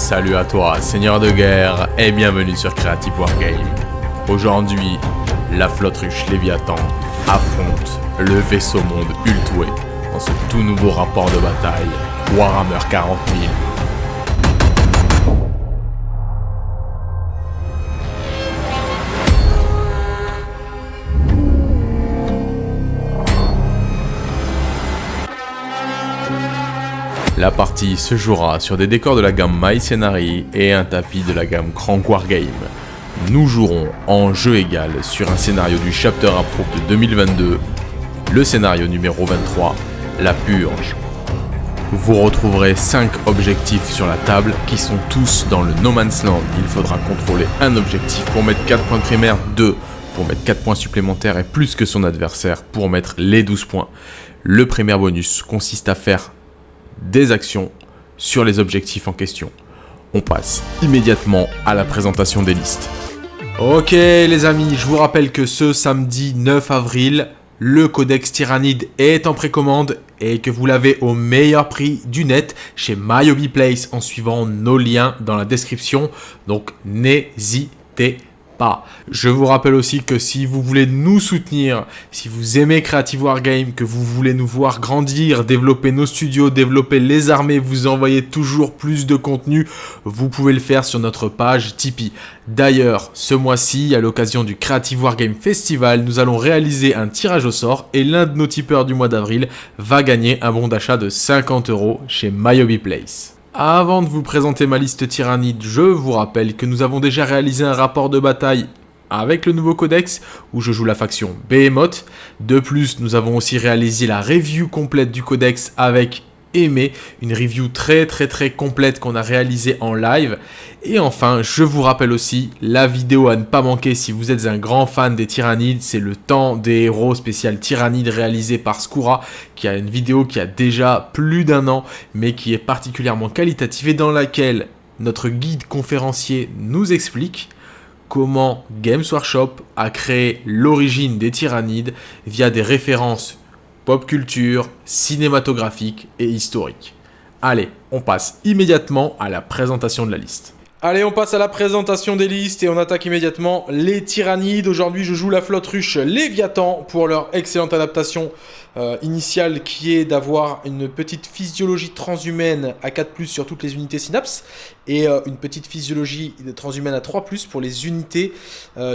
Salut à toi, seigneur de guerre, et bienvenue sur Creative Wargame. Aujourd'hui, la flotte ruche Léviathan affronte le vaisseau monde Ultway dans ce tout nouveau rapport de bataille Warhammer 40 000. La partie se jouera sur des décors de la gamme My Scenari et un tapis de la gamme Crank Wargame. Nous jouerons en jeu égal sur un scénario du Chapter Approved de 2022, le scénario numéro 23, La Purge. Vous retrouverez 5 objectifs sur la table qui sont tous dans le No Man's Land. Il faudra contrôler un objectif pour mettre 4 points primaires, 2 pour mettre 4 points supplémentaires et plus que son adversaire pour mettre les 12 points. Le primaire bonus consiste à faire des actions sur les objectifs en question. On passe immédiatement à la présentation des listes. Ok les amis, je vous rappelle que ce samedi 9 avril, le Codex Tyrannide est en précommande et que vous l'avez au meilleur prix du net chez My Hobby Place en suivant nos liens dans la description. Donc n'hésitez pas. Je vous rappelle aussi que si vous voulez nous soutenir, si vous aimez Creative Wargame, que vous voulez nous voir grandir, développer nos studios, développer les armées, vous envoyer toujours plus de contenu, vous pouvez le faire sur notre page Tipeee. D'ailleurs, ce mois-ci, à l'occasion du Creative Wargame Festival, nous allons réaliser un tirage au sort et l'un de nos tipeurs du mois d'avril va gagner un bon d'achat de 50 € chez My Hobby Place. Avant de vous présenter ma liste tyrannide, je vous rappelle que nous avons déjà réalisé un rapport de bataille avec le nouveau codex où je joue la faction Behemoth. De plus, nous avons aussi réalisé la review complète du codex avec Aimé, une review très complète qu'on a réalisée en live. Et enfin, je vous rappelle aussi la vidéo à ne pas manquer si vous êtes un grand fan des tyrannides, c'est le temps des héros spécial tyrannide réalisé par Skoura, qui a une vidéo qui a déjà plus d'1 an, mais qui est particulièrement qualitative et dans laquelle notre guide conférencier nous explique comment Games Workshop a créé l'origine des tyrannides via des références pop culture, cinématographique et historique. Allez, on passe immédiatement à la présentation de la liste. Allez, on passe à la présentation des listes et on attaque immédiatement les tyrannides. Aujourd'hui, je joue la flotte ruche Léviathan pour leur excellente adaptation initiale qui est d'avoir une petite physiologie transhumaine à 4+, sur toutes les unités synapses et une petite physiologie transhumaine à 3+, pour les unités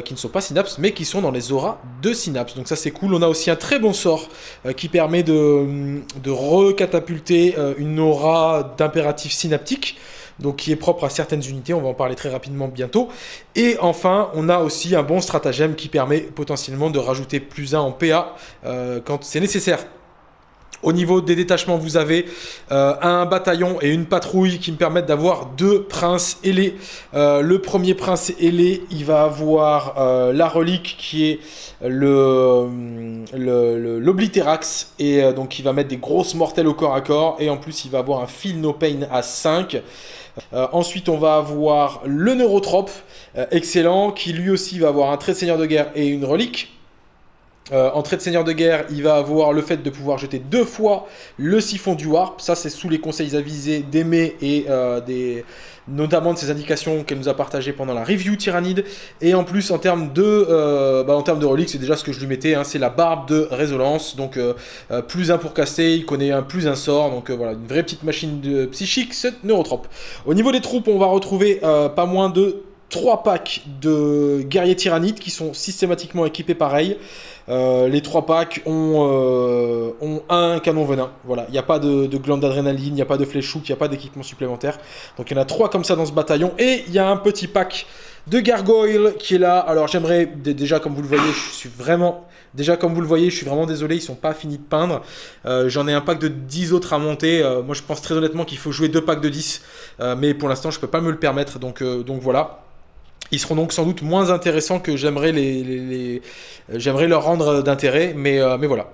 qui ne sont pas synapses mais qui sont dans les auras de synapses. Donc ça c'est cool. On a aussi un très bon sort qui permet de recatapulter une aura d'impératif synaptique, donc qui est propre à certaines unités, on va en parler très rapidement bientôt. Et enfin, on a aussi un bon stratagème qui permet potentiellement de rajouter +1 en PA quand c'est nécessaire. Au niveau des détachements, vous avez un bataillon et une patrouille qui me permettent d'avoir 2 princes ailés. Le premier prince ailé, il va avoir la relique qui est l'Oblitérax. Et donc il va mettre des grosses mortelles au corps à corps. Et en plus, il va avoir un Feel No Pain à 5. Ensuite, on va avoir le Neurotrope, excellent, qui lui aussi va avoir un trait de seigneur de guerre et une relique. En trait de seigneur de guerre, il va avoir le fait de pouvoir jeter 2 fois le siphon du Warp. Ça, c'est sous les conseils avisés d'Aimé et notamment de ses indications qu'elle nous a partagées pendant la review Tyrannide. Et en plus, en termes de relique, c'est déjà ce que je lui mettais, hein, c'est la barbe de résonance. Donc, +1 pour caster, il connaît un +1 sort. Donc, voilà, une vraie petite machine de psychique, cette neurotrope. Au niveau des troupes, on va retrouver pas moins de 3 packs de guerriers tyrannides qui sont systématiquement équipés pareil. Les 3 packs ont un canon venin. Voilà, il n'y a pas de glande d'adrénaline, il n'y a pas de flèche-hook, il n'y a pas d'équipement supplémentaire. Donc il y en a 3 comme ça dans ce bataillon. Et il y a un petit pack de gargoyles qui est là. Alors j'aimerais, déjà comme vous le voyez, je suis vraiment désolé, ils sont pas finis de peindre. J'en ai un pack de 10 autres à monter. Moi je pense très honnêtement qu'il faut jouer 2 packs de 10. Mais pour l'instant je peux pas me le permettre. Donc voilà. Ils seront donc sans doute moins intéressants que j'aimerais j'aimerais leur rendre d'intérêt, mais voilà.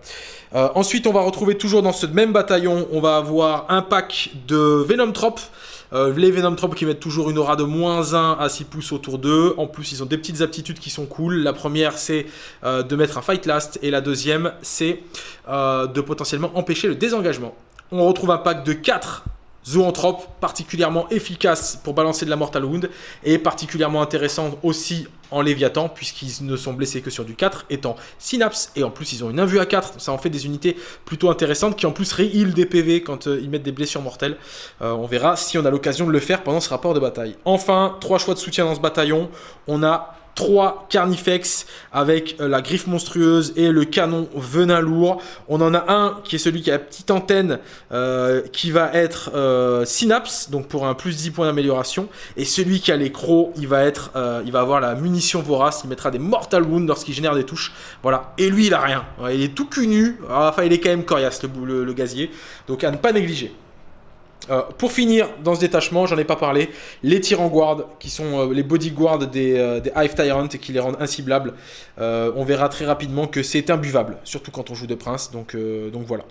Ensuite, on va retrouver toujours dans ce même bataillon, on va avoir un pack de Venom Trop. Les Venom Trop qui mettent toujours une aura de -1 à 6 pouces autour d'eux. En plus, ils ont des petites aptitudes qui sont cool. La première, c'est de mettre un Fight Last. Et la deuxième, c'est de potentiellement empêcher le désengagement. On retrouve un pack de 4 Zoanthrope, particulièrement efficace pour balancer de la Mortal Wound, et particulièrement intéressant aussi en Léviathan, puisqu'ils ne sont blessés que sur du 4, étant Synapse, et en plus ils ont une invue à 4, ça en fait des unités plutôt intéressantes, qui en plus re-heal des PV quand ils mettent des blessures mortelles. On verra si on a l'occasion de le faire pendant ce rapport de bataille. Enfin, 3 choix de soutien dans ce bataillon, on a 3 Carnifex avec la griffe monstrueuse et le canon venin lourd. On en a un qui est celui qui a la petite antenne qui va être Synapse, donc pour un plus 10 points d'amélioration. Et celui qui a les crocs, il va avoir la munition vorace, il mettra des Mortal Wounds lorsqu'il génère des touches. Voilà. Et lui, il a rien. Il est tout cul nu. Enfin, il est quand même coriace, le gazier. Donc à ne pas négliger. Pour finir, dans ce détachement, j'en ai pas parlé, les tyrans guards, qui sont les bodyguards des Hive Tyrant et qui les rendent inciblables. On verra très rapidement que c'est imbuvable, surtout quand on joue de prince, donc voilà.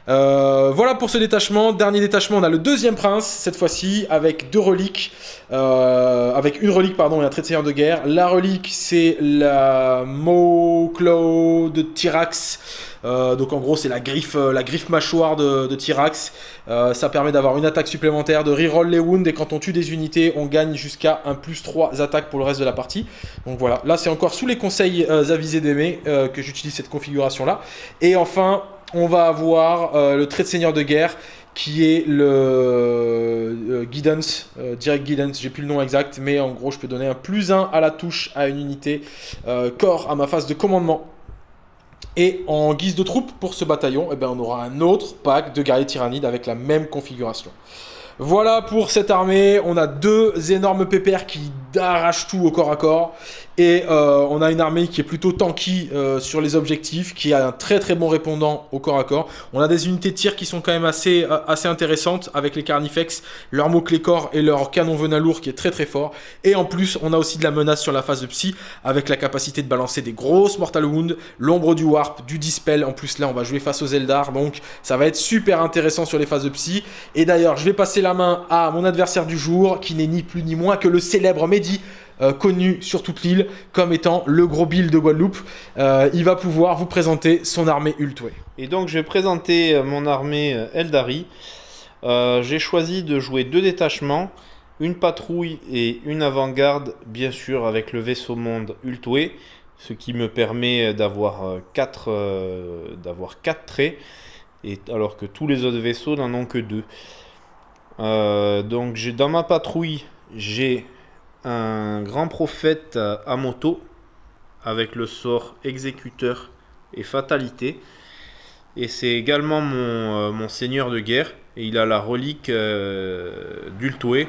Voilà pour ce détachement. Dernier détachement, on a le deuxième prince, cette fois-ci, avec 2 reliques. Avec une relique, pardon, et un trait de seigneur de guerre. La relique, c'est la Maw-Claw de Tyrax. Donc en gros, c'est la griffe mâchoire de Tyrax. Ça permet d'avoir une attaque supplémentaire, de reroll les wounds, et quand on tue des unités, on gagne jusqu'à un plus 3 attaques pour le reste de la partie. Donc voilà, là c'est encore sous les conseils avisés d'aimer que j'utilise cette configuration-là. Et enfin, on va avoir le trait de seigneur de guerre, qui est le Guidance, Direct Guidance, j'ai plus le nom exact, mais en gros je peux donner un plus 1 à la touche à une unité corps à ma phase de commandement. Et en guise de troupe pour ce bataillon, on aura un autre pack de guerriers tyrannides avec la même configuration. Voilà pour cette armée, on a 2 énormes pépères qui arrachent tout au corps à corps. Et on a une armée qui est plutôt tanky sur les objectifs, qui a un très très bon répondant au corps à corps. On a des unités de tir qui sont quand même assez intéressantes avec les Carnifex, leur mot-clé corps et leur canon venin lourd qui est très très fort. Et en plus, on a aussi de la menace sur la phase de psy avec la capacité de balancer des grosses Mortal Wounds, l'ombre du Warp, du Dispel. En plus là, on va jouer face aux Eldar, donc ça va être super intéressant sur les phases de psy. Et d'ailleurs, je vais passer la main à mon adversaire du jour, qui n'est ni plus ni moins que le célèbre Mehdi, connu sur toute l'île comme étant le gros Bill de Guadeloupe. Il va pouvoir vous présenter son armée Ultway. Et donc je vais présenter mon armée Eldari. J'ai choisi de jouer 2 détachements, une patrouille et une avant-garde, bien sûr avec le vaisseau monde Ultway, ce qui me permet d'avoir 4 traits, et alors que tous les autres vaisseaux n'en ont que 2. Donc dans ma patrouille, j'ai un grand prophète à moto avec le sort exécuteur et fatalité, et c'est également mon seigneur de guerre, et il a la relique d'Ultway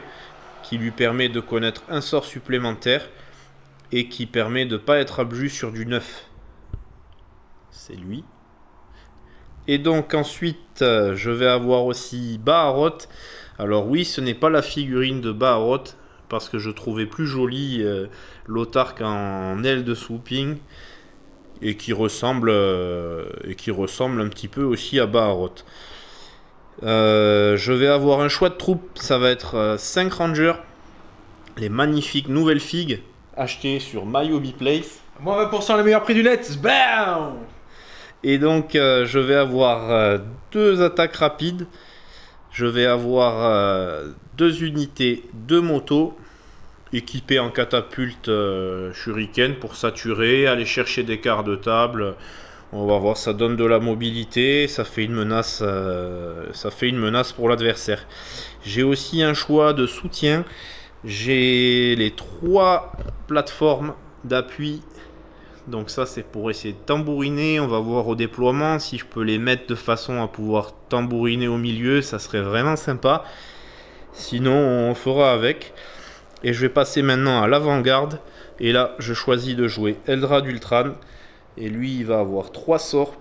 qui lui permet de connaître un sort supplémentaire et qui permet de ne pas être abjus sur du 9. C'est lui. Et donc ensuite je vais avoir aussi Baharot. Alors oui, ce n'est pas la figurine de Baharot, parce que je trouvais plus joli l'autarque en aile de swooping, et qui ressemble un petit peu aussi à Baharot. Je vais avoir un choix de troupes, ça va être 5 rangers, les magnifiques nouvelles figues achetées sur MyHobby Place. Moins 20% le meilleur prix du net. Bam. Et donc je vais avoir 2 attaques rapides. Je vais avoir 2 unités de moto équipées en catapulte shuriken pour saturer, aller chercher des quarts de table. On va voir, ça donne de la mobilité, ça fait une menace pour l'adversaire. J'ai aussi un choix de soutien. J'ai les 3 plateformes d'appui. Donc ça, c'est pour essayer de tambouriner. On va voir au déploiement si je peux les mettre de façon à pouvoir tambouriner au milieu. Ça serait vraiment sympa. Sinon, on fera avec. Et je vais passer maintenant à l'avant-garde. Et là, je choisis de jouer Eldrad Ultran. Et lui, il va avoir 3 sorts.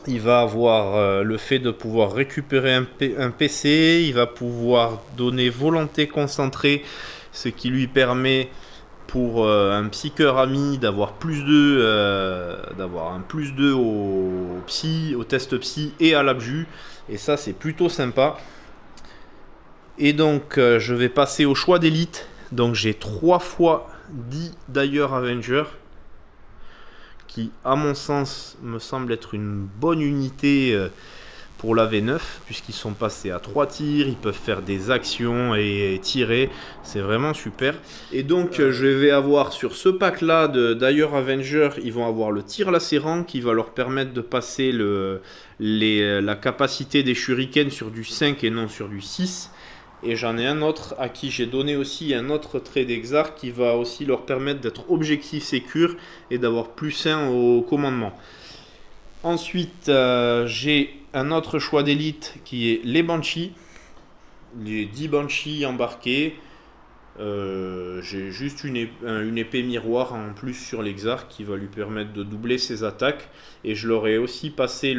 Il va avoir le fait de pouvoir récupérer un PC. Il va pouvoir donner volonté concentrée, ce qui lui permet... pour un psycheur ami d'avoir un plus 2 au psy, au test psy et à l'abjus, et ça c'est plutôt sympa. Et donc je vais passer au choix d'élite. Donc j'ai 3 fois 10 d'ailleurs Avenger, qui à mon sens me semble être une bonne unité pour la V9, puisqu'ils sont passés à 3 tirs, ils peuvent faire des actions et tirer, c'est vraiment super. Et donc je vais avoir sur ce pack là d'ailleurs Avenger, ils vont avoir le tir lacérant qui va leur permettre de passer la capacité des shurikens sur du 5 et non sur du 6. Et j'en ai un autre à qui j'ai donné aussi un autre trait d'Exarch qui va aussi leur permettre d'être objectif sécure et d'avoir plus 1 au commandement. Ensuite, j'ai un autre choix d'élite qui est les Banshees. Les 10 Banshees embarqués. J'ai juste une épée miroir en plus sur l'Exarch qui va lui permettre de doubler ses attaques. Et je leur ai aussi passé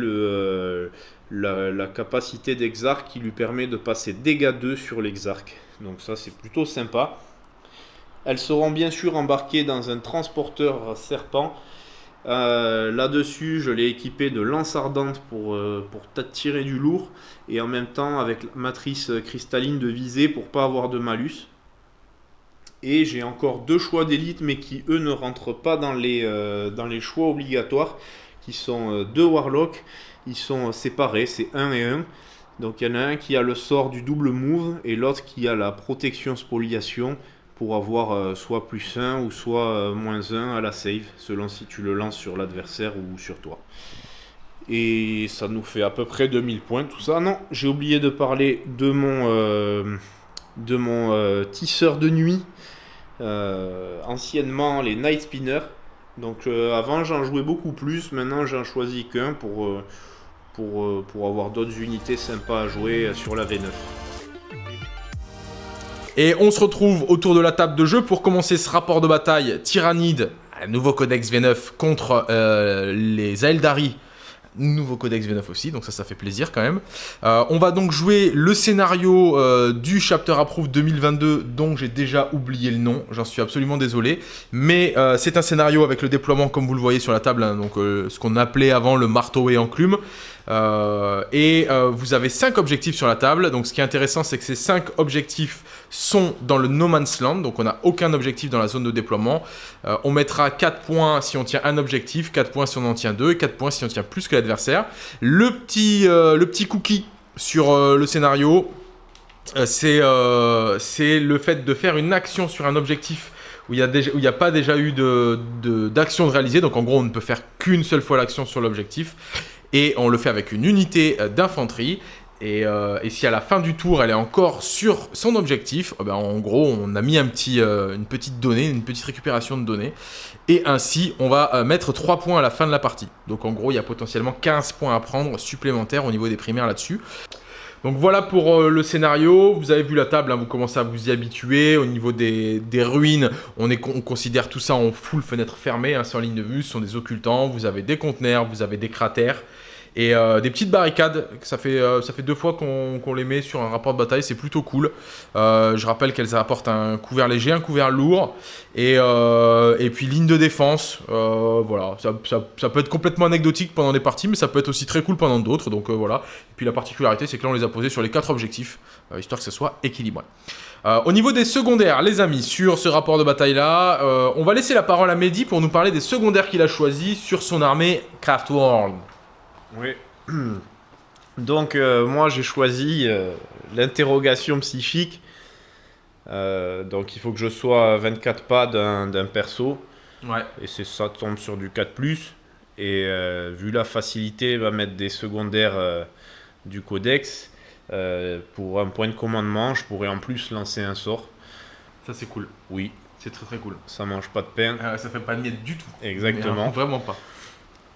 la capacité d'Exarch qui lui permet de passer dégâts 2 sur l'Exarch. Donc ça c'est plutôt sympa. Elles seront bien sûr embarquées dans un transporteur serpent. Là-dessus, je l'ai équipé de lance ardente pour tirer du lourd et en même temps avec la matrice cristalline de visée pour pas avoir de malus. Et j'ai encore 2 choix d'élite mais qui eux ne rentrent pas dans les choix obligatoires qui sont 2 warlocks. Ils sont séparés, c'est 1 et 1. Donc il y en a un qui a le sort du double move et l'autre qui a la protection spoliation pour avoir soit plus 1 ou soit moins 1 à la save, selon si tu le lances sur l'adversaire ou sur toi. Et ça nous fait à peu près 2000 points, tout ça. Non, j'ai oublié de parler de mon tisseur de nuit, anciennement les Night Spinners. Donc avant j'en jouais beaucoup plus, maintenant j'en choisis qu'un pour avoir d'autres unités sympas à jouer sur la V9. Et on se retrouve autour de la table de jeu pour commencer ce rapport de bataille Tyrannide, un nouveau codex V9 contre les Aeldari, nouveau codex V9 aussi, donc ça fait plaisir quand même. On va donc jouer le scénario du Chapter Approved 2022 dont j'ai déjà oublié le nom, j'en suis absolument désolé, mais c'est un scénario avec le déploiement comme vous le voyez sur la table, hein, donc ce qu'on appelait avant le marteau et enclume. Vous avez 5 objectifs sur la table, donc ce qui est intéressant c'est que ces 5 objectifs sont dans le No Man's Land, donc on n'a aucun objectif dans la zone de déploiement. On mettra 4 points si on tient un objectif, 4 points si on en tient 2 et 4 points si on tient plus que l'adversaire. Le petit cookie sur le scénario, c'est le fait de faire une action sur un objectif où il n'y a pas déjà eu d'action de réaliser, donc en gros on ne peut faire qu'une seule fois l'action sur l'objectif. Et on le fait avec une unité d'infanterie. Et si à la fin du tour, elle est encore sur son objectif, en gros, on a mis une petite donnée, une petite récupération de données. Et ainsi, on va mettre 3 points à la fin de la partie. Donc en gros, il y a potentiellement 15 points à prendre supplémentaires au niveau des primaires là-dessus. Donc voilà pour le scénario. Vous avez vu la table, hein, vous commencez à vous y habituer. Au niveau des ruines, on considère tout ça en full fenêtre fermée, hein, sans ligne de vue. Ce sont des occultants. Vous avez des conteneurs, vous avez des cratères. Et des petites barricades, ça fait 2 fois qu'on les met sur un rapport de bataille, c'est plutôt cool. Je rappelle qu'elles apportent un couvert léger, un couvert lourd, et puis ligne de défense. Voilà, ça peut être complètement anecdotique pendant des parties, mais ça peut être aussi très cool pendant d'autres. Donc voilà. Et puis la particularité, c'est que là on les a posés sur les 4 objectifs, histoire que ce soit équilibré. Au niveau des secondaires, les amis, sur ce rapport de bataille-là, on va laisser la parole à Mehdi pour nous parler des secondaires qu'il a choisis sur son armée Craftworld. Oui. Donc moi j'ai choisi l'interrogation psychique. Donc il faut que je sois à 24 pas d'un perso. Ouais. Et ça tombe sur du 4+. Et vu la facilité, va mettre des secondaires du codex. Pour un point de commandement, je pourrais en plus lancer un sort. Ça c'est cool. Oui. C'est très très cool. Ça mange pas de pain. Ça fait pas de miettes du tout. Exactement. Mais, vraiment pas.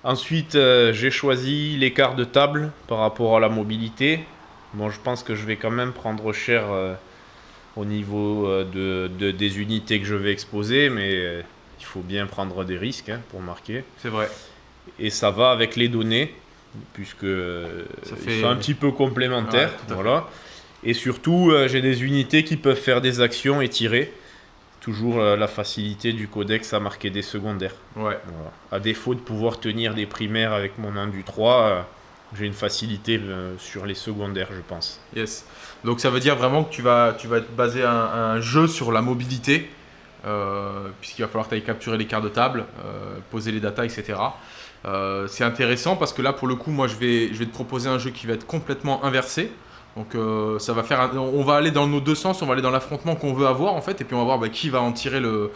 Ensuite, j'ai choisi l'écart de table par rapport à la mobilité. Bon, je pense que je vais quand même prendre cher au niveau des unités que je vais exposer, mais il faut bien prendre des risques pour marquer. C'est vrai. Et ça va avec les données, puisque ils sont un petit peu complémentaires. Ouais, voilà. Et surtout, j'ai des unités qui peuvent faire des actions et tirer. Toujours la facilité du codex à marquer des secondaires. Ouais. Voilà. À défaut de pouvoir tenir des primaires avec mon endu 3, j'ai une facilité sur les secondaires, je pense. Yes. Donc ça veut dire vraiment que tu vas te baser un jeu sur la mobilité puisqu'il va falloir que tu ailles capturer les quarts de table, poser les datas, etc. C'est intéressant parce que là, pour le coup, moi, je vais te proposer un jeu qui va être complètement inversé. Donc, ça va faire on va aller dans nos deux sens, on va aller dans l'affrontement qu'on veut avoir, en fait, et puis on va voir qui va en tirer le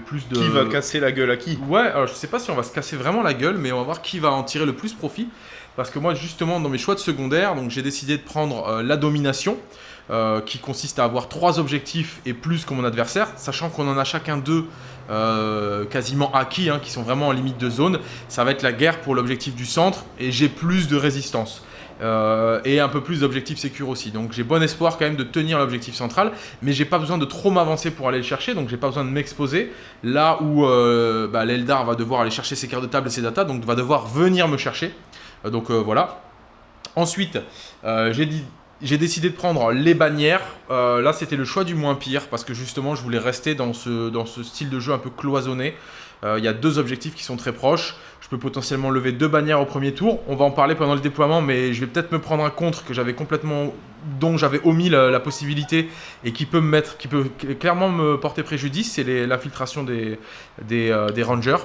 plus de... Qui va casser la gueule à qui? Ouais, alors je sais pas si on va se casser vraiment la gueule, mais on va voir qui va en tirer le plus profit. Parce que moi, justement, dans mes choix de secondaire, donc j'ai décidé de prendre la domination, qui consiste à avoir 3 objectifs et plus que mon adversaire, sachant qu'on en a chacun 2 quasiment acquis, qui sont vraiment en limite de zone. Ça va être la guerre pour l'objectif du centre, et j'ai plus de résistance. Et un peu plus d'objectifs sécures aussi. Donc j'ai bon espoir quand même de tenir l'objectif central, mais j'ai pas besoin de trop m'avancer pour aller le chercher, donc j'ai pas besoin de m'exposer. Là où l'Eldar va devoir aller chercher ses cartes de table et ses datas, donc va devoir venir me chercher. Voilà. Ensuite, j'ai décidé de prendre les bannières. Là, c'était le choix du moins pire, parce que justement, je voulais rester dans ce style de jeu un peu cloisonné. Il y a 2 objectifs qui sont très proches. Je peux potentiellement lever 2 bannières au premier tour. On va en parler pendant le déploiement, mais je vais peut-être me prendre un contre dont j'avais omis la possibilité et qui peut clairement me porter préjudice. C'est l'infiltration des rangers.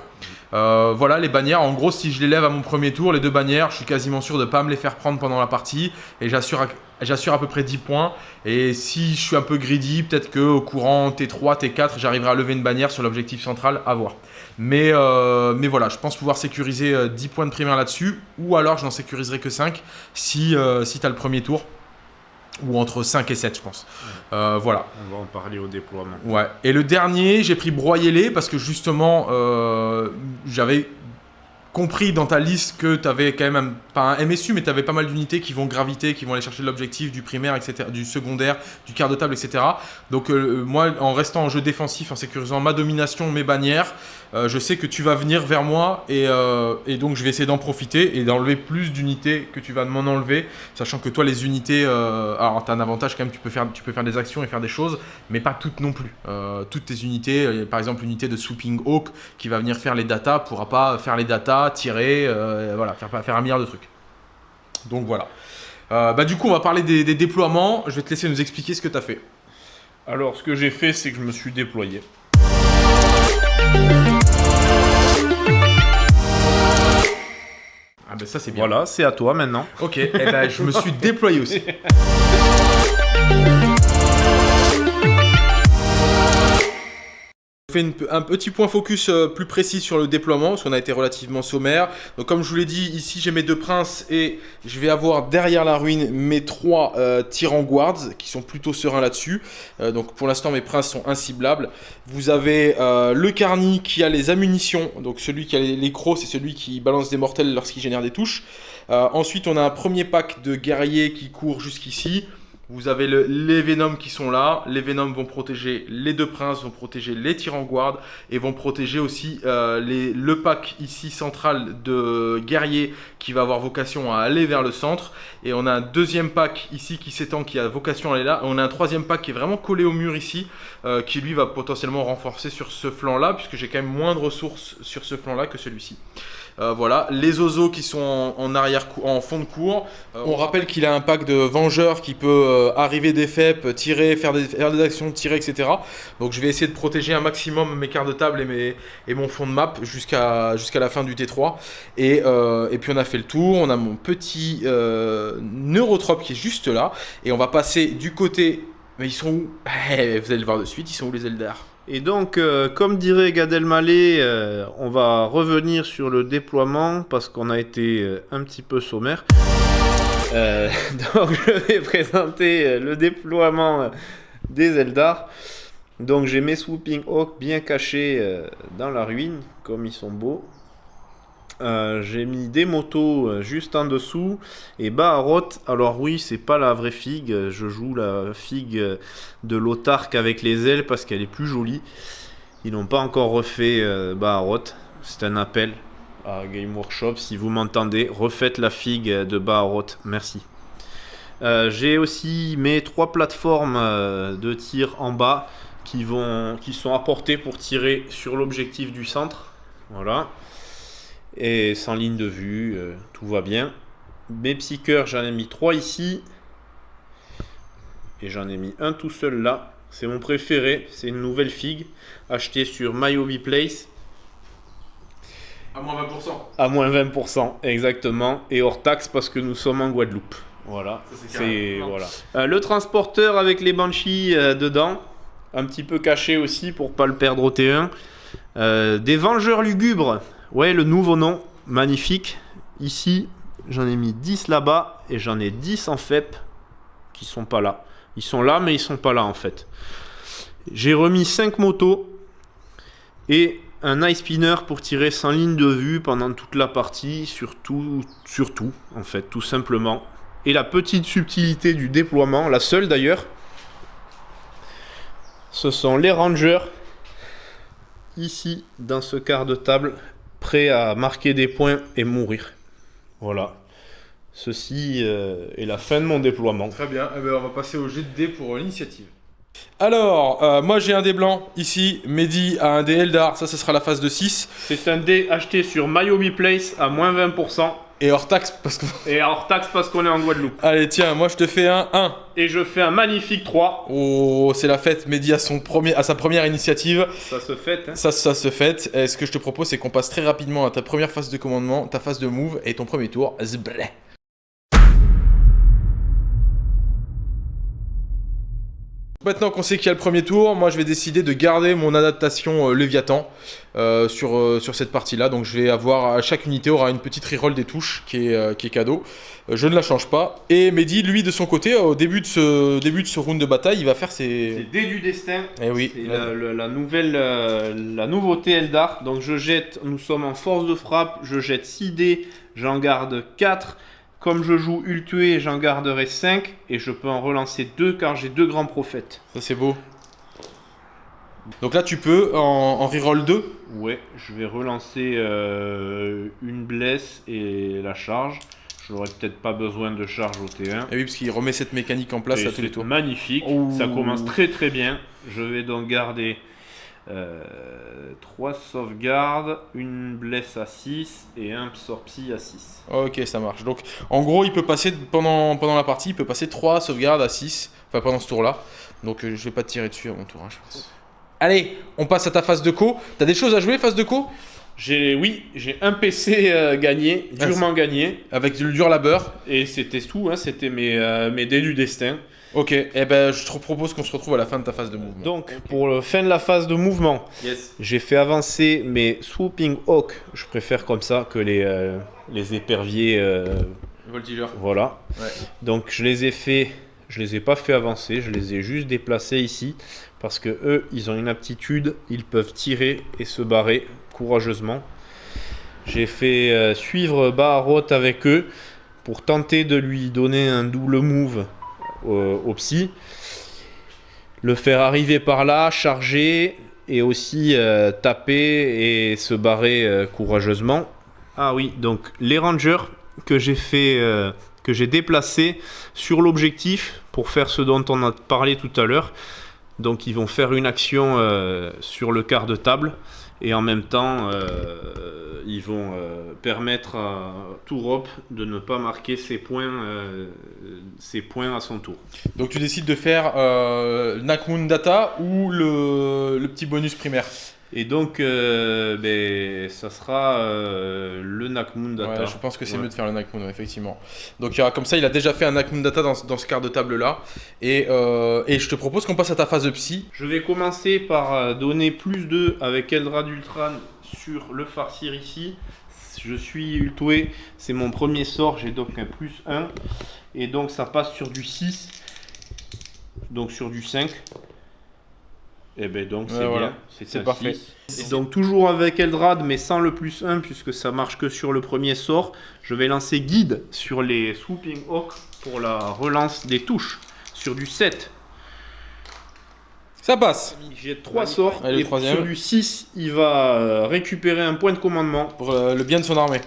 Voilà les bannières. En gros, si je les lève à mon premier tour, les 2 bannières, je suis quasiment sûr de ne pas me les faire prendre pendant la partie et j'assure à peu près 10 points. Et si je suis un peu greedy, peut-être qu'au courant T3, T4, j'arriverai à lever une bannière sur l'objectif central, à voir. Mais voilà, je pense pouvoir sécuriser 10 points de primaire là-dessus, ou alors je n'en sécuriserai que 5 si tu as le premier tour, ou entre 5 et 7 je pense. Voilà. On va en parler au déploiement. Ouais. Et le dernier, j'ai pris Broyer-les parce que justement, j'avais compris dans ta liste que tu avais quand même, pas un MSU, mais tu avais pas mal d'unités qui vont graviter, qui vont aller chercher l'objectif du primaire, etc., du secondaire, du quart de table, etc. Donc moi, en restant en jeu défensif, en sécurisant ma domination, mes bannières, je sais que tu vas venir vers moi et donc je vais essayer d'en profiter et d'enlever plus d'unités que tu vas m'en enlever, sachant que toi les unités, alors tu as un avantage quand même, tu peux faire des actions et faire des choses, mais pas toutes non plus. Toutes tes unités, par exemple l'unité de Swooping Hawk qui va venir faire les datas, pourra pas faire les datas, tirer, voilà, faire un milliard de trucs. Donc voilà. Du coup on va parler des déploiements, je vais te laisser nous expliquer ce que tu as fait. Alors ce que j'ai fait, c'est que je me suis déployé. Ah ben ça c'est bien. Voilà, c'est à toi maintenant. Ok, et je me suis déployé aussi. Je fais un petit point focus plus précis sur le déploiement, parce qu'on a été relativement sommaire. Donc comme je vous l'ai dit, ici j'ai mes 2 princes et je vais avoir derrière la ruine mes 3 tyrans guards qui sont plutôt sereins là-dessus. Donc pour l'instant mes princes sont inciblables. Vous avez le Carni qui a les ammunitions, donc celui qui a les crocs, c'est celui qui balance des mortels lorsqu'il génère des touches. Ensuite on a un premier pack de guerriers qui court jusqu'ici. Vous avez les Venoms qui sont là. Les Venoms vont protéger les 2 princes, vont protéger les tyrans guards et vont protéger aussi le pack ici central de guerriers qui va avoir vocation à aller vers le centre. Et on a un 2e pack ici qui s'étend, qui a vocation à aller là. On a un 3e pack qui est vraiment collé au mur ici, qui lui va potentiellement renforcer sur ce flanc là, puisque j'ai quand même moins de ressources sur ce flanc là que celui-ci. Voilà, les Ozos qui sont en fond de cours. On rappelle qu'il a un pack de vengeurs qui peut arriver des FEP, tirer, faire des actions, tirer, etc. Donc je vais essayer de protéger un maximum mes quarts de table et mon fond de map jusqu'à la fin du T3. Et puis on a fait le tour, on a mon petit Neurotrope qui est juste là. Et on va passer du côté... Mais ils sont où? Vous allez le voir de suite, ils sont où les Eldar? Et donc, comme dirait Gad Elmaleh, on va revenir sur le déploiement parce qu'on a été un petit peu sommaire. Donc, je vais présenter le déploiement des Eldar. Donc, j'ai mes Swooping Hawk bien cachés dans la ruine, comme ils sont beaux. J'ai mis des motos juste en dessous et Baharroth. Alors oui, c'est pas la vraie figue, je joue la figue de l'autarque avec les ailes parce qu'elle est plus jolie. Ils n'ont pas encore refait Baharroth. C'est un appel à Game Workshop, si vous m'entendez, refaites la figue de Baharroth, merci. J'ai aussi mes 3 plateformes de tir en bas qui sont apportées pour tirer sur l'objectif du centre. Voilà. Et sans ligne de vue, tout va bien. Mes psycheurs, j'en ai mis 3 ici. Et j'en ai mis un tout seul là. C'est mon préféré. C'est une nouvelle figue achetée sur MyHobby Place. À moins 20%. À moins 20%, exactement. Et hors taxe parce que nous sommes en Guadeloupe. Voilà. Voilà. Le transporteur avec les Banshee dedans. Un petit peu caché aussi pour pas le perdre au T1. Des Vengeurs Lugubres. Ouais, le nouveau nom. Magnifique. Ici, j'en ai mis 10 là-bas. Et j'en ai 10 en FEP qui sont pas là. Ils sont là, mais ils sont pas là en fait. J'ai remis 5 motos. Et un eye spinner pour tirer sans ligne de vue pendant toute la partie. Surtout, en fait, tout simplement. Et la petite subtilité du déploiement, la seule d'ailleurs, ce sont les Rangers, ici, dans ce quart de table, prêts à marquer des points et mourir. Voilà. Ceci est la fin de mon déploiement. Très bien, eh ben, on va passer au jet de dés pour l'initiative. Alors, moi j'ai un dé blanc ici, Mehdi a un dé Eldar, ça sera la phase de 6. C'est un dé acheté sur MyHobby Place à moins 20%. Et hors taxe parce que... Et hors taxe parce qu'on est en Guadeloupe. Allez tiens, moi je te fais un 1. Et je fais un magnifique 3. Oh, c'est la fête, Mehdi a sa première initiative. Ça se fête. Hein. Ça se fête. Et ce que je te propose, c'est qu'on passe très rapidement à ta première phase de commandement, ta phase de move et ton premier tour. Zbleh. Maintenant qu'on sait qu'il y a le premier tour, moi je vais décider de garder mon adaptation Léviathan sur cette partie-là. Donc je vais avoir, chaque unité aura une petite reroll des touches qui est cadeau. Je ne la change pas. Et Mehdi, lui de son côté, au début de ce round de bataille, il va faire ses... C'est dé du destin. Eh oui. C'est la nouveauté Eldar. Donc je jette, nous sommes en force de frappe, je jette 6 dés, j'en garde 4. Comme je joue Ultué, j'en garderai 5 et je peux en relancer 2 car j'ai 2 grands prophètes. Ça c'est beau. Donc là tu peux en reroll 2. Ouais, je vais relancer une blesse et la charge. J'aurais peut-être pas besoin de charge au T1. Et oui, parce qu'il remet cette mécanique en place à tous les tours. Magnifique, ça commence très très bien. Je vais donc garder 3 sauvegardes, une blesse à 6 et un psorpsy à 6. Ok, ça marche. Donc en gros, il peut passer pendant la partie, il peut passer 3 sauvegardes à 6, enfin pendant ce tour-là. Donc je vais pas te tirer dessus à mon tour, hein, je pense. Allez, on passe à ta phase de co. T'as des choses à jouer, phase de co? J'ai un PC gagné, durement gagné. Avec du dur labeur. Et c'était tout, hein, c'était mes dés du destin. Ok, et ben je te propose qu'on se retrouve à la fin de ta phase de mouvement. Donc, pour la fin de la phase de mouvement, j'ai fait avancer mes Swooping Hawk, je préfère comme ça que les éperviers. Voltigeur. Voilà. Ouais. Donc, je les ai pas fait avancer, je les ai juste déplacés ici, parce que eux, ils ont une aptitude, ils peuvent tirer et se barrer courageusement. J'ai fait suivre Baharot avec eux, pour tenter de lui donner un double move au psy, le faire arriver par là, charger et aussi taper et se barrer courageusement. Ah oui, donc les rangers que j'ai déplacés sur l'objectif pour faire ce dont on a parlé tout à l'heure. Donc ils vont faire une action sur le quart de table et en même temps ils vont permettre à Tourop de ne pas marquer ses points à son tour. Donc tu décides de faire Nakmun Data ou le petit bonus primaire. Et donc ça sera le Nakmun Data. Ouais, je pense que c'est mieux de faire le Nakmun, effectivement. Donc comme ça, il a déjà fait un Nakmun Data dans ce quart de table là. Et je te propose qu'on passe à ta phase de psy. Je vais commencer par donner plus 2 avec Eldrad Ultran sur le Farcir ici. Je suis Ultué, c'est mon premier sort, j'ai donc un plus 1. Et donc ça passe sur du 6, donc sur du 5. Et ben donc c'est voilà. bien, c'est parfait. 6. Et donc toujours avec Eldrad mais sans le plus 1 puisque ça marche que sur le premier sort. Je vais lancer Guide sur les Swooping Hawk pour la relance des touches sur du 7. Ça passe. J'ai 3 sorts. Allez, et troisième. sur du 6, il va récupérer un point de commandement. Pour le bien de son armée.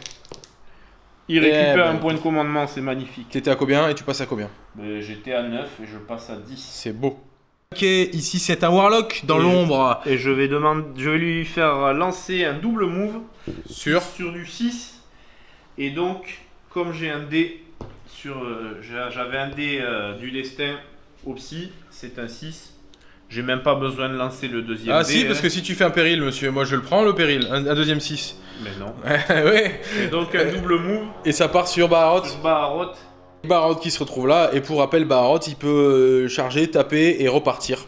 Il récupère un point de commandement, c'est magnifique. T'étais à combien et tu passes à combien? J'étais à 9 et je passe à 10. C'est beau. Ok, ici c'est un Warlock dans l'ombre. Et je vais lui faire lancer un double move Sur du 6. Et donc, comme j'ai un dé j'avais un dé du destin au psy, c'est un 6. J'ai même pas besoin de lancer le deuxième Ah dé, si, parce que si tu fais un péril, monsieur, moi je le prends le péril, un deuxième 6. Mais non. Ouais. Et donc un double move. Et ça part sur Baharot. Baharot. Baharot qui se retrouve là, et pour rappel, Baharot il peut charger, taper et repartir.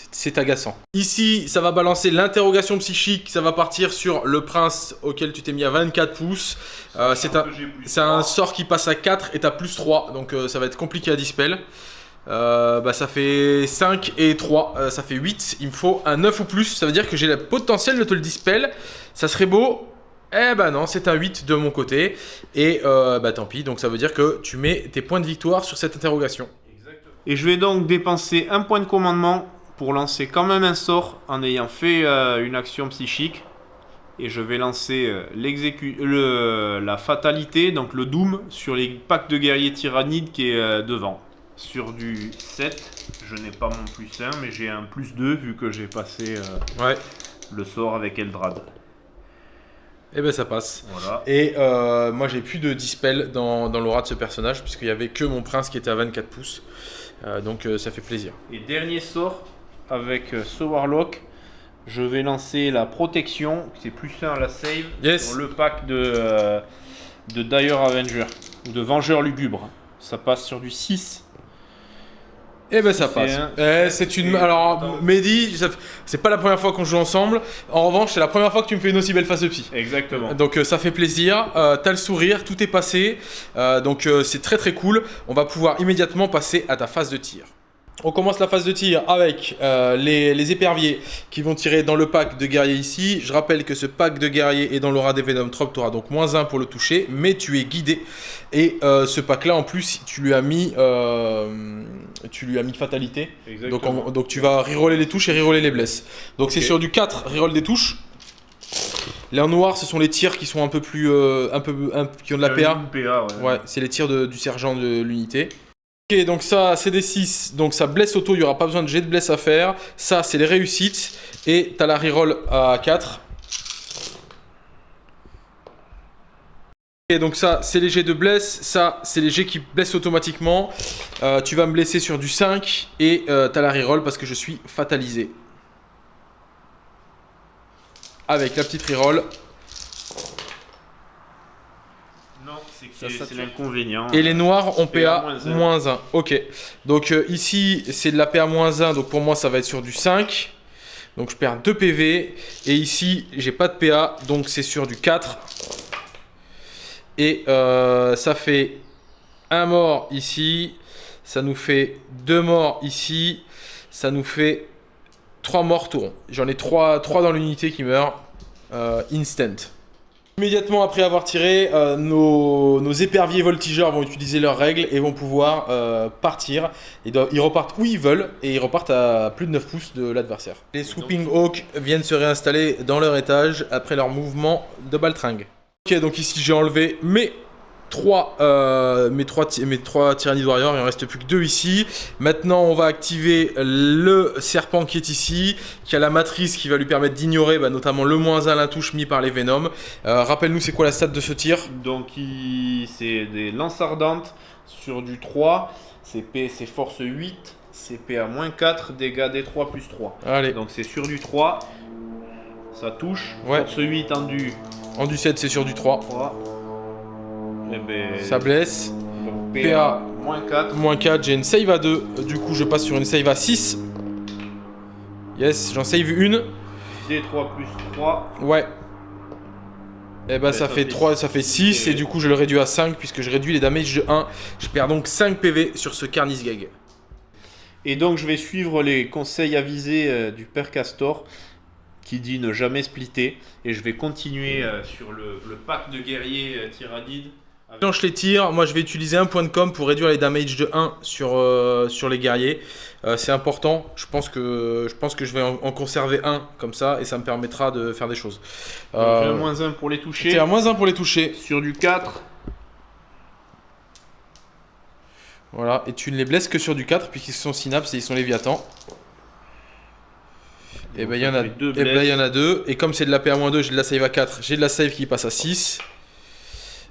C'est agaçant. Ici, ça va balancer l'interrogation psychique, ça va partir sur le prince auquel tu t'es mis à 24 pouces. C'est un sort qui passe à 4 et t'as plus 3, donc ça va être compliqué à dispel. Ça fait 5 et 3, ça fait 8. Il me faut un 9 ou plus, ça veut dire que j'ai le potentiel de te le dispel. Ça serait beau. Eh ben non, c'est un 8 de mon côté. Et tant pis, donc ça veut dire que tu mets tes points de victoire sur cette interrogation. Exactement. Et je vais donc dépenser un point de commandement pour lancer quand même un sort en ayant fait une action psychique. Et je vais lancer la fatalité, donc le doom, sur les packs de guerriers tyrannides qui est devant. Sur du 7, je n'ai pas mon plus 1, mais j'ai un plus 2 vu que j'ai passé le sort avec Eldrad. Et ben ça passe. Voilà. Et moi j'ai plus de dispel dans l'aura de ce personnage, puisqu'il n'y avait que mon prince qui était à 24 pouces. Donc ça fait plaisir. Et dernier sort, avec ce Warlock, je vais lancer la protection, c'est plus 1 à la save, sur le pack de Dire Avenger, ou de Vengeur Lugubre. Ça passe sur du 6. Et ben ça passe. C'est une. Alors, Mehdi, c'est pas la première fois qu'on joue ensemble. En revanche, c'est la première fois que tu me fais une aussi belle phase de psy. Exactement. Donc ça fait plaisir. T'as le sourire, tout est passé. Donc c'est très très cool. On va pouvoir immédiatement passer à ta phase de tir. On commence la phase de tir avec les éperviers qui vont tirer dans le pack de guerriers ici. Je rappelle que ce pack de guerriers est dans l'aura des Venom Trop. Tu auras donc -1 pour le toucher, mais tu es guidé. Et ce pack là en plus tu lui as mis fatalité. Donc tu vas reroller les touches et reroller les blesses. Donc c'est sur du 4, reroll des touches. Les en noir, ce sont les tirs qui sont un peu plus qui ont de la PA. Ouais, c'est les tirs du sergent de l'unité. Ok, donc ça c'est des 6, donc ça blesse auto, il n'y aura pas besoin de jet de blesse à faire. Ça c'est les réussites, et tu as la reroll à 4. Ok, donc ça c'est les jets de blesse, ça c'est les jets qui blessent automatiquement. Tu vas me blesser sur du 5, et tu as la reroll parce que je suis fatalisé. Avec la petite reroll. C'est l'inconvénient. Et les noirs ont PA -1. Ok. Donc ici, c'est de la PA -1. Donc pour moi, ça va être sur du 5. Donc je perds 2 PV. Et ici, j'ai pas de PA. Donc c'est sur du 4. Et ça fait 1 mort ici. Ça nous fait 2 morts ici. Ça nous fait 3 morts tout rond. J'en ai 3 dans l'unité qui meurent. Instant. Immédiatement après avoir tiré, nos éperviers voltigeurs vont utiliser leurs règles et vont pouvoir partir. Ils repartent où ils veulent et ils repartent à plus de 9 pouces de l'adversaire. Les Swooping Hawks viennent se réinstaller dans leur étage après leur mouvement de baltringue. Ok, donc ici j'ai enlevé mes 3 Tyranid Warriors, il en reste plus que 2 ici. Maintenant on va activer le serpent qui est ici, qui a la matrice qui va lui permettre d'ignorer notamment le -1 à la touche mis par les Venom. Rappelle-nous c'est quoi la stat de ce tir? Donc c'est des lances ardentes sur du 3, c'est force 8, c'est PA -4, dégâts D3 plus 3. Allez. Donc c'est sur du 3, ça touche, force 8 en du... En du 7 c'est sur du 3. Ça blesse. Donc PA -4. -4, j'ai une save à 2. Du coup, je passe sur une save à 6. Yes, j'en save une. D3 plus 3. Ouais. Et ça fait 3, ça fait 6. Et du coup, je le réduis à 5 puisque je réduis les damages de 1. Je perds donc 5 PV sur ce Carnisgag. Et donc, je vais suivre les conseils avisés du Père Castor qui dit ne jamais splitter. Et je vais continuer sur le pack de guerriers tyrannides. Quand je les tire, moi je vais utiliser un point de com pour réduire les damages de 1 sur les guerriers. C'est important, je pense que je vais en conserver un comme ça et ça me permettra de faire des choses. J'ai un -1 pour les toucher. T'es à -1 pour les toucher. Sur du 4. Voilà, et tu ne les blesses que sur du 4 puisqu'ils sont synapses et ils sont léviathans. Et il y en a 2. Et comme c'est de la PA -2, j'ai de la save à 4, j'ai de la save qui passe à 6.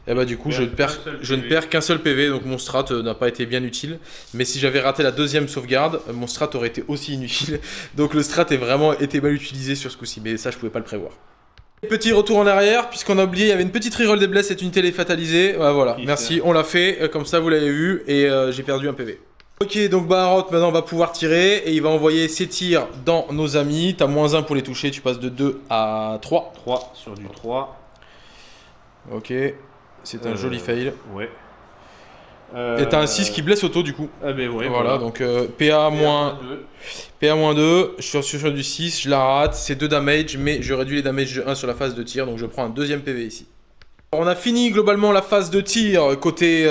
Et bah du coup je ne perds qu'un seul PV, donc mon strat n'a pas été bien utile. Mais si j'avais raté la deuxième sauvegarde, mon strat aurait été aussi inutile. Donc le strat est vraiment été mal utilisé sur ce coup-ci, mais ça je pouvais pas le prévoir. Petit retour en arrière, puisqu'on a oublié, il y avait une petite reroll des blesses, cette unité elle est fatalisée. Voilà, merci, on l'a fait, comme ça vous l'avez vu, et j'ai perdu un PV. Ok, donc Baharot maintenant va pouvoir tirer, et il va envoyer ses tirs dans nos amis. T'as -1 pour les toucher, tu passes de 2 à 3. 3 sur du 3. Ok, c'est un joli fail. Ouais. Et t'as un 6 qui blesse auto du coup. Ah ben ouais, voilà, donc PA-2, je suis sur du 6, je la rate, c'est 2 damage, mais je réduis les damages de 1 sur la phase de tir, donc je prends un deuxième PV ici. Alors, on a fini globalement la phase de tir côté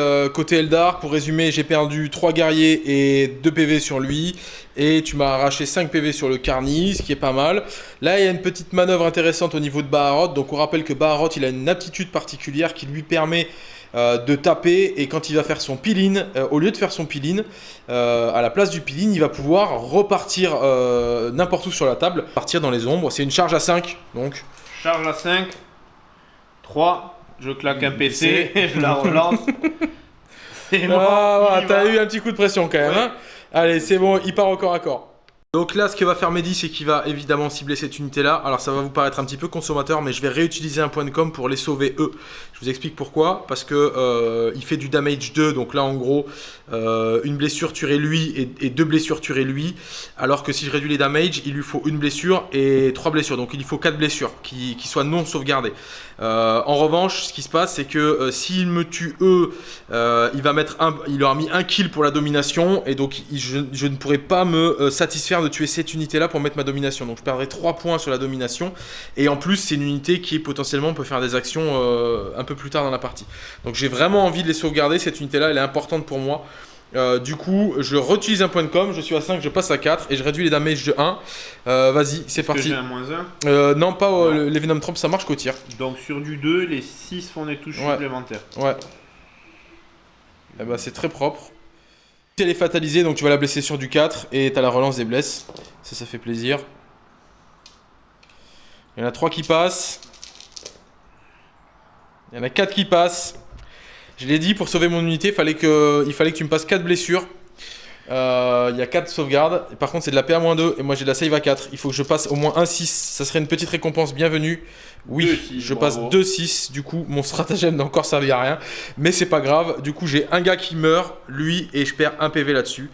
Eldar. Pour résumer, j'ai perdu 3 guerriers et 2 PV sur lui. Et tu m'as arraché 5 PV sur le Carni, ce qui est pas mal. Là, il y a une petite manœuvre intéressante au niveau de Baharot. Donc on rappelle que Baharot, il a une aptitude particulière qui lui permet de taper, et quand il va faire son peel-in, au lieu de faire son peel-in, à la place du peel-in, il va pouvoir repartir n'importe où sur la table, partir dans les ombres. C'est une charge à 5, donc. Charge à 5, 3, je claque un PC, je la relance. C'est bon. T'as eu un petit coup de pression quand même. Ouais. Hein. Allez, c'est bon, il part au corps à corps. Donc là, ce que va faire Mehdi, c'est qu'il va évidemment cibler cette unité-là. Alors ça va vous paraître un petit peu consommateur, mais je vais réutiliser un point de com pour les sauver eux. Je vous explique pourquoi. Parce que il fait du damage 2, donc là en gros, une blessure tuerait lui et 2 blessures tueraient lui. Alors que si je réduis les damages, il lui faut une blessure et 3 blessures. Donc il lui faut 4 blessures qui soient non sauvegardées. En revanche, ce qui se passe, c'est que s'il me tue eux, il aura mis un kill pour la domination. Et donc je ne pourrai pas me satisfaire de tuer cette unité là pour mettre ma domination, donc je perdrai 3 points sur la domination, et en plus c'est une unité qui potentiellement peut faire des actions un peu plus tard dans la partie, donc j'ai vraiment envie de les sauvegarder. Cette unité là elle est importante pour moi. Du coup je réutilise un point de com, je suis à 5, je passe à 4 et je réduis les damages de 1. Vas-y, c'est parti. J'ai un -1 non, pas les Venom Trump, ça marche qu'au tir. Donc sur du 2, les 6 font des touches supplémentaires. Ouais. Et bah c'est très propre. Elle est fatalisée, donc tu vas la blesser sur du 4 et t'as la relance des blesses. Ça fait plaisir. Il y en a 3 qui passent. Il y en a 4 qui passent. Je l'ai dit, pour sauver mon unité, il fallait que tu me passes 4 blessures. Il y a 4 sauvegardes. Par contre, c'est de la PA-2 et moi j'ai de la save à 4. Il faut que je passe au moins un 6. Ça serait une petite récompense bienvenue. Oui, 2-6, je passe 2-6. Du coup, mon stratagème n'a encore servi à rien. Mais c'est pas grave. Du coup, j'ai un gars qui meurt, lui, et je perds un PV là-dessus.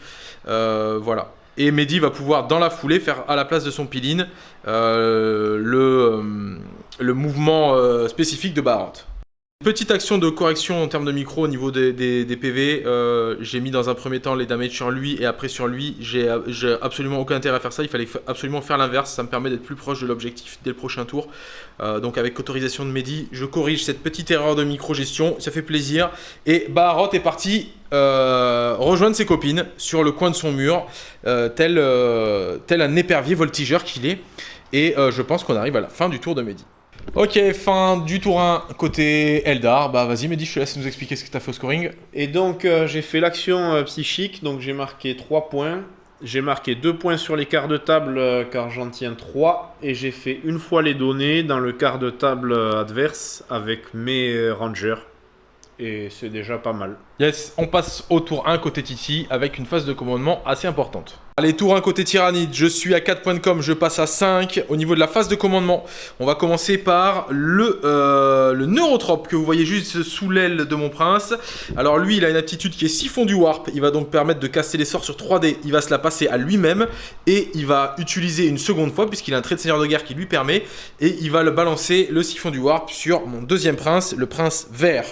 Voilà. Et Mehdi va pouvoir, dans la foulée, faire à la place de son peel-in le mouvement spécifique de Baharot. Petite action de correction en termes de micro au niveau des PV. J'ai mis dans un premier temps les damages sur lui et après sur lui. J'ai absolument aucun intérêt à faire ça. Il fallait absolument faire l'inverse. Ça me permet d'être plus proche de l'objectif dès le prochain tour. Donc avec autorisation de Mehdi, je corrige cette petite erreur de micro-gestion. Ça fait plaisir. Et Baharot est parti rejoindre ses copines sur le coin de son mur, tel un épervier voltigeur qu'il est. Et je pense qu'on arrive à la fin du tour de Mehdi. Ok, fin du tour 1 côté Eldar. Bah vas-y Mehdi, je te laisse nous expliquer ce que tu as fait au scoring. Et donc j'ai fait l'action psychique, donc j'ai marqué 3 points. J'ai marqué 2 points sur les quarts de table car j'en tiens 3. Et j'ai fait une fois les données dans le quart de table adverse avec mes rangers. Et c'est déjà pas mal. Yes, on passe au tour 1 côté Titi avec une phase de commandement assez importante. Allez, tour 1 côté Tyrannide, je suis à 4 points de com, je passe à 5. Au niveau de la phase de commandement, on va commencer par le neurotrope que vous voyez juste sous l'aile de mon prince. Alors lui, il a une aptitude qui est siphon du warp. Il va donc permettre de casser les sorts sur 3D. Il va se la passer à lui-même et il va utiliser une seconde fois puisqu'il a un trait de seigneur de guerre qui lui permet. Et il va le balancer le siphon du warp sur mon deuxième prince, le prince vert.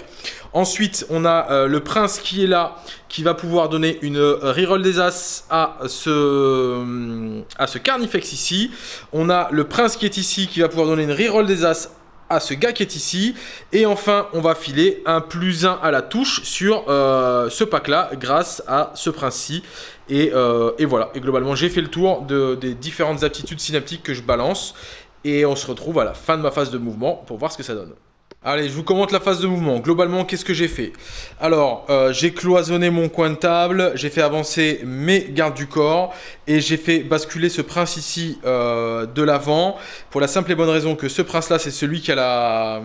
Ensuite, on a le prince qui est là, qui va pouvoir donner une reroll des as à ce Carnifex ici. On a le prince qui est ici, qui va pouvoir donner une reroll des as à ce gars qui est ici. Et enfin, on va filer un +1 à la touche sur ce pack-là, grâce à ce prince-ci. Et voilà. Et globalement, j'ai fait le tour des différentes aptitudes synaptiques que je balance. Et on se retrouve à la fin de ma phase de mouvement pour voir ce que ça donne. Allez, je vous commente la phase de mouvement. Globalement, qu'est-ce que j'ai fait? Alors, j'ai cloisonné mon coin de table, j'ai fait avancer mes gardes du corps et j'ai fait basculer ce prince ici de l'avant pour la simple et bonne raison que ce prince-là, c'est celui qui a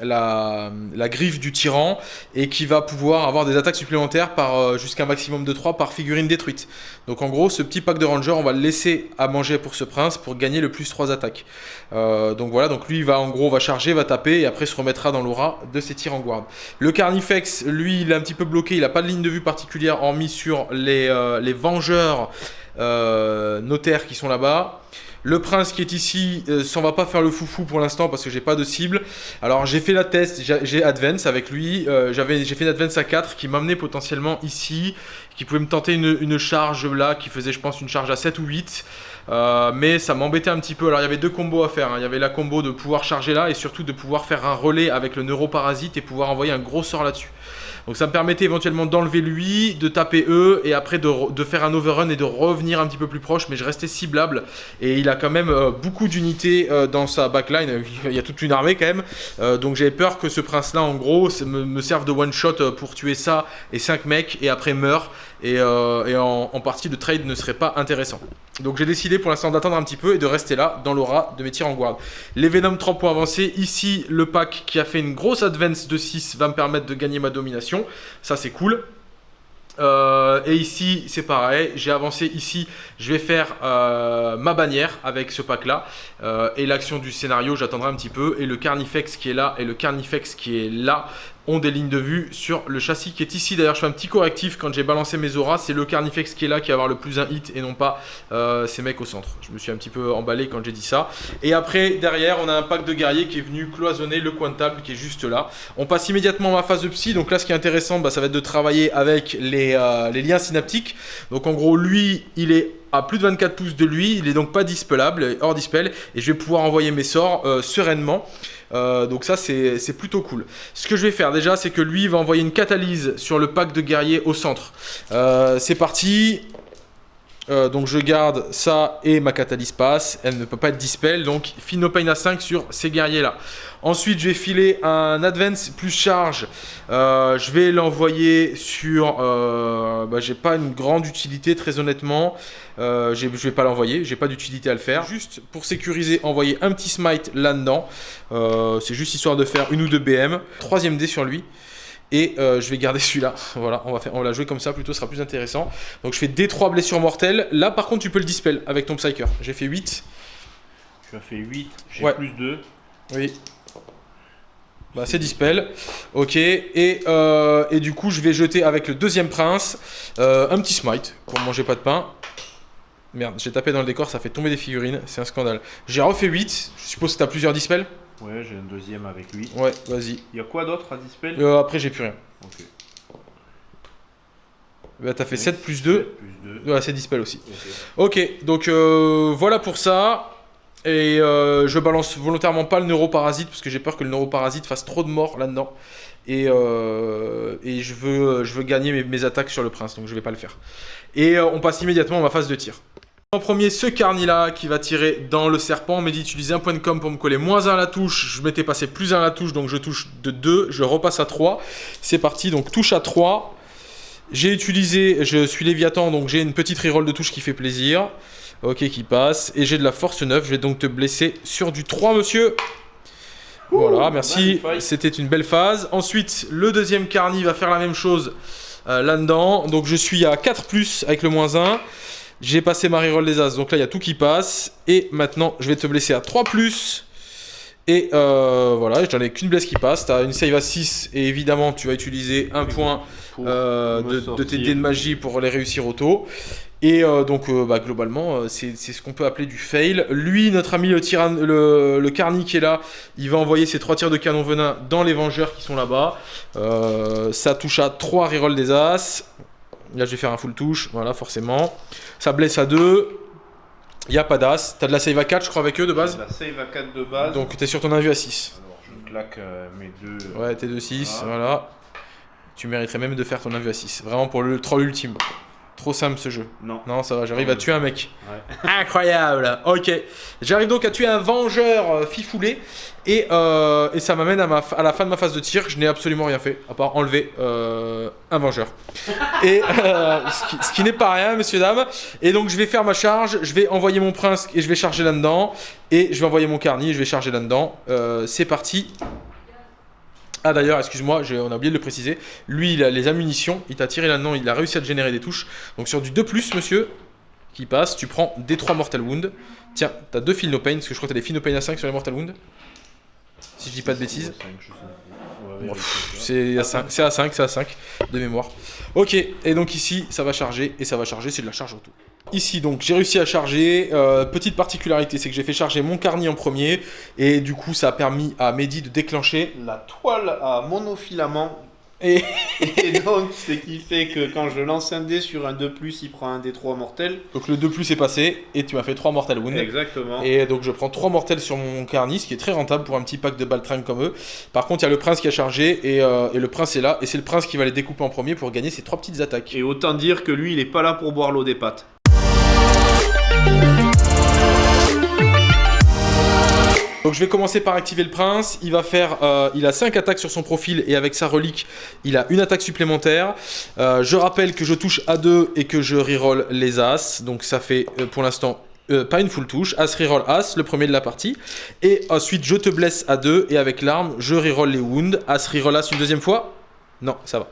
la griffe du tyran et qui va pouvoir avoir des attaques supplémentaires par jusqu'à un maximum de 3 par figurine détruite. Donc en gros, ce petit pack de ranger, on va le laisser à manger pour ce prince pour gagner le plus 3 attaques. Donc voilà, donc lui, en gros, va charger, va taper et après se remettre dans l'aura de ses tirs en guard. Le Carnifex, lui, il est un petit peu bloqué, il n'a pas de ligne de vue particulière hormis sur les vengeurs notaires qui sont là-bas. Le prince qui est ici s'en va pas faire le foufou pour l'instant parce que j'ai pas de cible. Alors j'ai fait la test, j'ai advance avec lui, j'ai fait une advance à 4 qui m'amenait potentiellement ici, qui pouvait me tenter une charge là qui faisait je pense une charge à 7 ou 8. Mais ça m'embêtait un petit peu. Alors il y avait 2 combos à faire, hein. Il y avait la combo de pouvoir charger là et surtout de pouvoir faire un relais avec le neuroparasite et pouvoir envoyer un gros sort là-dessus. Donc ça me permettait éventuellement d'enlever lui, de taper eux et après de faire un overrun et de revenir un petit peu plus proche, mais je restais ciblable et il a quand même beaucoup d'unités dans sa backline, il y a toute une armée quand même, donc j'avais peur que ce prince là en gros me serve de one shot pour tuer ça et 5 mecs et après meurt et en partie le trade ne serait pas intéressant. Donc j'ai décidé pour l'instant d'attendre un petit peu et de rester là dans l'aura de mes tirs en guard. Les Venom 3 points avancés, ici le pack qui a fait une grosse advance de 6 va me permettre de gagner ma domination, ça c'est cool. Et ici c'est pareil, j'ai avancé ici, je vais faire ma bannière avec ce pack là et l'action du scénario j'attendrai un petit peu et le Carnifex qui est là et le Carnifex qui est là ont des lignes de vue sur le châssis qui est ici. D'ailleurs je fais un petit correctif quand j'ai balancé mes auras, c'est le Carnifex qui est là qui va avoir le plus un hit et non pas ces mecs au centre. Je me suis un petit peu emballé quand j'ai dit ça. Et après derrière on a un pack de guerriers qui est venu cloisonner le coin de table qui est juste là. On passe immédiatement à ma phase de psy, donc là ce qui est intéressant ça va être de travailler avec les liens synaptiques. Donc en gros lui il est à plus de 24 pouces de lui, il est donc pas dispellable, hors dispel, et je vais pouvoir envoyer mes sorts sereinement. Donc ça c'est plutôt cool. Ce que je vais faire déjà c'est que lui va envoyer une catalyse sur le pack de guerriers au centre. C'est parti. Donc je garde ça et ma catalyse passe, elle ne peut pas être dispel, donc feel no pain à 5 sur ces guerriers là. Ensuite je vais filer un advance plus charge, je vais l'envoyer sur, j'ai pas une grande utilité très honnêtement, je vais pas l'envoyer, j'ai pas d'utilité à le faire. Juste pour sécuriser, envoyer un petit smite là-dedans, c'est juste histoire de faire une ou deux BM, 3ème dé sur lui. Et je vais garder celui-là, voilà, on va la jouer comme ça plutôt, ce sera plus intéressant. Donc je fais D3 blessures mortelles, là par contre tu peux le dispel avec ton Psyker, j'ai fait 8. Tu as fait 8, j'ai ouais. plus 2. Oui. Bah c'est dispel, ok, et du coup je vais jeter avec le 2ème prince un petit smite pour manger pas de pain. Merde, j'ai tapé dans le décor, ça fait tomber des figurines, c'est un scandale. J'ai refait 8, je suppose que t'as plusieurs dispels. Ouais, j'ai un 2ème avec lui. Ouais, vas-y. Il y a quoi d'autre à dispel? Après, j'ai plus rien. Ok. Bah, t'as fait 7 plus 2. 7 plus 2. Ouais, c'est dispel aussi. Ok, donc voilà pour ça. Et je balance volontairement pas le neuroparasite parce que j'ai peur que le neuroparasite fasse trop de morts là-dedans. Et je veux gagner mes attaques sur le prince, donc je vais pas le faire. Et on passe immédiatement à ma phase de tir. En premier, ce Carni là qui va tirer dans le serpent, mais d'utiliser un point de com pour me coller -1 à la touche. Je m'étais passé +1 à la touche, donc je touche de 2, je repasse à 3. C'est parti, donc touche à 3. J'ai utilisé, je suis Léviathan, donc j'ai une petite reroll de touche qui fait plaisir. Ok, qui passe. Et j'ai de la force 9, je vais donc te blesser sur du 3, monsieur. Voilà, merci, c'était une belle phase. Ensuite, le 2ème Carni va faire la même chose là-dedans. Donc je suis à 4+, avec le -1. J'ai passé ma reroll des As, donc là il y a tout qui passe. Et maintenant je vais te blesser à 3+. Et voilà, j'en ai qu'une blesse qui passe. Tu as une save à 6 et évidemment tu vas utiliser un point de tes dés de magie pour les réussir auto. Et donc globalement c'est ce qu'on peut appeler du fail. Lui, notre ami le Carni qui est là, il va envoyer ses 3 tirs de canon venin dans les vengeurs qui sont là-bas. Ça touche à 3 reroll des As. Là je vais faire un full touche, voilà forcément. Ça blesse à 2. Il n'y a pas d'as. T'as de la save à 4 je crois avec eux de base. De la save à 4 de base. Donc t'es sur ton invu à 6. Alors je claque mes 2. Ouais, t'es de 6, voilà. Tu mériterais même de faire ton invu à 6. Vraiment pour le troll ultime. Trop simple ce jeu. Non. Non, ça va, j'arrive à tuer un mec. Ouais. Incroyable. Ok. J'arrive donc à tuer un vengeur fifoulé. Et ça m'amène à la fin de ma phase de tir. Je n'ai absolument rien fait, à part enlever un vengeur. Et ce qui n'est pas rien, messieurs, dames. Et donc je vais faire ma charge. Je vais envoyer mon prince et je vais charger là-dedans. Et je vais envoyer mon carnier et je vais charger là-dedans. C'est parti. Ah d'ailleurs, excuse-moi, on a oublié de le préciser. Lui, il a les ammunitions, il t'a tiré là-dedans, il a réussi à te générer des touches. Donc sur du 2+, monsieur, qui passe, tu prends D3 Mortal Wound. Tiens, t'as 2 Feel No Pain, parce que je crois que t'as des Feel No Pain à 5 sur les Mortal Wound. Si je dis pas de bêtises. C'est à 5 de mémoire. Ok, et donc ici, ça va charger, et ça va charger, c'est de la charge auto. Ici donc j'ai réussi à charger, petite particularité c'est que j'ai fait charger mon carnier en premier et du coup ça a permis à Mehdi de déclencher La toile à monofilament. et Et donc, ce qui fait que quand je lance un dé sur un 2+, il prend un D3 mortel. donc le 2+ est passé et tu m'as fait 3 Mortal Wound. Exactement. Et donc je prends 3 mortels sur mon carnier, ce qui est très rentable pour un petit pack de baltringues comme eux. Par contre il y a le prince qui a chargé et le prince est là et c'est le prince qui va les découper en premier pour gagner ses 3 petites attaques. Et autant dire que lui, il est pas là pour boire l'eau des pâtes. Donc je vais commencer par activer le prince, il va faire, il a 5 attaques sur son profil et avec sa relique il a une attaque supplémentaire. Je rappelle que je touche à 2 et que je reroll les as, donc ça fait pour l'instant pas une full touche, as reroll as, le premier de la partie. Et ensuite je te blesse à 2 et avec l'arme je reroll les wounds, as reroll as une deuxième fois. Non, ça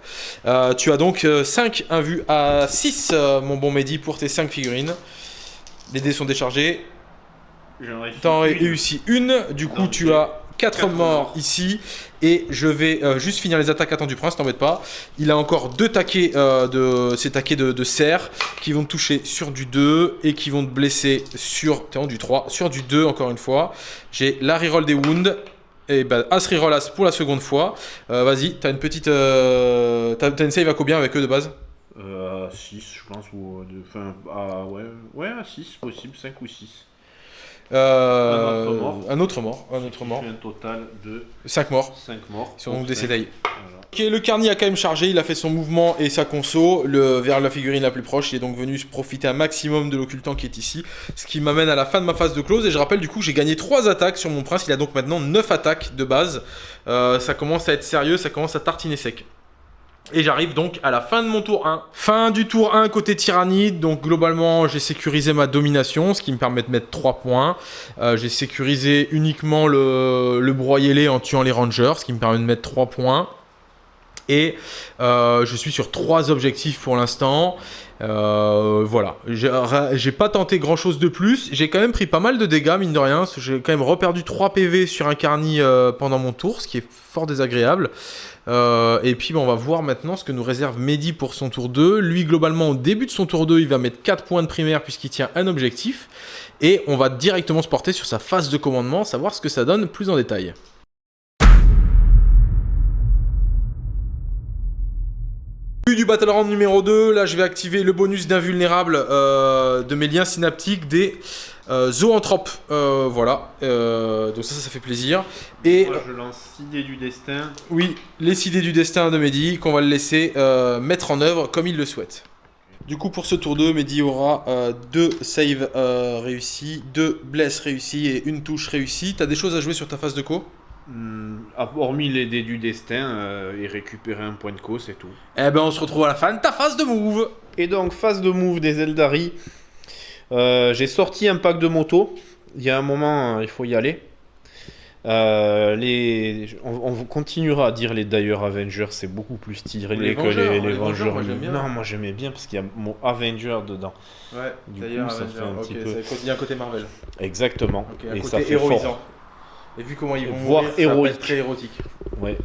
va. Tu as donc 5 invus à 6 mon bon Mehdi pour tes 5 figurines. Les dés sont déchargés. T'en as réussi une, du coup tu as 4 morts ici. Et je vais juste finir les attaques attendues du prince, t'embête pas. Il a encore 2 taquets de serre qui vont te toucher sur du 2 et qui vont te blesser sur du 3, sur du 2 encore une fois. J'ai la reroll des wounds. Et bah as reroll as pour la seconde fois. Vas-y, t'as une petite... t'as une save à combien avec eux de base? À 6 je pense, ou ouais, à 6 possible, 5 ou 6. Un autre mort. Un total de 5 morts. 5 morts. Ils sont donc décédés. Voilà. Ok, le carnier a quand même chargé, il a fait son mouvement et sa conso vers la figurine la plus proche. Il est donc venu profiter un maximum de l'occultant qui est ici. Ce qui m'amène à la fin de ma phase de close. Et je rappelle du coup, j'ai gagné 3 attaques sur mon prince. Il a donc maintenant 9 attaques de base. Ça commence à être sérieux, ça commence à tartiner sec. Et j'arrive donc à la fin de mon tour 1. Fin du tour 1 côté tyrannide. Donc globalement j'ai sécurisé ma domination, ce qui me permet de mettre 3 points. J'ai sécurisé uniquement le broyé-lait en tuant les rangers, ce qui me permet de mettre 3 points. Et je suis sur 3 objectifs pour l'instant. Voilà, j'ai pas tenté grand chose de plus. J'ai quand même pris pas mal de dégâts, mine de rien. J'ai quand même reperdu 3 PV sur un carni pendant mon tour, ce qui est fort désagréable. Et puis on va voir maintenant ce que nous réserve Mehdi pour son tour 2. Lui globalement au début de son tour 2 il va mettre 4 points de primaire puisqu'il tient un objectif. Et on va directement se porter sur sa phase de commandement, savoir ce que ça donne plus en détail. Du Battle Round numéro 2, là je vais activer le bonus d'invulnérable de mes liens synaptiques des zoanthropes. Voilà, donc ça fait plaisir. Et moi je lance 6 dés du destin. Oui, les 6 dés du destin de Mehdi qu'on va le laisser mettre en œuvre comme il le souhaite. Du coup pour ce tour 2, Mehdi aura 2 saves réussis, 2 blesses réussis et une touche réussie. T'as des choses à jouer sur ta phase de co? Hormis les dés du destin et récupérer un point de co, c'est tout. Eh ben on se retrouve à la fin de ta phase de move. Et donc phase de move des Eldari, j'ai sorti un pack de motos. Il y a un moment, il faut y aller. On continuera à dire les Dire Avengers, c'est beaucoup plus stylé que les Vengeurs. Non, moi j'aimais bien parce qu'il y a mon Avenger dedans. Ouais, du d'ailleurs, coup, ça fait un petit peu. Il y a un côté Marvel. Exactement. Okay, et côté ça fait héroïsant. fort. Et vu comment ils vont Voire mourir, héroïque. ça va être très érotique. Ouais.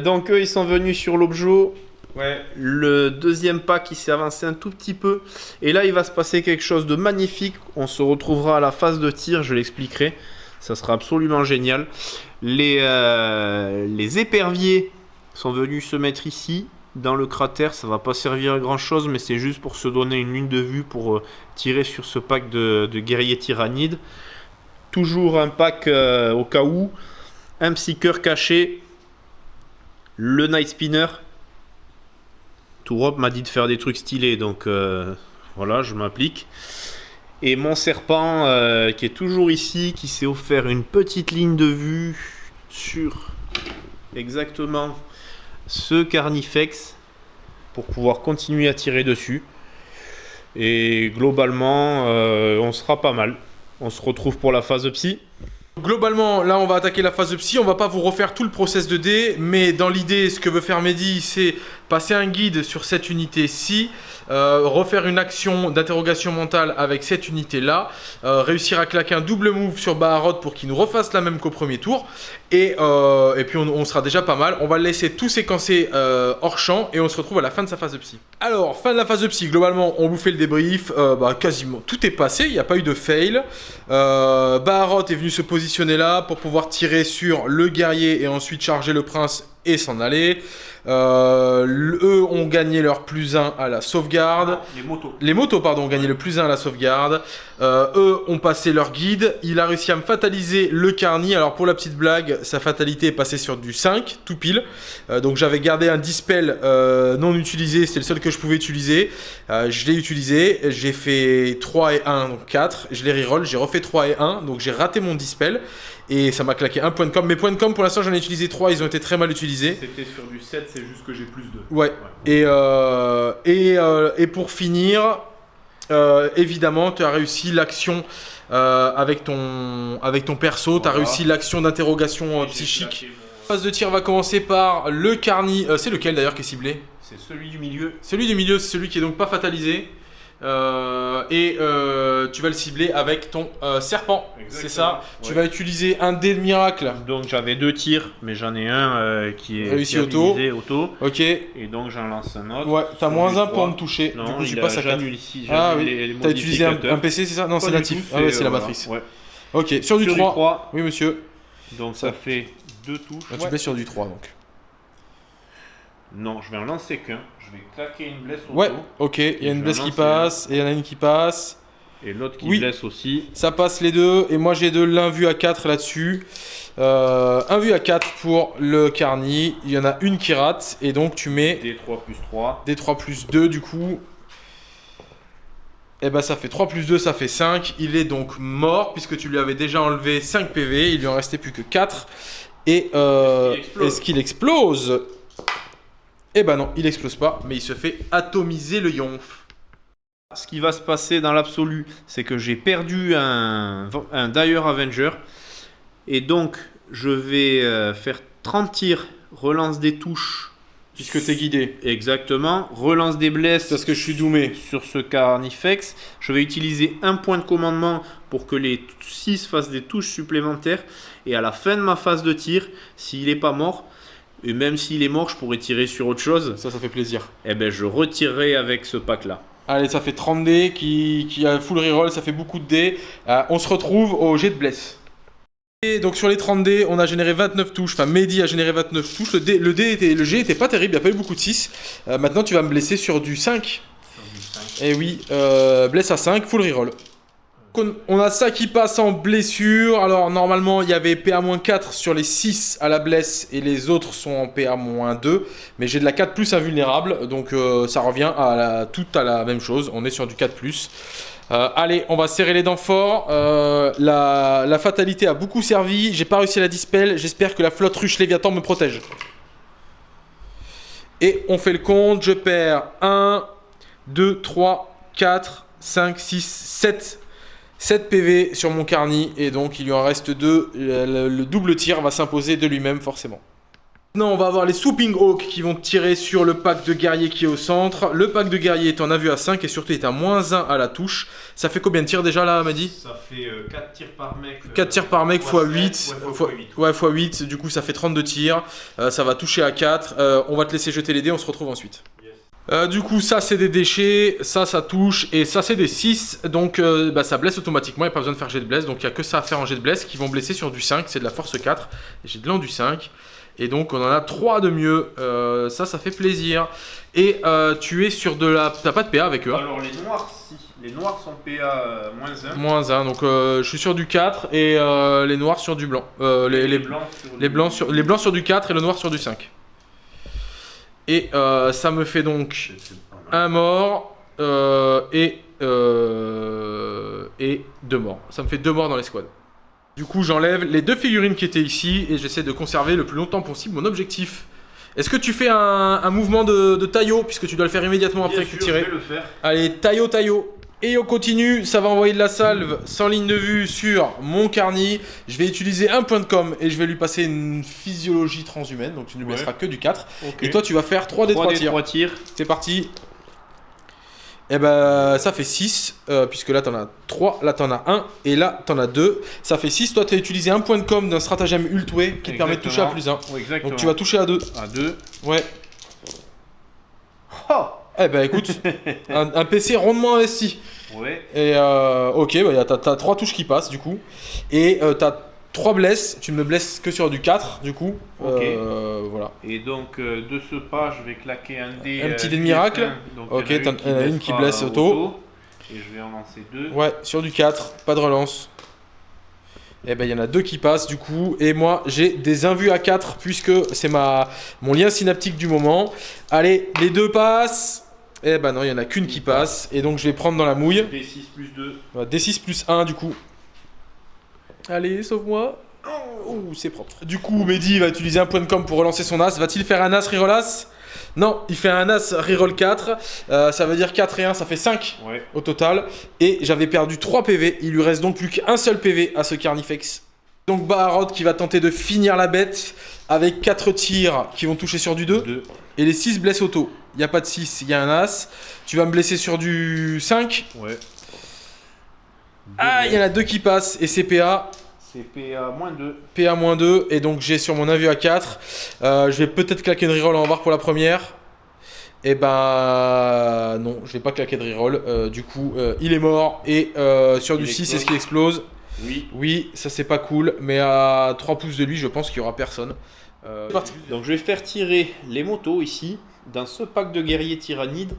Donc eux, ils sont venus sur l'objet. Ouais. Le deuxième pack, il s'est avancé un tout petit peu. Et là, il va se passer quelque chose de magnifique. On se retrouvera à la phase de tir, je l'expliquerai. Ça sera absolument génial. Les éperviers sont venus se mettre ici, dans le cratère. Ça va pas servir à grand chose, mais c'est juste pour se donner une ligne de vue pour tirer sur ce pack de guerriers tyrannides. Toujours un pack au cas où. Un psycheur caché. Le Night Spinner. Tourop m'a dit de faire des trucs stylés, donc voilà, je m'applique. Et mon serpent qui est toujours ici, qui s'est offert une petite ligne de vue sur exactement ce Carnifex pour pouvoir continuer à tirer dessus. Et globalement, on sera pas mal. On se retrouve pour la phase psy. Globalement, là on va attaquer la phase de psy, on va pas vous refaire tout le process de dés, mais dans l'idée, ce que veut faire Mehdi, c'est passer un guide sur cette unité-ci, refaire une action d'interrogation mentale avec cette unité-là, réussir à claquer un double move sur Baharot pour qu'il nous refasse la même qu'au premier tour, et puis on sera déjà pas mal. On va le laisser tout séquencer hors champ, et on se retrouve à la fin de sa phase de psy. Alors, fin de la phase de psy, globalement, on vous fait le débrief, quasiment tout est passé, il n'y a pas eu de fail. Baharot est venu se positionner là pour pouvoir tirer sur le guerrier et ensuite charger le prince et s'en aller. Eux ont gagné leur +1 à la sauvegarde. Les motos, pardon, ont gagné le +1 à la sauvegarde. Eux ont passé leur guide. Il a réussi à me fataliser le Carni. Alors pour la petite blague, sa fatalité est passée sur du 5, tout pile. Donc j'avais gardé un Dispel non utilisé. C'était le seul que je pouvais utiliser. Je l'ai utilisé. J'ai fait 3 et 1, donc 4. Je l'ai reroll. J'ai refait 3 et 1. Donc j'ai raté mon Dispel. Et ça m'a claqué un point de com. Mes points de com, pour l'instant, j'en ai utilisé 3. Ils ont été très mal utilisés. C'était sur du 7, c'est juste que j'ai +2. Ouais. Et pour finir, évidemment, tu as réussi l'action avec ton perso. Tu as réussi l'action d'interrogation psychique. La phase de tir va commencer par le Carni. C'est lequel d'ailleurs qui est ciblé? C'est celui du milieu. Celui du milieu, c'est celui qui est donc pas fatalisé. Tu vas le cibler avec ton serpent, c'est ça. Ouais. Tu vas utiliser un dé de miracle. Donc j'avais 2 tirs, mais j'en ai un qui est réussi auto. Ok. Et donc j'en lance un autre. Ouais, t'as -1 pour me toucher. Non, du coup, je passe à 4. Ici, ah oui, t'as utilisé un PC, c'est ça? Non, c'est natif. Ah ouais, c'est la matrice. Ouais. Ok, sur du 3. Oui, monsieur. Donc ça fait 2 touches. Là, tu mets sur du 3 donc. Non, je vais en lancer qu'un. Je vais claquer une blesse auto. Ouais, ok, il y a une blesse qui passe, et il y en a une qui passe. Et l'autre qui blesse aussi. Ça passe les deux, et moi j'ai de l'invue à 4 là-dessus. Invue à 4 pour le Carni, il y en a une qui rate, et donc tu mets... D3 plus 3. D3 plus 2 du coup. Et bah ça fait 3 plus 2, ça fait 5. Il est donc mort, puisque tu lui avais déjà enlevé 5 PV, il lui en restait plus que 4. Et est-ce qu'il explose? Eh ben non, il explose pas, mais il se fait atomiser le yonf. Ce qui va se passer dans l'absolu, c'est que j'ai perdu un Dire Avenger. Et donc, je vais faire 30 tirs, relance des touches. Puisque t'es guidé. Exactement. Relance des blesses. Parce que je suis doomé. Sur ce Carnifex. Je vais utiliser un point de commandement pour que les 6 fassent des touches supplémentaires. Et à la fin de ma phase de tir, s'il n'est pas mort... Et même s'il est mort, je pourrais tirer sur autre chose. Ça fait plaisir. Eh ben, je retirerai avec ce pack-là. Allez, ça fait 30 dés qui a full reroll, ça fait beaucoup de dés. On se retrouve au jet de bless. Et donc sur les 30 dés, on a généré 29 touches. Enfin, Mehdi a généré 29 touches. Le jet était pas terrible, il n'y a pas eu beaucoup de 6. Maintenant, tu vas me blesser sur du 5. Et oui, blesse à 5, full reroll. On a ça qui passe en blessure. Alors normalement il y avait PA-4 sur les 6 à la blesse et les autres sont en PA-2. Mais j'ai de la 4+, invulnérable. Donc ça revient à tout à la même chose. On est sur du 4+. Allez, on va serrer les dents fort. La fatalité a beaucoup servi. J'ai pas réussi à la dispel. J'espère que la flotte ruche Léviathan me protège. Et on fait le compte. Je perds 1, 2, 3, 4, 5, 6, 7 PV sur mon Carni, et donc il lui en reste 2. Le double tir va s'imposer de lui-même, forcément. Maintenant, on va avoir les Swooping Hawks qui vont tirer sur le pack de guerriers qui est au centre. Le pack de guerriers est en invue à 5 et surtout est à -1 à la touche. Ça fait combien de tirs déjà là, Mehdi? Ça fait 4 tirs par mec. 4 tirs par mec x 8. Ouais, x 8. Du coup, ça fait 32 tirs. Ça va toucher à 4. On va te laisser jeter les dés, on se retrouve ensuite. Du coup, ça c'est des déchets, ça touche, et ça c'est des 6, donc ça blesse automatiquement, il n'y a pas besoin de faire jet de blesse, donc il n'y a que ça à faire en jet de blesse, qui vont blesser sur du 5, c'est de la force 4, et j'ai de l'an du 5, et donc on en a 3 de mieux, ça fait plaisir, et tu es sur de la... T'as pas de PA avec eux? Alors les noirs, si, les noirs sont PA -1. -1, donc je suis sur du 4, et les noirs sur du blanc, les blancs sur du 4 et le noir sur du 5. Et ça me fait donc un mort et 2 morts. Ça me fait 2 morts dans l'escouade. Du coup, j'enlève les 2 figurines qui étaient ici et j'essaie de conserver le plus longtemps possible mon objectif. Est-ce que tu fais un mouvement de taillot, puisque tu dois le faire immédiatement après que tu tires? Je vais le faire. Allez, taillot. Et on continue, ça va envoyer de la salve sans ligne de vue sur mon carni. Je vais utiliser un point de com et je vais lui passer une physiologie transhumaine, donc tu ne blesseras que du 4. Okay. Et toi, tu vas faire 3 des 3 tirs. C'est parti. Et ben ça fait 6, puisque là t'en as 3, là t'en as 1, et là t'en as 2. Ça fait 6, toi t'as utilisé un point de com d'un stratagème Ultway qui te permet de toucher à +1. Oui, donc tu vas toucher à 2. À 2. Ouais. Oh. Eh ben écoute, un PC rondement investi. Ouais. Et ok, bah, t'as 3 touches qui passent du coup. Et t'as 3 blesses, tu ne me blesses que sur du 4 du coup. Ok. Voilà. Et donc de ce pas, je vais claquer un dé. Un petit dé de miracle. Donc, ok, t'en as une qui blesse auto. Et je vais en lancer 2. Ouais, sur du 4, pas de relance. Et ben il y en a 2 qui passent du coup. Et moi j'ai des invus à 4 puisque c'est mon lien synaptique du moment. Allez, les 2 passent. Eh ben non, il n'y en a qu'une qui passe. Et donc je vais prendre dans la mouille. D6 plus 2. D6 plus 1 du coup. Allez, sauve-moi. Oh, c'est propre. Du coup, Mehdi va utiliser un point de com pour relancer son as. Va-t-il faire un as reroll as? Non, il fait un as reroll 4. Ça veut dire 4 et 1, ça fait 5 au total. Et j'avais perdu 3 PV. Il lui reste donc plus qu'un seul PV à ce Carnifex. Donc Baharod qui va tenter de finir la bête avec 4 tirs qui vont toucher sur du 2. Et les 6 blesses auto. Il n'y a pas de 6, il y a un as. Tu vas me blesser sur du 5. Ouais. Ah, il y en a 2 qui passent. Et c'est PA. C'est PA-2. PA-2. Et donc j'ai sur mon invu à 4. Je vais peut-être claquer une reroll en revoir pour la première. Et ben non, je vais pas claquer de reroll. Du coup, il est mort. Et sur du 6, est-ce qu'il explose? Oui, ça c'est pas cool. Mais à 3 pouces de lui, je pense qu'il y aura personne. Donc je vais faire tirer les motos ici. Dans ce pack de guerriers tyrannides,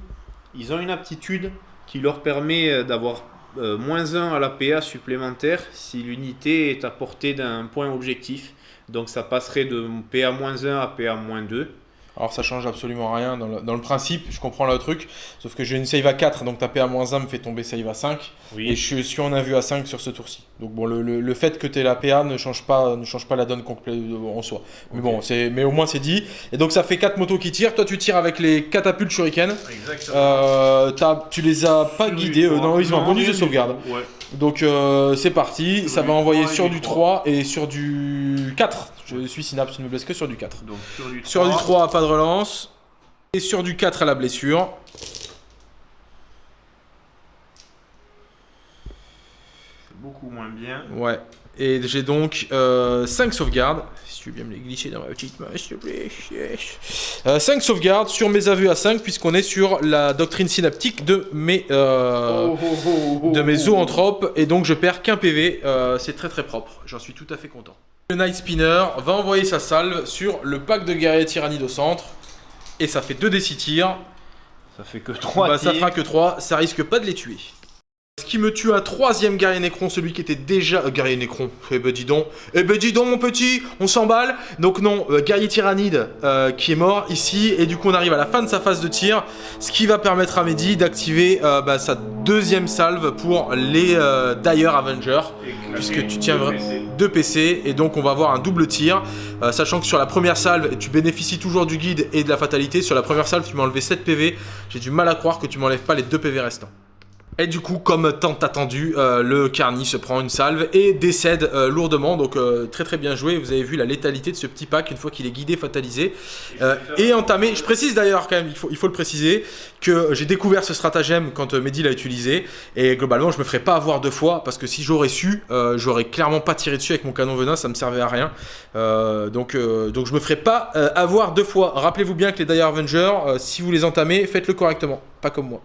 ils ont une aptitude qui leur permet d'avoir -1 à la PA supplémentaire si l'unité est à portée d'un point objectif. Donc ça passerait de PA-1 à PA-2. Alors ça change absolument rien dans le principe, je comprends le truc, sauf que j'ai une save à 4, donc ta PA-1 me fait tomber save à 5, et je suis en invu à 5 sur ce tour-ci. Donc bon, le fait que tu aies la PA ne change pas la donne complète en soi. Mais bon, mais au moins c'est dit. Et donc ça fait 4 motos qui tirent, toi tu tires avec les catapultes shuriken. Exactement. Tu les as pas guidés, non, ils ont un bonus de sauvegarde. Ouais. Donc c'est parti, ça va envoyer sur du 3 et sur du 4. Je suis synapse, tu ne me blesses que sur du 4. Donc sur du 3, pas de relance. Et sur du 4 à la blessure. C'est beaucoup moins bien. Ouais. Et j'ai donc 5 sauvegardes. Si tu veux bien me les glisser dans ma petite main, s'il te plaît. 5 sauvegardes sur mes aveux à 5, puisqu'on est sur la doctrine synaptique de mes zoanthropes. Et donc je perds qu'un PV. C'est très très propre. J'en suis tout à fait content. Le Night Spinner va envoyer sa salve sur le pack de guerriers tyrannides au centre. Et ça fait 2d6 tirs. Ça fait que 3 tirs. Ça fera que 3. Ça risque pas de les tuer. Ce qui me tue un 3e guerrier Necron, celui qui était déjà... guerrier Necron, dis donc mon petit, on s'emballe. Donc non, guerrier tyrannide qui est mort ici. Et du coup on arrive à la fin de sa phase de tir. Ce qui va permettre à Mehdi d'activer sa 2e salve pour les Dire Avengers. Puisque tu tiens 2 PC. Et donc on va avoir un double tir. Sachant que sur la première salve, tu bénéficies toujours du guide et de la fatalité. Sur la première salve, tu m'as enlevé 7 PV. J'ai du mal à croire que tu m'enlèves pas les 2 PV restants. Et du coup, comme tant attendu, le Carni se prend une salve et décède lourdement. Donc très très bien joué. Vous avez vu la létalité de ce petit pack une fois qu'il est guidé, fatalisé et entamé. Je précise d'ailleurs quand même, il faut le préciser, que j'ai découvert ce stratagème quand Mehdi l'a utilisé. Et globalement, je me ferais pas avoir 2 fois parce que si j'aurais su, j'aurais clairement pas tiré dessus avec mon canon venin, ça me servait à rien. Donc je me ferais pas avoir 2 fois. Rappelez-vous bien que les Dire Avengers, si vous les entamez, faites-le correctement, pas comme moi.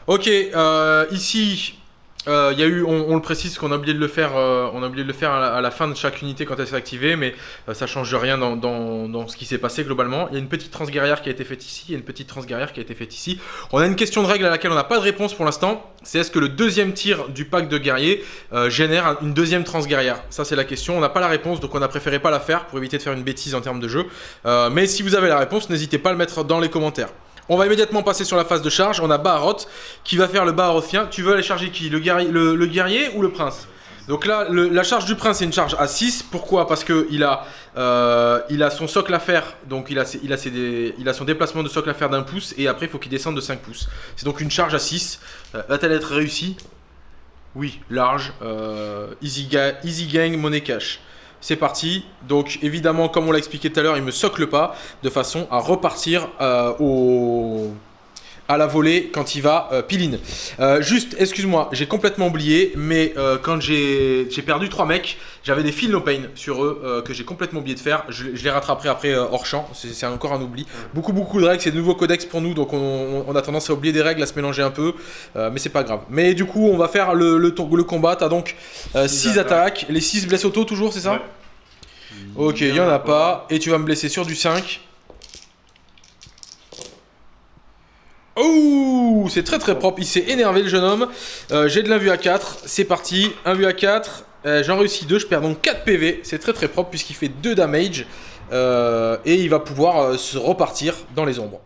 Ok, ici, Il y a eu, on le précise qu'on a oublié de le faire, à la fin de chaque unité quand elle s'est activée, mais ça change rien dans ce qui s'est passé globalement. Il y a une petite transguerrière qui a été faite ici, il y a une petite transguerrière qui a été faite ici. On a une question de règle à laquelle on n'a pas de réponse pour l'instant, c'est est-ce que le deuxième tir du pack de guerriers génère une deuxième transguerrière? Ça c'est la question, on n'a pas la réponse, donc on a préféré pas la faire pour éviter de faire une bêtise en termes de jeu. Mais si vous avez la réponse, n'hésitez pas à le mettre dans les commentaires. On va immédiatement passer sur la phase de charge. On a Baharroth qui va faire le Baharothien. Tu veux aller charger qui? Le guerrier ou le prince? Donc là, la charge du prince, c'est une charge à 6. Pourquoi? Parce qu'il a, son socle à faire. Donc il a son déplacement de socle à faire d'1 pouce. Et après, il faut qu'il descende de 5 pouces. C'est donc une charge à 6. Va-t-elle être réussie? Oui, large. Easy gang, money cash. C'est parti, donc évidemment comme on l'a expliqué tout à l'heure, il ne me socle pas de façon à repartir à la volée quand il va piline. Juste, excuse-moi, j'ai complètement oublié, mais quand j'ai perdu 3 mecs, j'avais des feel no pain sur eux que j'ai complètement oublié de faire. Je les rattraperai après hors champ, c'est encore un oubli. Beaucoup de règles, c'est de nouveaux codex pour nous, donc on a tendance à oublier des règles, à se mélanger un peu, mais c'est pas grave. Mais du coup, on va faire le combat. T'as donc 6 attaques, les 6 blesses auto toujours, c'est ça? Ouais. Ok, il y en a pas, et tu vas me blesser sur du 5. Oh, c'est très propre, il s'est énervé le jeune homme. J'ai de l'invue à 4, c'est parti, invue à 4, j'en réussis 2, je perds donc 4 PV, c'est très propre puisqu'il fait 2 damage, et il va pouvoir se repartir dans les ombres.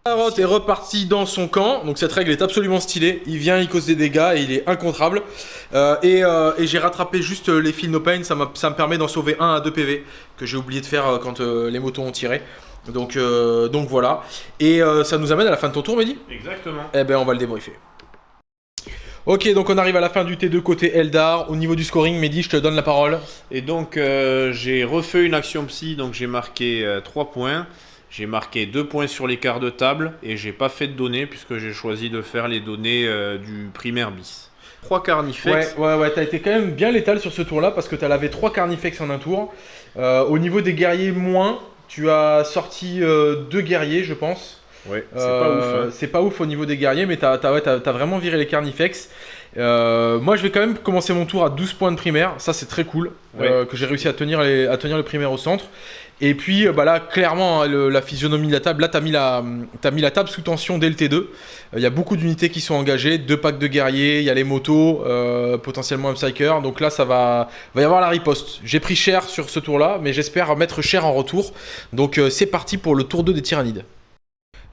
Baharroth est reparti dans son camp, donc cette règle est absolument stylée, il vient, il cause des dégâts et il est incontrable. Et j'ai rattrapé juste les feel no pain, ça me permet d'en sauver 1 à 2 PV, que j'ai oublié de faire quand les motos ont tiré. Donc voilà, et ça nous amène à la fin de ton tour, Mehdi? Exactement. Eh ben on va le débriefer. Ok, donc on arrive à la fin du T2 côté Eldar. Au niveau du scoring, Mehdi, je te donne la parole. Et donc j'ai refait une action psy, donc j'ai marqué 3 points. J'ai marqué 2 points sur l'écart de table et j'ai pas fait de données puisque j'ai choisi de faire les données du primaire bis. 3 carnifex. Ouais, t'as été quand même bien létal sur ce tour-là parce que t'as lavé 3 carnifex en un tour. Au niveau des guerriers moins, tu as sorti 2 guerriers, je pense. Ouais, c'est pas ouf. Hein. C'est pas ouf au niveau des guerriers, mais t'as vraiment viré les carnifex. Moi, je vais quand même commencer mon tour à 12 points de primaire. Ça, c'est très cool. Que j'ai réussi à tenir le primaire au centre. Et puis là, clairement, la physionomie de la table, là, t'as mis la table sous tension dès le T2. Il y a beaucoup d'unités qui sont engagées, 2 packs de guerriers, il y a les motos, potentiellement un psyker. Donc là, va y avoir la riposte. J'ai pris cher sur ce tour-là, mais j'espère mettre cher en retour. Donc c'est parti pour le tour 2 des tyrannides.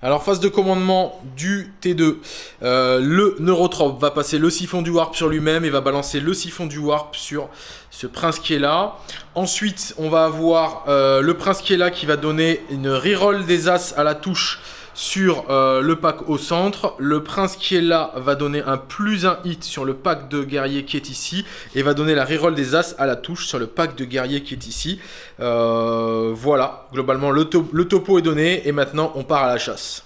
Alors phase de commandement du T2, le Neurotrope va passer le siphon du Warp sur lui-même et va balancer le siphon du Warp sur ce prince qui est là. Ensuite on va avoir le prince qui est là qui va donner une reroll des As à la touche sur le pack au centre. Le prince qui est là va donner un +1 hit sur le pack de guerrier qui est ici et va donner la reroll des As à la touche sur le pack de guerrier qui est ici. Voilà, globalement le topo est donné et maintenant on part à la chasse.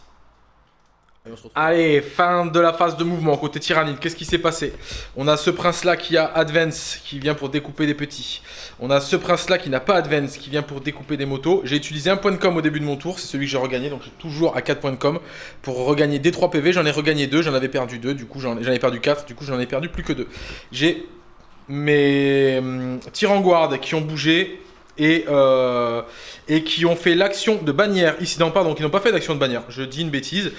Allez, fin de la phase de mouvement côté tyrannide. Qu'est-ce qui s'est passé? On a ce prince là qui a advance qui vient pour découper des petits. On a ce prince là qui n'a pas advance qui vient pour découper des motos. J'ai utilisé un point de com au début de mon tour, c'est celui que j'ai regagné, donc je suis toujours à 4 points de com pour regagner des 3 PV. J'en ai regagné 2, j'en avais perdu 2, du coup j'en ai perdu 4, du coup j'en ai perdu plus que 2. J'ai mes tirs en guard qui ont bougé et qui ont fait l'action de bannière ici. Non, pardon, qui n'ont pas fait d'action de bannière, je dis une bêtise.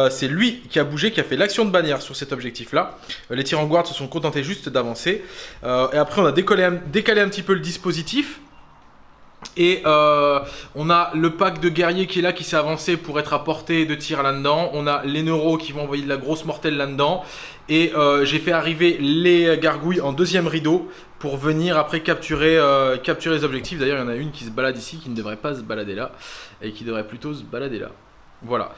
C'est lui qui a bougé, qui a fait l'action de bannière sur cet objectif là. Les tirs en guard se sont contentés juste d'avancer, et après on a décalé un petit peu le dispositif. Et on a le pack de guerriers qui est là, qui s'est avancé pour être à portée de tir là-dedans. On a les neuros qui vont envoyer de la grosse mortelle là-dedans. Et j'ai fait arriver les gargouilles en deuxième rideau pour venir après capturer les objectifs. D'ailleurs, il y en a une qui se balade ici, qui ne devrait pas se balader là, et qui devrait plutôt se balader là. Voilà.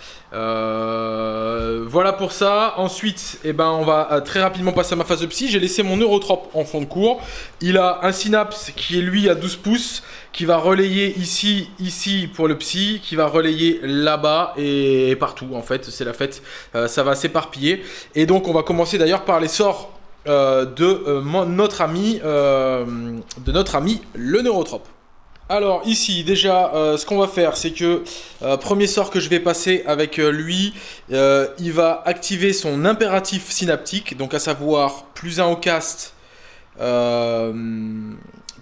Voilà pour ça. Ensuite, on va très rapidement passer à ma phase de psy. J'ai laissé mon Neurotrope en fond de cours. Il a un Synapse qui est lui à 12 pouces, qui va relayer ici pour le psy, qui va relayer là-bas et partout. En fait, c'est la fête. Ça va s'éparpiller. Et donc, on va commencer d'ailleurs par les sorts de notre ami le Neurotrope. Alors ici déjà ce qu'on va faire c'est que premier sort que je vais passer avec lui, il va activer son impératif synaptique, donc à savoir plus 1 au cast,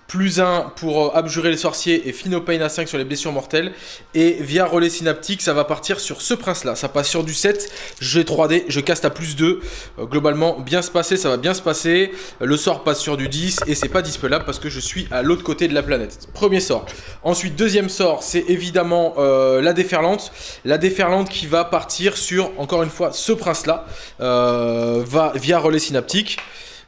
plus 1 pour abjurer les sorciers et Feel No Pain à 5 sur les blessures mortelles. Et via relais synaptique, ça va partir sur ce prince-là. Ça passe sur du 7, j'ai 3D, je caste à plus 2. Globalement, bien se passer, ça va bien se passer. Le sort passe sur du 10 et c'est pas dispellable parce que je suis à l'autre côté de la planète. Premier sort. Ensuite, deuxième sort, c'est évidemment la déferlante. La déferlante qui va partir sur, encore une fois, ce prince-là, via relais synaptique.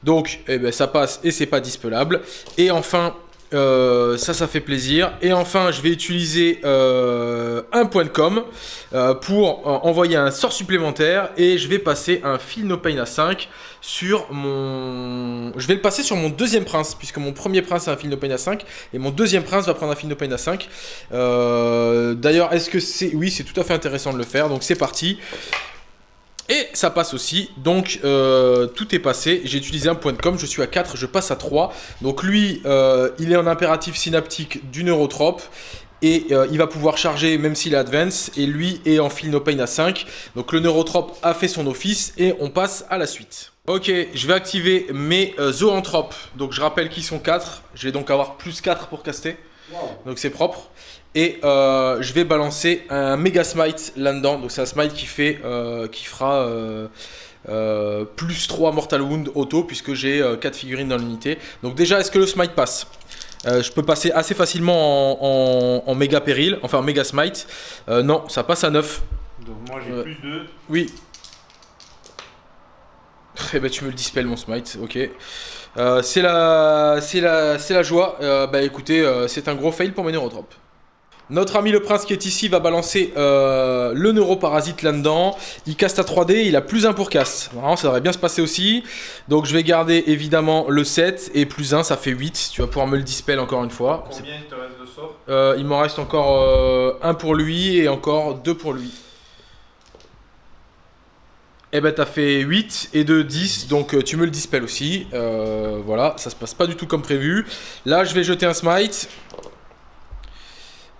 Donc eh ben, ça passe et c'est pas dispellable. Et enfin, ça fait plaisir. Et enfin, je vais utiliser un point de com pour envoyer un sort supplémentaire. Et je vais passer un Feel No Pain à 5 sur mon... Je vais le passer sur mon deuxième prince, puisque mon premier prince a un Feel No Pain à 5. Et mon deuxième prince va prendre un Feel No Pain à 5. D'ailleurs, est-ce que c'est... Oui, c'est tout à fait intéressant de le faire. Donc c'est parti. Et ça passe aussi, donc tout est passé, j'ai utilisé un point de com, je suis à 4, je passe à 3. Donc lui, il est en impératif synaptique du neurotrope. Et il va pouvoir charger même s'il est advance. Et lui est en Feel No Pain à 5. Donc le neurotrope a fait son office et on passe à la suite. Ok, je vais activer mes zoanthropes. Donc je rappelle qu'ils sont 4. Je vais donc avoir plus 4 pour caster. Wow. Donc c'est propre. Et je vais balancer un méga smite là-dedans. Donc c'est un smite qui fera plus 3 mortal wound auto, puisque j'ai 4 figurines dans l'unité. Donc déjà, est-ce que le smite passe? Je peux passer assez facilement en méga péril, enfin en méga smite. Non, ça passe à 9. Donc moi j'ai plus 2. Oui. Eh ben tu me le dispelles mon smite, ok. C'est la joie. Bah écoutez, c'est un gros fail pour mes neurotropes. Notre ami le prince qui est ici va balancer le neuroparasite là-dedans. Il caste à 3D, il a plus 1 pour cast. Vraiment, ça devrait bien se passer aussi. Donc je vais garder évidemment le 7 et plus 1, ça fait 8. Tu vas pouvoir me le dispel encore une fois. Combien il te reste de sorts? Il m'en reste encore 1 pour lui et encore 2 pour lui. Eh ben t'as fait 8 et 2, 10, donc tu me le dispel aussi. Voilà, ça se passe pas du tout comme prévu. Là je vais jeter un smite.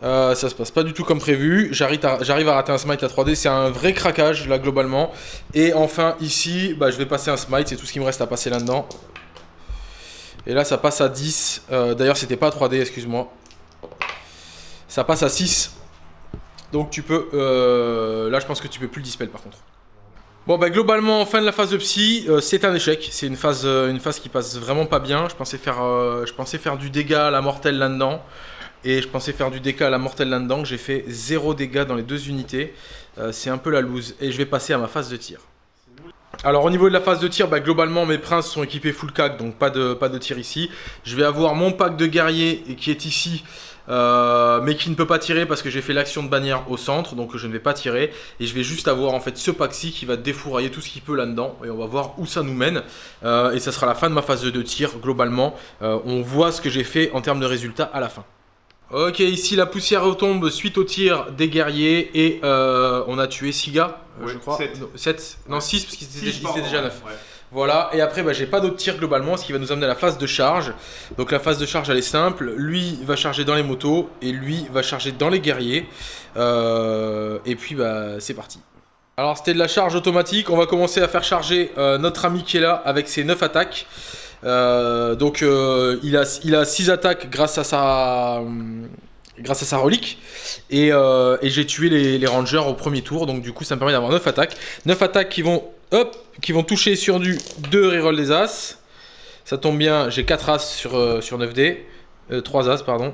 Ça se passe pas du tout comme prévu. J'arrive à rater un smite à 3D, c'est un vrai craquage là globalement. Et enfin ici, bah, je vais passer un smite, c'est tout ce qui me reste à passer là-dedans. Et là ça passe à 10. D'ailleurs c'était pas à 3D, excuse-moi. Ça passe à 6. Donc tu peux... là je pense que tu peux plus le dispel par contre. Bon bah globalement fin de la phase de psy, c'est un échec, c'est une phase qui passe vraiment pas bien. Je pensais faire du dégât à la mortelle là-dedans. Et je pensais faire du dégât à la mortelle là-dedans. J'ai fait 0 dégâts dans les 2 unités. C'est un peu la loose. Et je vais passer à ma phase de tir. Alors au niveau de la phase de tir, bah, globalement mes princes sont équipés full cac, donc pas de tir ici. Je vais avoir mon pack de guerriers qui est ici, mais qui ne peut pas tirer parce que j'ai fait l'action de bannière au centre, donc je ne vais pas tirer. Et je vais juste avoir en fait ce pack-ci qui va défourailler tout ce qu'il peut là-dedans. Et on va voir où ça nous mène. Et ça sera la fin de ma phase de tir globalement. On voit ce que j'ai fait en termes de résultats à la fin. Ok, ici la poussière retombe suite au tir des guerriers et on a tué 6 gars, je crois. 7 Non, 6 parce qu'ils étaient déjà 9. Ouais. Voilà, et après bah, j'ai pas d'autres tirs globalement, ce qui va nous amener à la phase de charge. Donc la phase de charge elle est simple, lui va charger dans les motos et lui va charger dans les guerriers. Et puis bah c'est parti. Alors c'était de la charge automatique, on va commencer à faire charger notre ami qui est là avec ses 9 attaques. Donc il a 6 attaques grâce à sa relique et j'ai tué les rangers au premier tour, donc du coup ça me permet d'avoir 9 attaques. 9 attaques qui vont toucher sur du 2 reroll des as. Ça tombe bien, j'ai 4 as sur 9D, 3 as pardon.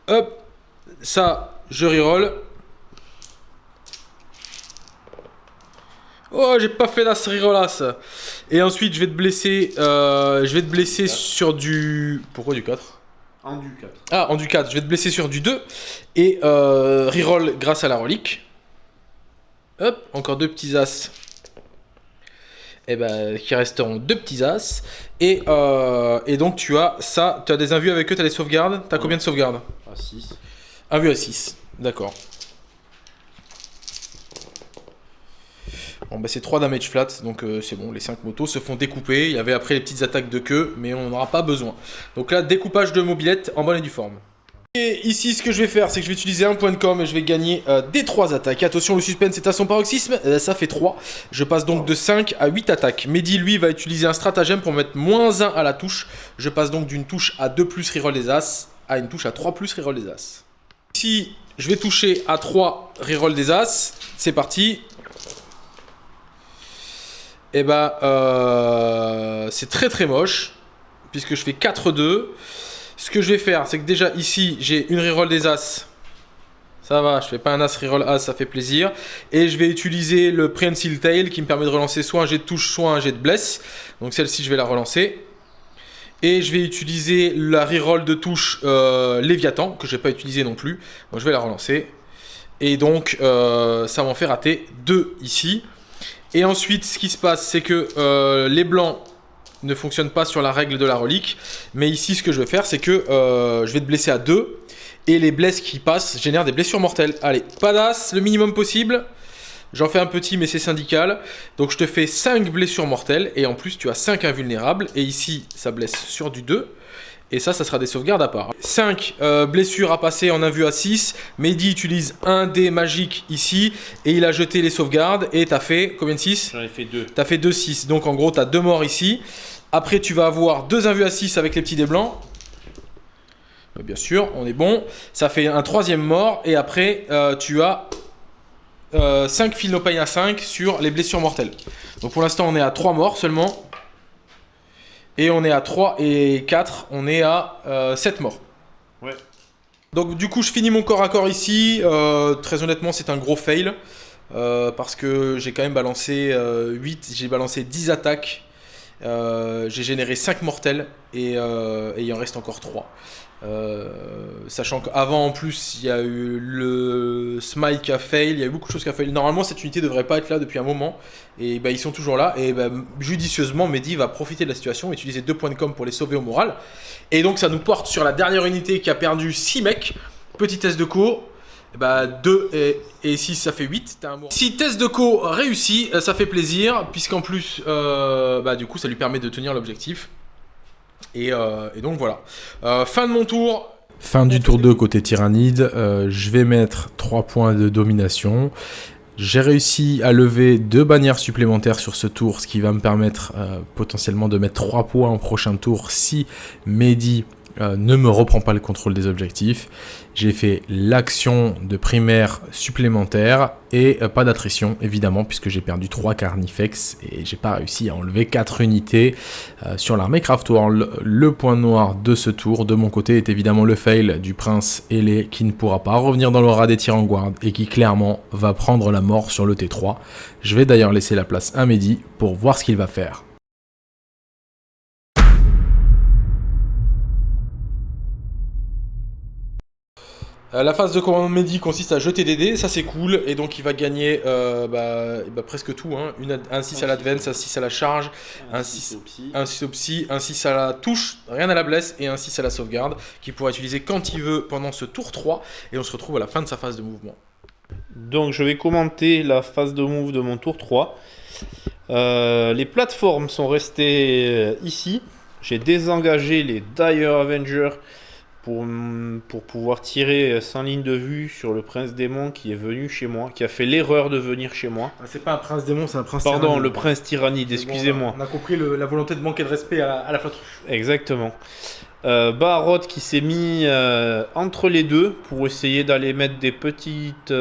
Hop, ça je reroll. Oh, j'ai pas fait l'as reroll. Et ensuite, je vais te blesser sur du... Pourquoi du 4 ? En du 4. Ah, en du 4. Je vais te blesser sur du 2. Et reroll grâce à la relique. Hop, encore 2 petits as. Et ben, qui resteront 2 petits as. Et donc, tu as des invus avec eux, tu as des sauvegardes. Tu as combien de sauvegardes ? À 6. Invus à 6. D'accord. Bon bah c'est 3 damage flat, donc c'est bon, les 5 motos se font découper. Il y avait après les petites attaques de queue, mais on n'en aura pas besoin. Donc là, découpage de mobilette en bonne et due forme. Et ici, ce que je vais faire, c'est que je vais utiliser un point de com et je vais gagner des 3 attaques. Attention, le suspense est à son paroxysme, ça fait 3. Je passe donc de 5 à 8 attaques. Mehdi, lui, va utiliser un stratagème pour mettre -1 à la touche. Je passe donc d'une touche à 2+, reroll des As, à une touche à 3+, reroll des As. Ici, je vais toucher à 3, reroll des As. C'est parti. Et bah, c'est très très moche, puisque je fais 4-2. Ce que je vais faire, c'est que déjà ici, j'ai une reroll des As. Ça va, je fais pas un As, reroll As, ça fait plaisir. Et je vais utiliser le Prehensile Tail qui me permet de relancer soit un jet de touche, soit un jet de bless. Donc celle-ci, je vais la relancer. Et je vais utiliser la reroll de touche Léviathan, que je n'ai pas utilisé non plus. Donc je vais la relancer. Et donc, ça m'en fait rater 2 ici. Et ensuite, ce qui se passe, c'est que les blancs ne fonctionnent pas sur la règle de la relique. Mais ici, ce que je vais faire, c'est que je vais te blesser à 2. Et les blesses qui passent génèrent des blessures mortelles. Allez, pas d'as, le minimum possible. J'en fais un petit, mais c'est syndical. Donc je te fais 5 blessures mortelles. Et en plus, tu as 5 invulnérables. Et ici, ça blesse sur du 2. Et ça sera des sauvegardes à part. 5 blessures à passer en invu à 6. Mehdi utilise un dé magique ici. Et il a jeté les sauvegardes. Et t'as fait combien de 6 ? J'en ai fait 2. T'as fait 2, 6. Donc en gros, t'as 2 morts ici. Après, tu vas avoir 2 invus à 6 avec les petits dés blancs. Bien sûr, on est bon. Ça fait un 3e mort. Et après, tu as 5 Philopay à 5 sur les blessures mortelles. Donc pour l'instant, on est à 3 morts seulement. Et on est à 3 et 4, on est à 7 morts. Ouais. Donc du coup, je finis mon corps à corps ici. Très honnêtement, c'est un gros fail. Parce que j'ai quand même balancé 8, j'ai balancé 10 attaques. J'ai généré 5 mortels et il en reste encore 3. Sachant qu'avant en plus il y a eu le smite qui a fail, il y a eu beaucoup de choses qui a fail. Normalement cette unité devrait pas être là depuis un moment et bah, ils sont toujours là et bah, judicieusement Mehdi va profiter de la situation, utiliser 2 points de com pour les sauver au moral. Et donc ça nous porte sur la dernière unité qui a perdu 6 mecs. Petit test de co, bah 2 et 6 ça fait 8. Si test de co réussi, ça fait plaisir puisqu'en plus bah, du coup ça lui permet de tenir l'objectif. Et donc voilà. Fin de mon tour. Fin du tour 2 côté Tyrannide. Je vais mettre 3 points de domination. J'ai réussi à lever 2 bannières supplémentaires sur ce tour, ce qui va me permettre potentiellement de mettre 3 points au prochain tour si Mehdi ne me reprend pas le contrôle des objectifs. J'ai fait l'action de primaire supplémentaire et pas d'attrition évidemment puisque j'ai perdu 3 Carnifex et j'ai pas réussi à enlever 4 unités sur l'armée Craftworld. Le point noir de ce tour de mon côté est évidemment le fail du prince Ailé qui ne pourra pas revenir dans l'aura des Tyrangouards et qui clairement va prendre la mort sur le T3. Je vais d'ailleurs laisser la place à Mehdi pour voir ce qu'il va faire. La phase de commande Mehdi consiste à jeter des dés, ça c'est cool, et donc il va gagner presque tout, hein. Un 6 à l'advance, un 6 à la charge, un 6 au psy, un 6 à la touche, rien à la blesse, et un 6 à la sauvegarde, qu'il pourra utiliser quand il veut pendant ce tour 3, et on se retrouve à la fin de sa phase de mouvement. Donc je vais commenter la phase de move de mon tour 3. Les plateformes sont restées ici, j'ai désengagé les Dire Avengers pour pouvoir tirer sans ligne de vue sur le prince démon qui est venu chez moi, qui a fait l'erreur de venir chez moi. C'est pas un prince démon, c'est un prince Pardon, tyrannide. le prince tyrannide, excusez-moi. On a compris la volonté de manquer de respect à la flotte. Exactement. Baroth qui s'est mis entre les deux pour essayer d'aller mettre des petites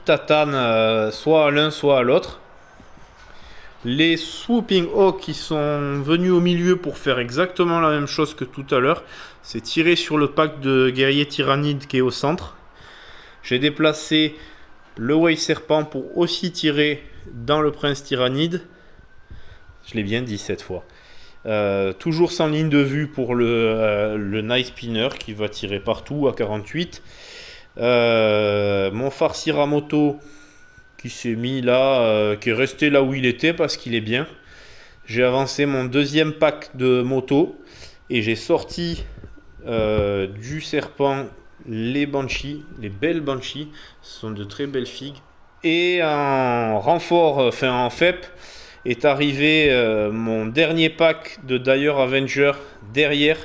tatanes soit à l'un soit à l'autre. Les Swooping Hawks qui sont venus au milieu pour faire exactement la même chose que tout à l'heure. C'est tirer sur le pack de guerriers tyrannides qui est au centre. J'ai déplacé le Wave Serpent pour aussi tirer dans le prince tyrannide. Je l'ai bien dit cette fois. Toujours sans ligne de vue pour le Night Spinner qui va tirer partout à 48. Mon farcir à moto qui s'est mis là, qui est resté là où il était parce qu'il est bien. J'ai avancé mon deuxième pack de moto et j'ai sorti du serpent les Banshees, les belles Banshees. Ce sont de très belles figues. Et en renfort, en FEP, est arrivé mon dernier pack de Dire Avenger derrière,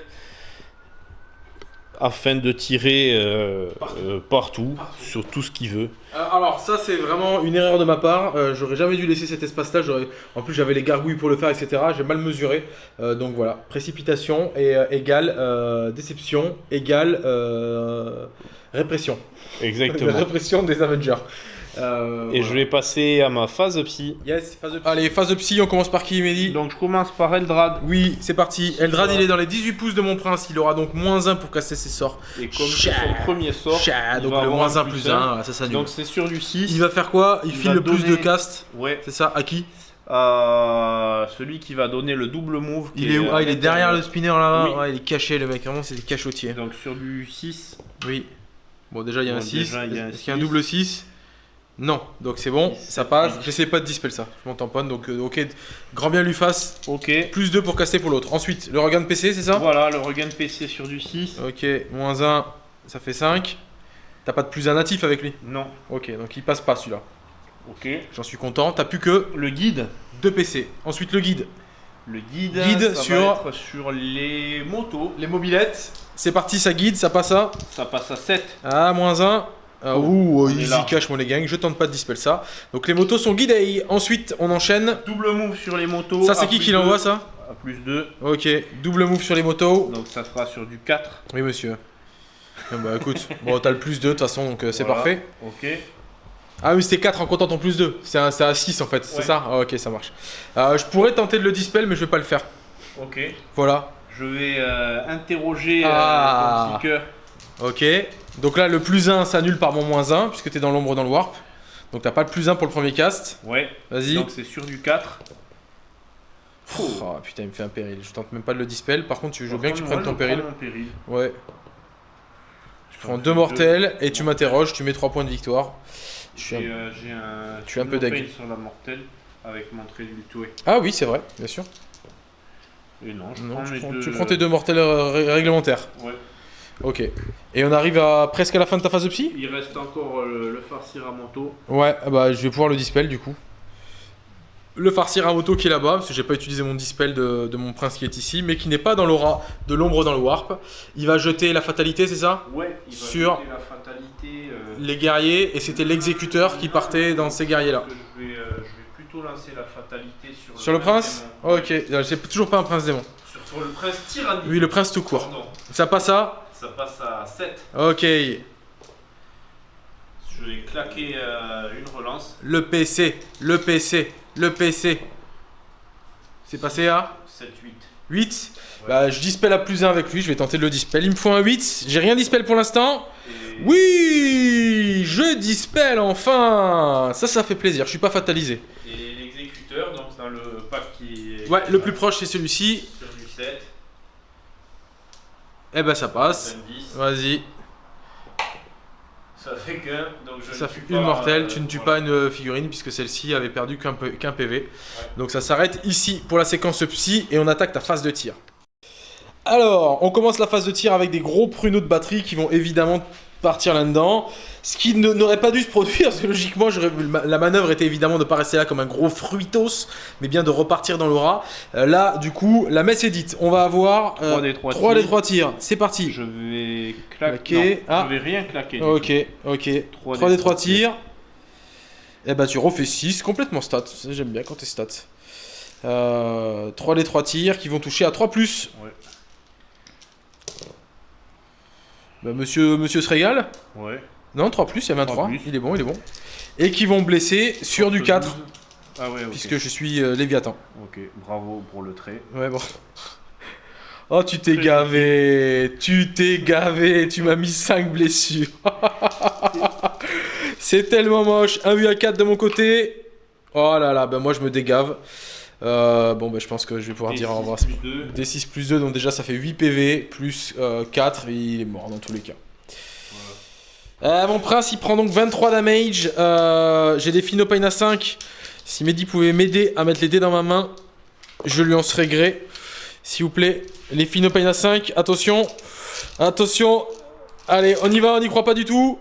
afin de tirer partout, sur tout ce qu'il veut. Alors ça c'est vraiment une erreur de ma part, j'aurais jamais dû laisser cet espace là, en plus j'avais les gargouilles pour le faire etc, j'ai mal mesuré, donc voilà, précipitation égale déception égale répression. Exactement. Répression des Avengers. Et voilà. je vais passer à ma phase psy. Yes, phase de psy. Allez, phase de psy, on commence par qui, Mehdi? Donc je commence par Eldrad. Oui, c'est parti. Eldrad, il est dans les 18 pouces de mon prince, il aura donc -1 pour casser ses sorts. Et comme c'est son premier sort, il donc va le avoir -1 plus 1, ça s'annule. Donc c'est sur du 6. Il va faire quoi? Il file va le plus de donner- cast. Ouais. C'est ça, à qui? Celui qui va donner le double move. Il est où? Ah, il est derrière le spinner là-bas. Oui. Ouais, il est caché, le mec, vraiment, c'est des cachotiers. Donc sur du 6. Oui. Bon, déjà, il y a un Bon, 6. déjà, il y a un Est-ce qu'il y a un 6. double 6? Non, donc c'est bon, Six, ça sept, passe. huit. J'essaie pas de dispel ça, je m'en tamponne, donc ok, grand bien lui fasse. Ok. +2 pour caster pour l'autre. Ensuite, le regain de PC, c'est ça? Voilà, le regain de PC sur du 6. Ok, -1, ça fait 5. T'as pas de +1 natif avec lui? Non. Ok, donc il passe pas celui-là. Ok. J'en suis content. T'as plus que Le guide. 2 PC. Ensuite, le guide. Le guide, Guide ça sur- va être sur les motos. Les mobilettes. C'est parti, ça guide, ça passe à. Ça passe à 7. Ah, -1. Ouh, on est easy là. cash, mon les gangs. Je tente pas de dispel ça. Donc les motos sont guidées. Ensuite, on enchaîne. Double move sur les motos. Ça, c'est à qui plus l'envoie, deux. ça? À +2. Ok, double move sur les motos. Donc ça fera sur du 4. Oui, monsieur. Bah écoute, bon, t'as le +2 de toute façon, donc c'est Voilà. parfait. Ok. Ah oui, c'était 4 en comptant ton +2. C'est à 6 en fait, c'est Ouais. ça? Ah, ok, ça marche. Je pourrais tenter de le dispel, mais je vais pas le faire. Ok. Voilà. Je vais interroger Ah. ton petit cœur. Ok. Donc là, le +1 s'annule par mon -1, puisque t'es dans l'ombre dans le warp. Donc t'as pas le +1 pour le premier cast. Ouais. Vas-y. Donc c'est sur du 4. Oh putain, il me fait un péril. Je tente même pas de le dispel. Par contre, je veux bien que tu Moi, prennes ton je prends péril. mon péril. Ouais. Je prends Donc, 2 mortels et tu mortels. m'interroges, tu mets 3 points de victoire. Je suis un- J'ai un. je suis un peu deg. fail sur la mortelle avec mon trait du toué. Ah oui, c'est vrai, bien sûr. Et non, je Non, prends tu mes prends, deux. tu prends tes 2 mortels réglementaires. Ouais. Ok. Et on arrive à presque à la fin de ta phase de psy? Il reste encore le farcir à manteau. Ouais, bah je vais pouvoir le dispel du coup. Le farcir à moto qui est là-bas, parce que j'ai pas utilisé mon dispel de mon prince qui est ici, mais qui n'est pas dans l'aura de l'ombre dans le warp. Il va jeter la fatalité, c'est ça? Ouais, il va Sur- jeter la fatalité. Les guerriers, et c'était l'exécuteur qui partait dans ces guerriers-là. Je vais plutôt lancer la fatalité Sur le prince? démon. Ok, j'ai toujours pas un prince démon. Sur le prince tyrannique. Oui, le prince tout court. Pardon. Ça passe à? Ça passe à 7. Ok. Je vais claquer une relance. Le PC, le PC, le PC. C'est passé à 7-8. 8. Ouais. Bah, je dispel à +1 avec lui, je vais tenter de le dispel. Il me faut un 8. J'ai rien dispel pour l'instant. Et Oui, je dispel enfin. Ça fait plaisir. Je suis pas fatalisé. Et l'exécuteur, donc dans le pack qui est. Ouais, le plus proche c'est celui-ci. Sur du 7. Eh ben ça passe. 10. Vas-y. Ça fait qu'un. Donc je Ça ne fait tue une pas, mortelle. Tu ne tues voilà. pas une figurine puisque celle-ci avait perdu qu'un PV. Donc ça s'arrête ici pour la séquence psy et on attaque ta phase de tir. Alors, on commence la phase de tir avec des gros pruneaux de batterie qui vont évidemment partir là-dedans. Ce qui n'aurait pas dû se produire, parce que logiquement, la manœuvre était évidemment de ne pas rester là comme un gros fruitos, mais bien de repartir dans l'aura. Là, du coup, la messe est dite. On va avoir 3 des 3 3 des 3 tirs. C'est parti. Je vais claquer. Claquer. Non, Ah. je vais rien claquer. du Ok, tout. ok. 3 3 des 3 tirs. Et bah tu refais 6, complètement stat. J'aime bien quand t'es stat. 3 des 3 tirs qui vont toucher à 3+. Ouais. Bah, monsieur se régale. Ouais. Non, 3+, il y avait un 3. 3+. Il est bon, il est bon. Et qui vont blesser sur du 4, Ah ouais, ok. puisque je suis Léviathan. Ok, bravo pour le trait. Ouais, bon. Oh, tu t'es gavé. Tu t'es gavé. Tu m'as mis 5 blessures. C'est tellement moche. 1 vu à 4 de mon côté. Oh là là, ben moi je me dégave. Bon, ben je pense que je vais pouvoir dire au revoir. D6 plus 2, donc déjà ça fait 8 PV, plus 4, il est mort dans tous les cas. Mon prince il prend donc 23 damage. J'ai des Phinopain à 5. Si Mehdi pouvait m'aider à mettre les dés dans ma main, je lui en serais gré. S'il vous plaît, les Phinopain à 5, attention. Attention. Allez, on y va, on n'y croit pas du tout.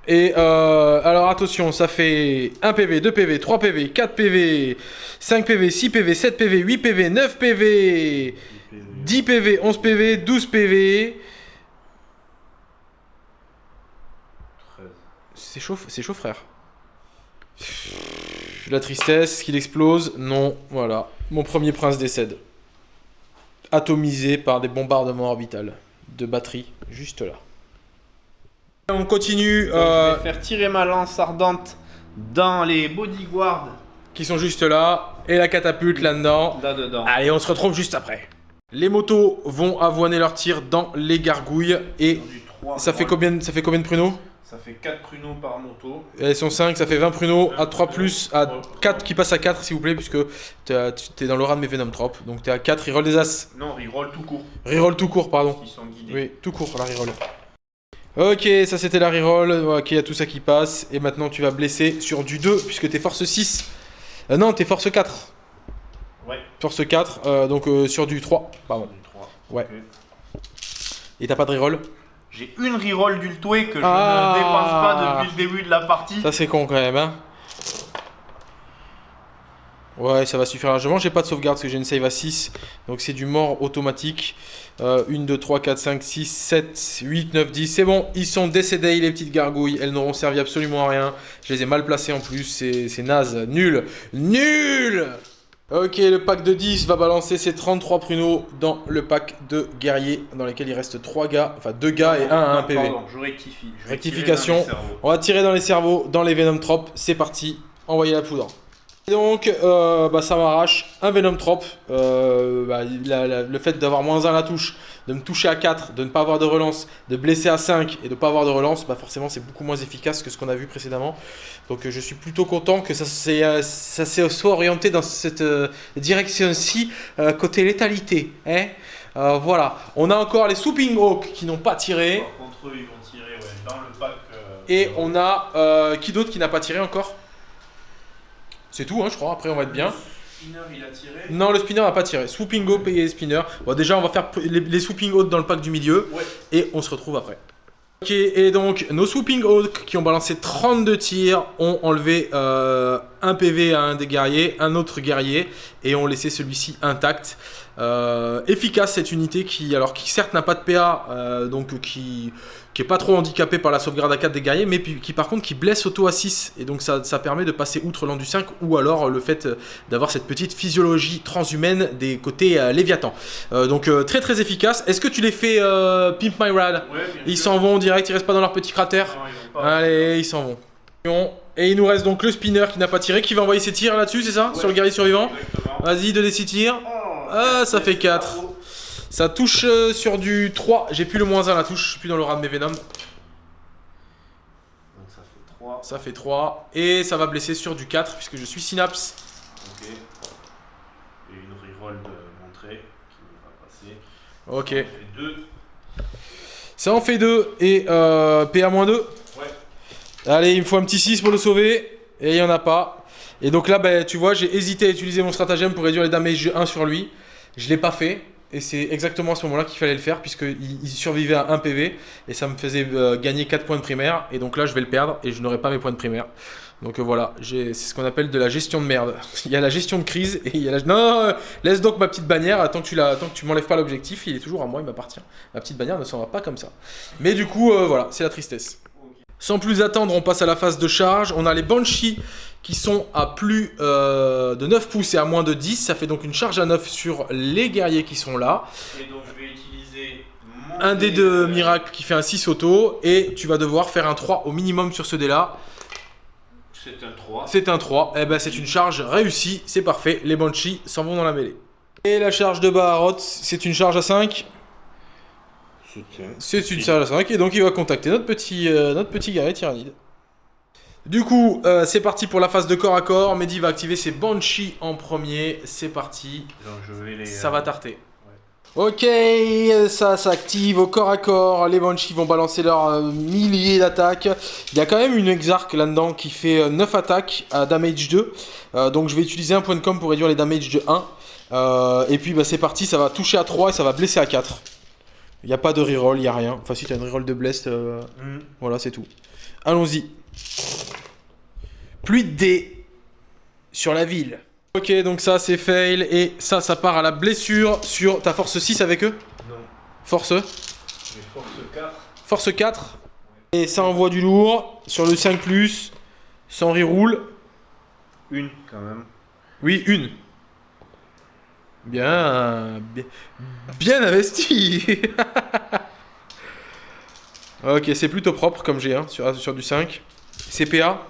Et alors attention, ça fait 1 PV, 2 PV, 3 PV, 4 PV, 5 PV, 6 PV, 7 PV, 8 PV, 9 PV, 10 PV, 11 PV, 12 PV, C'est chaud, frère. La tristesse, qu'il explose. Non, voilà. Mon premier prince décède. Atomisé par des bombardements orbitales de batterie, juste là. On continue. Je vais faire tirer ma lance ardente dans les bodyguards. Qui sont juste là. Et la catapulte là-dedans. Là-dedans. Allez, on se retrouve juste après. Les motos vont avoiner leur tir dans les gargouilles. Et ça fait combien de pruneaux? Ça fait 4 pruneaux par moto. Elles sont 5, ça fait 20 pruneaux. À 3 plus, à 4 qui passe à 4 s'il vous plaît, puisque t'es dans l'aura de mes Venom Trop. Donc t'es à 4, reroll des as. Non, reroll tout court. Reroll tout court, pardon. Ils sont guidés. Oui, tout court la reroll. Ok, ça c'était la reroll. Ok, il y a tout ça qui passe. Et maintenant tu vas blesser sur du 2, puisque t'es force 6. Non, t'es force 4. Ouais. Force 4, donc sur du 3. Pardon. Du 3. Ouais. Okay. Et t'as pas de reroll? J'ai une reroll d'Ultway que je ne dépense pas depuis le début de la partie. Ça c'est con quand même, hein. Ouais, ça va suffire largement. J'ai pas de sauvegarde parce que j'ai une save à 6. Donc c'est du mort automatique. 1, 2, 3, 4, 5, 6, 7, 8, 9, 10. C'est bon, ils sont décédés les petites gargouilles. Elles n'auront servi absolument à rien. Je les ai mal placées en plus. C'est naze. Nul. Nul. Ok, le pack de 10 va balancer ses 33 pruneaux dans le pack de guerriers dans lesquels il reste 3 gars, enfin 2 gars et 1 à 1 PV. Pardon, je rectifie. Rectification. On va tirer dans les cerveaux, dans les Venom Trop. C'est parti. Envoyez la poudre. Et donc, ça m'arrache un Venom Trop. Le fait d'avoir -1 à la touche, de me toucher à 4, de ne pas avoir de relance, de blesser à 5 et de ne pas avoir de relance, forcément c'est beaucoup moins efficace que ce qu'on a vu précédemment. Donc je suis plutôt content que ça soit orienté dans cette direction-ci, côté létalité. Hein, voilà. On a encore les Swooping Hawk qui n'ont pas tiré. Par contre, eux, ils vont tirer dans le pack. Et on a qui d'autre qui n'a pas tiré encore? C'est tout, hein, je crois. Après, on va être bien. Le spinner, il a tiré. Non, le spinner n'a pas tiré. Swooping Hawk et spinner. Bon, déjà, on va faire les Swooping Hawk dans le pack du milieu. Ouais. Et on se retrouve après. Ok, et donc, nos Swooping Hawk qui ont balancé 32 tirs ont enlevé un PV à un des guerriers, un autre guerrier, et ont laissé celui-ci intact. Efficace cette unité qui certes n'a pas de PA, donc qui est pas trop handicapé par la sauvegarde à 4 des guerriers, mais qui par contre qui blesse auto à 6, et donc ça permet de passer outre l'an du 5, ou alors le fait d'avoir cette petite physiologie transhumaine des côtés Léviathan. Donc très très efficace. Est-ce que tu les fais Pimp My Rad? Ouais, ils s'en vont direct, ils restent pas dans leur petit cratère? Non, ils vont pas. Allez, ils s'en vont. Et il nous reste donc le spinner qui n'a pas tiré, qui va envoyer ses tirs là-dessus, c'est ça? Ouais, sur le guerrier survivant. Vas-y, 2d6 tirs. Ah, ça fait 4. Ça touche sur du 3. J'ai plus le -1 à la touche, je suis plus dans l'aura de mes Venom. Donc ça fait 3. Ça fait 3. Et ça va blesser sur du 4 puisque je suis Synapse. Ok. Et une reroll de montrer qui ne va passer. Ok. Ça en fait 2. Ça en fait 2. Et PA-2. Ouais. Allez, il me faut un petit 6 pour le sauver. Et il n'y en a pas. Et donc là, tu vois, j'ai hésité à utiliser mon stratagème pour réduire les damages 1 sur lui. Je ne l'ai pas fait. Et c'est exactement à ce moment-là qu'il fallait le faire, puisqu'il survivait à 1 PV, et ça me faisait gagner 4 points de primaire, et donc là je vais le perdre, et je n'aurai pas mes points de primaire. Donc voilà, c'est ce qu'on appelle de la gestion de merde. Il y a la gestion de crise, et il y a la... Non, laisse donc ma petite bannière, tant que tu m'enlèves pas l'objectif, il est toujours à moi, il m'appartient. Ma petite bannière ne s'en va pas comme ça. Mais du coup, voilà, c'est la tristesse. Sans plus attendre, on passe à la phase de charge. On a les Banshee qui sont à plus de 9 pouces et à moins de 10. Ça fait donc une charge à 9 sur les guerriers qui sont là. Et donc je vais utiliser un dé de miracle qui fait un 6 auto. Et tu vas devoir faire un 3 au minimum sur ce dé là. C'est un 3. C'est un 3. Eh ben c'est une charge réussie. C'est parfait. Les Banshee s'en vont dans la mêlée. Et la charge de Baharot, c'est une charge à 5. C'est une charge à 5. Et donc il va contacter notre petit guerrier tyrannide. Du coup, c'est parti pour la phase de corps à corps. Mehdi va activer ses Banshee en premier. C'est parti. Donc je vais ça va tarter. Ouais. Ok, ça s'active au corps à corps. Les Banshee vont balancer leurs milliers d'attaques. Il y a quand même une Exarch là-dedans qui fait 9 attaques à damage 2. Donc je vais utiliser un point de com pour réduire les damage de 1. Et puis c'est parti, ça va toucher à 3 et ça va blesser à 4. Il n'y a pas de reroll, il n'y a rien. Enfin si tu as une reroll de bless, voilà c'est tout. Allons-y. Plus de dés sur la ville. Ok, donc ça c'est fail. Et ça part à la blessure sur... T'as force 6 avec eux? Non. Force? J'ai force 4. Force 4? Et ça envoie du lourd. Sur le 5+, sans reroll. Une quand même. Oui, une. Bien investi. Ok, c'est plutôt propre comme j'ai sur du 5. CPA.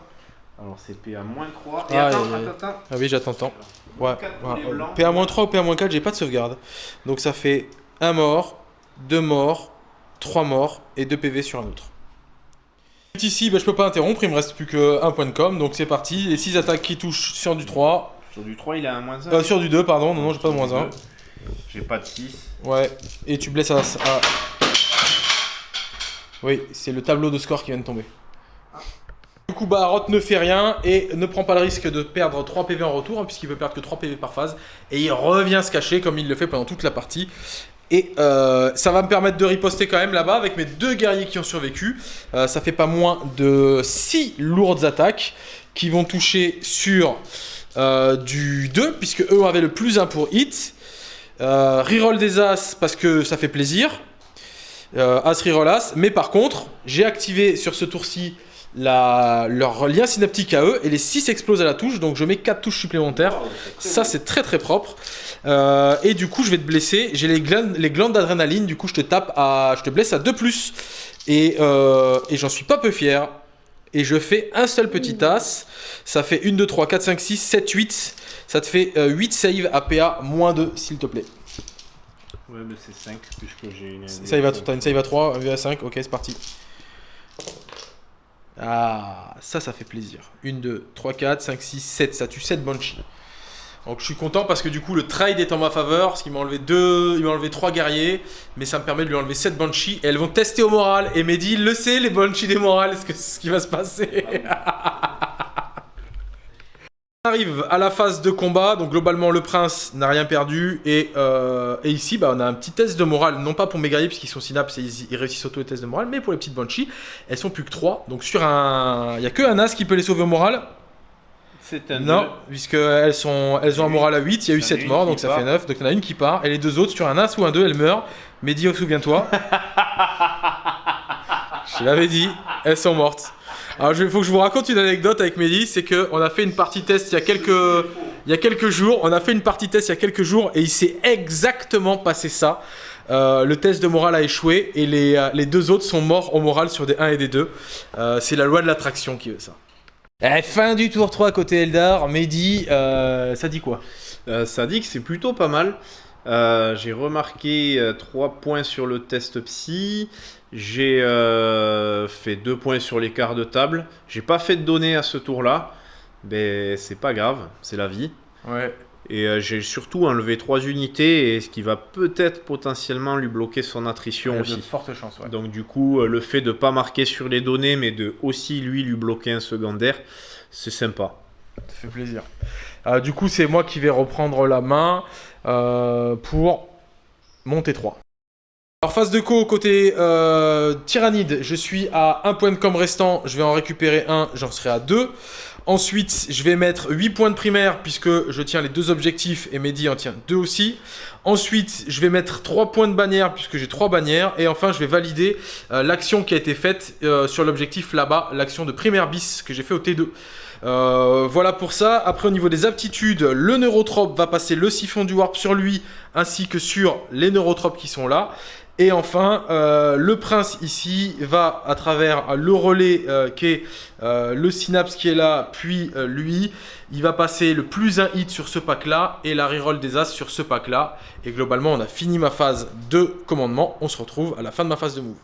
Alors c'est PA-3. Et Ah, attends. Ah oui, j'attends. Ouais. 4 pour les blancs. PA-3 ou PA-4, j'ai pas de sauvegarde. Donc ça fait 1 mort, 2 morts, 3 morts et 2 PV sur un autre. Ici, je peux pas interrompre, il me reste plus que 1 point de com, donc c'est parti. Les 6 attaques qui touchent sur du 3. Sur du 3, il a un -1. Sur du 2, pardon, non, j'ai pas de -1. J'ai pas de 6. Ouais, et tu blesses à... Oui, c'est le tableau de score qui vient de tomber. Du coup, Roth ne fait rien et ne prend pas le risque de perdre 3 PV en retour, puisqu'il peut perdre que 3 PV par phase. Et il revient se cacher comme il le fait pendant toute la partie. Et ça va me permettre de riposter quand même là-bas avec mes 2 guerriers qui ont survécu. Ça fait pas moins de 6 lourdes attaques qui vont toucher sur du 2, puisque eux avaient le +1 pour hit. Reroll des As parce que ça fait plaisir. As reroll As. Mais par contre, j'ai activé sur ce tour-ci leur lien synaptique à eux et les 6 explosent à la touche, donc je mets 4 touches supplémentaires. Ça c'est très très propre. Et du coup je vais te blesser, j'ai les glandes d'adrénaline, du coup je te blesse à 2+. Et j'en suis pas peu fier. Et je fais un seul petit as. Ça fait 1, 2, 3, 4, 5, 6, 7, 8. Ça te fait 8 save à PA -2 s'il te plaît. Ouais, mais c'est 5 puisque j'ai une. T'as une save à 3, un V à 5, ok c'est parti. Ah, ça fait plaisir. 1, 2, 3, 4, 5, 6, 7. Ça tue 7 Banshee. Donc je suis content parce que du coup le trade est en ma faveur. Parce qu'il m'a enlevé 3 guerriers. Mais ça me permet de lui enlever 7 Banshee. Et elles vont tester au moral. Et Mehdi, il le sait, les Banshee des morales, ce qui va se passer. On arrive à la phase de combat, donc globalement le prince n'a rien perdu et ici on a un petit test de morale, non pas pour mes guerriers puisqu'ils sont synapses et ils réussissent auto les tests de morale, mais pour les petites Banshee, elles sont plus que 3, donc il n'y a que un as qui peut les sauver au moral. C'est un non, 2. puisqu'elles ont un moral à 8, il y a eu 7 morts, donc ça fait 9, donc il y en a une qui part, et les 2 autres sur un as ou un 2 elles meurent. Mehdi, souviens-toi. Je l'avais dit, elles sont mortes. Alors il faut que je vous raconte une anecdote avec Mehdi, c'est qu'on a fait une partie test il y a quelques jours, et il s'est exactement passé ça. Le test de morale a échoué et les 2 autres sont morts au moral sur des 1 et des 2. C'est la loi de l'attraction qui veut ça. Fin du tour 3 côté Eldar, Mehdi, ça dit quoi? Ça dit que c'est plutôt pas mal. J'ai remarqué 3 points sur le test psy. J'ai fait 2 points sur l'écart de table. J'ai pas fait de données à ce tour-là. Mais c'est pas grave, c'est la vie. Ouais. Et j'ai surtout enlevé 3 unités, et ce qui va peut-être potentiellement lui bloquer son attrition aussi. De fortes chances, ouais. Donc du coup, le fait de ne pas marquer sur les données, mais de aussi lui bloquer un secondaire, c'est sympa. Ça fait plaisir. Du coup, c'est moi qui vais reprendre la main pour monter 3. Alors phase de co côté Tyrannide, je suis à 1 point de com restant, je vais en récupérer 1, j'en serai à 2. Ensuite, je vais mettre 8 points de primaire puisque je tiens les 2 objectifs et Mehdi en tient 2 aussi. Ensuite, je vais mettre 3 points de bannière puisque j'ai 3 bannières. Et enfin, je vais valider l'action qui a été faite sur l'objectif là-bas, l'action de primaire bis que j'ai fait au T2. Voilà pour ça. Après, au niveau des aptitudes, le neurotrope va passer le siphon du warp sur lui ainsi que sur les neurotropes qui sont là. Et enfin, le prince ici va à travers le relais qui est le synapse qui est là, puis lui, il va passer le +1 hit sur ce pack là et la reroll des as sur ce pack là. Et globalement, on a fini ma phase de commandement. On se retrouve à la fin de ma phase de move.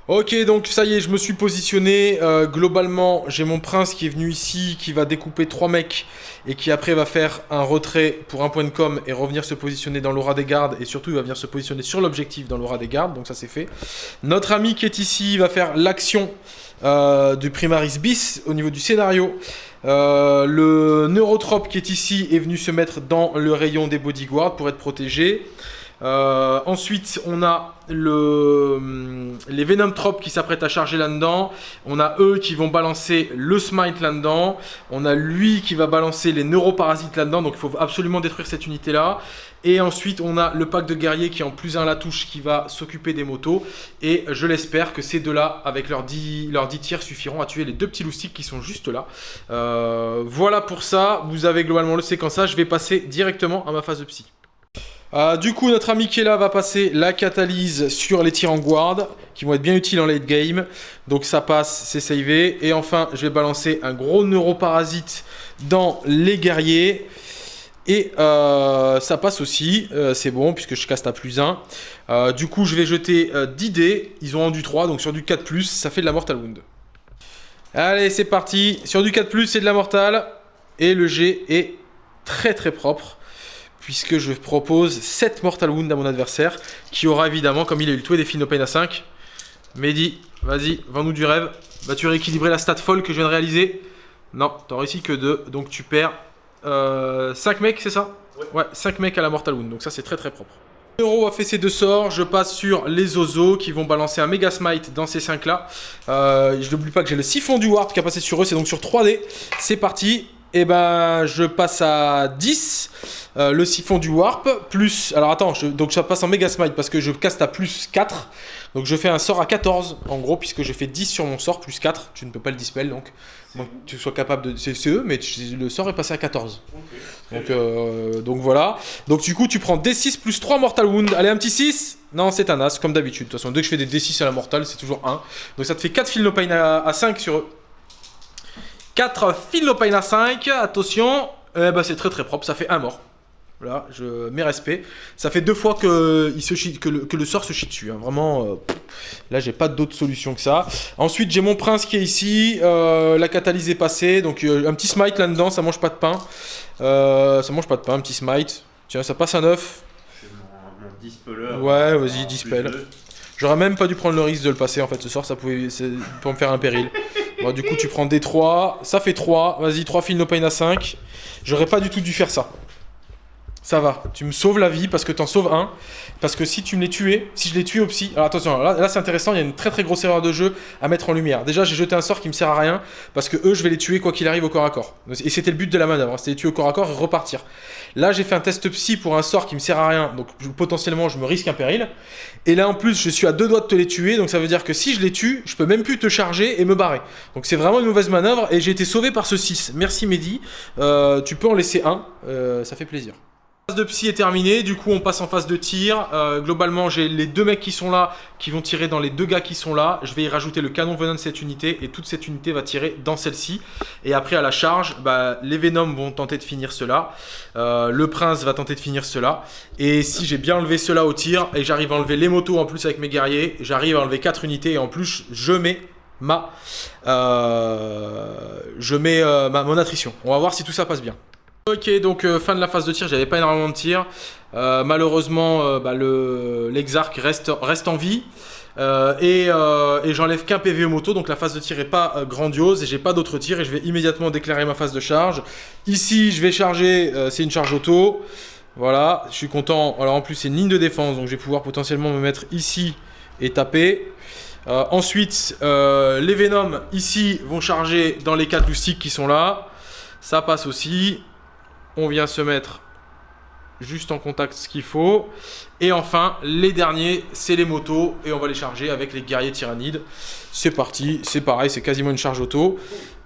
Ok, donc ça y est, je me suis positionné. Globalement, j'ai mon prince qui est venu ici, qui va découper 3 mecs et qui après va faire un retrait pour 1 point de com et revenir se positionner dans l'aura des gardes. Et surtout, il va venir se positionner sur l'objectif dans l'aura des gardes, donc ça c'est fait. Notre ami qui est ici va faire l'action du Primaris bis au niveau du scénario. Le neurotrope qui est ici est venu se mettre dans le rayon des bodyguards pour être protégé. Ensuite, on a les Venom Tropes qui s'apprêtent à charger là-dedans. On a eux qui vont balancer le Smite là-dedans. On a lui qui va balancer les Neuroparasites là-dedans. Donc il faut absolument détruire cette unité-là. Et ensuite, on a le pack de guerriers qui en plus 1 la touche qui va s'occuper des motos. Et je l'espère que ces deux-là, avec leurs 10 tirs, suffiront à tuer les deux petits loustiques qui sont juste là. Voilà pour ça. Vous avez globalement le séquençage. Je vais passer directement à ma phase de psy. Du coup, notre ami qui est là va passer la catalyse sur les tirs en guard qui vont être bien utiles en late game. Donc ça passe, c'est savé. Et enfin, je vais balancer un gros neuroparasite dans les guerriers. Et ça passe aussi, c'est bon puisque je caste à +1. Du coup, je vais jeter 10 dés. Ils ont rendu 3, donc sur du 4+, ça fait de la Mortal Wound. Allez, c'est parti. Sur du 4+, c'est de la Mortal. Et le G est très très propre. Puisque je propose 7 Mortal Wound à mon adversaire, qui aura évidemment, comme il a eu le tout, des Feel No Pain à 5. Mehdi, vas-y, vends-nous du rêve. Vas-tu rééquilibrer la stat folle que je viens de réaliser? Non, t'en réussis que 2, donc tu perds 5 mecs, c'est ça? Ouais, 5 mecs à la Mortal Wound, donc ça c'est très très propre. Euro a fait ses 2 sorts, je passe sur les Ozo qui vont balancer un Mega Smite dans ces 5 là. Je n'oublie pas que j'ai le siphon du Warp qui a passé sur eux, c'est donc sur 3D. C'est parti. Et ben je passe à 10, le siphon du Warp, plus... Alors attends, donc ça passe en Mega Smite parce que je caste à +4. Donc je fais un sort à 14 en gros, puisque j'ai fait 10 sur mon sort, +4. Tu ne peux pas le dispel donc. Bon, tu sois capable de... C'est eux, mais le sort est passé à 14. Okay. Donc voilà. Donc du coup tu prends D6 plus 3 Mortal Wound. Allez, un petit 6. Non, c'est un as, comme d'habitude. De toute façon, dès que je fais des D6 à la Mortal, c'est toujours 1. Donc ça te fait 4 Feel No Pain à 5 sur eux. 4 Feel No Pain à 5, attention, c'est très très propre, ça fait 1 mort. Voilà, mes respects. Ça fait 2 fois que le sort se chie dessus, hein. Vraiment, là j'ai pas d'autre solution que ça. Ensuite j'ai mon prince qui est ici, la catalyse est passée, donc un petit smite là-dedans, ça mange pas de pain. Un petit smite. Tiens, ça passe à 9. Je fais mon dispeller. Ouais, vas-y, dispel. J'aurais même pas dû prendre le risque de le passer en fait, ce sort, ça pouvait pour me faire un péril. Bon, du coup, tu prends D3, ça fait 3. Vas-y, 3 Feel No Pain à 5. J'aurais pas du tout dû faire ça. Ça va, tu me sauves la vie parce que t'en sauves un. Parce que si tu me les tuais, si je les tuais au psy. Alors attention, là c'est intéressant, il y a une très très grosse erreur de jeu à mettre en lumière. Déjà, j'ai jeté un sort qui me sert à rien parce que eux, je vais les tuer quoi qu'il arrive au corps à corps. Et c'était le but de la manœuvre, hein, c'était les tuer au corps à corps et repartir. Là, j'ai fait un test psy pour un sort qui me sert à rien, donc potentiellement je me risque un péril. Et là en plus, je suis à 2 doigts de te les tuer, donc ça veut dire que si je les tue, je peux même plus te charger et me barrer. Donc c'est vraiment une mauvaise manœuvre et j'ai été sauvé par ce 6. Merci Mehdi, tu peux en laisser un, ça fait plaisir. La phase de psy est terminée, du coup on passe en phase de tir. Globalement j'ai les 2 mecs qui sont là, qui vont tirer dans les 2 gars qui sont là. Je vais y rajouter le canon venin de cette unité et toute cette unité va tirer dans celle-ci. Et après à la charge, les Venom vont tenter de finir cela. Le prince va tenter de finir cela. Et si j'ai bien enlevé cela au tir et j'arrive à enlever les motos en plus avec mes guerriers, j'arrive à enlever 4 unités et en plus je mets mon attrition. On va voir si tout ça passe bien. Ok, donc fin de la phase de tir, j'avais pas énormément de tir. Malheureusement, l'exarque reste en vie. Et j'enlève qu'un PV aux motos, donc la phase de tir est pas grandiose et j'ai pas d'autres tirs et je vais immédiatement déclarer ma phase de charge. Ici, je vais charger, c'est une charge auto. Voilà, je suis content. Alors en plus, c'est une ligne de défense, donc je vais pouvoir potentiellement me mettre ici et taper. Ensuite, les Venom ici vont charger dans les 4 loustiques qui sont là. Ça passe aussi. On vient se mettre juste en contact ce qu'il faut. Et enfin, les derniers, c'est les motos. Et on va les charger avec les guerriers tyrannides. C'est parti, c'est pareil, c'est quasiment une charge auto.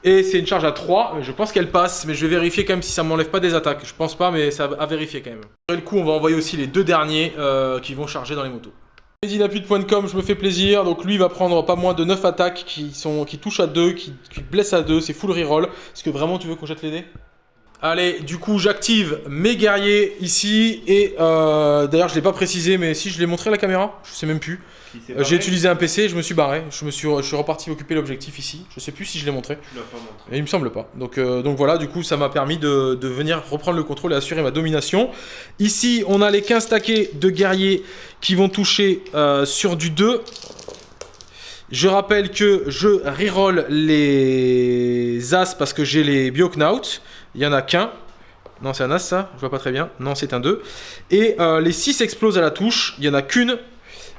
Et c'est une charge à 3, je pense qu'elle passe. Mais je vais vérifier quand même si ça ne m'enlève pas des attaques. Je pense pas, mais ça à vérifier quand même. Après le coup, on va envoyer aussi les 2 derniers qui vont charger dans les motos. Il n'a plus de points de com, je me fais plaisir. Donc lui, il va prendre pas moins de 9 attaques qui touchent à 2, qui blessent à 2. C'est full reroll. Est-ce que vraiment tu veux qu'on jette les dés ? Allez, du coup, j'active mes guerriers ici. Et d'ailleurs, je ne l'ai pas précisé, mais si je l'ai montré à la caméra, je sais même plus. J'ai utilisé un PC, je me suis barré. Je suis reparti occuper l'objectif ici. Je sais plus si je l'ai montré. Tu l'as pas montré. Et il me semble pas. Donc voilà, du coup, ça m'a permis de venir reprendre le contrôle et assurer ma domination. Ici, on a les 15 taquets de guerriers qui vont toucher sur du 2. Je rappelle que je reroll les As parce que j'ai les Bioknaut. Il n'y en a qu'un. Non, c'est un As ça, je vois pas très bien. Non, c'est un 2. Et les 6 explosent à la touche, il y en a qu'une.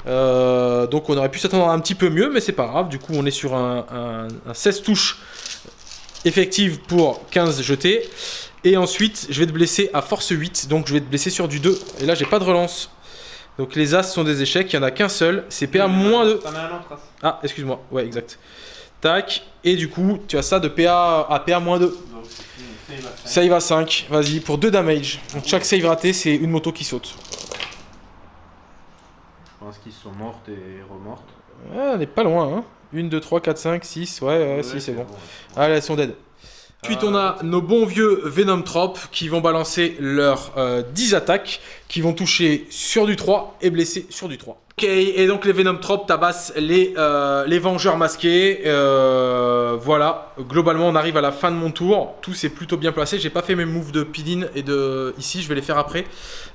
Donc on aurait pu s'attendre à un petit peu mieux, mais c'est pas grave. Du coup, on est sur un 16 touches effectives pour 15 jetés. Et ensuite, je vais te blesser à force 8, donc je vais te blesser sur du 2. Et là, j'ai pas de relance. Donc les As sont des échecs, il y en a qu'un seul. C'est PA-2. T'en as un autre As. Ah, excuse-moi, ouais, exact. Tac, et du coup, tu as ça de PA à PA-2. Donc Save à 5, vas-y, pour 2 damage. Donc chaque save raté, c'est une moto qui saute. Je pense qu'ils sont mortes et remortes. Ouais, on est pas loin, hein. 1, 2, 3, 4, 5, 6, ouais, si, c'est bon. Allez, elles sont dead. Ensuite, on a nos bons vieux Venom Trop qui vont balancer leurs 10 attaques, qui vont toucher sur du 3 et blesser sur du 3. Ok, et donc les Venom Trop tabassent les Vengeurs masqués. Voilà, globalement, on arrive à la fin de mon tour. Tout s'est plutôt bien placé. J'ai pas fait mes moves de Pidin et de ici, je vais les faire après.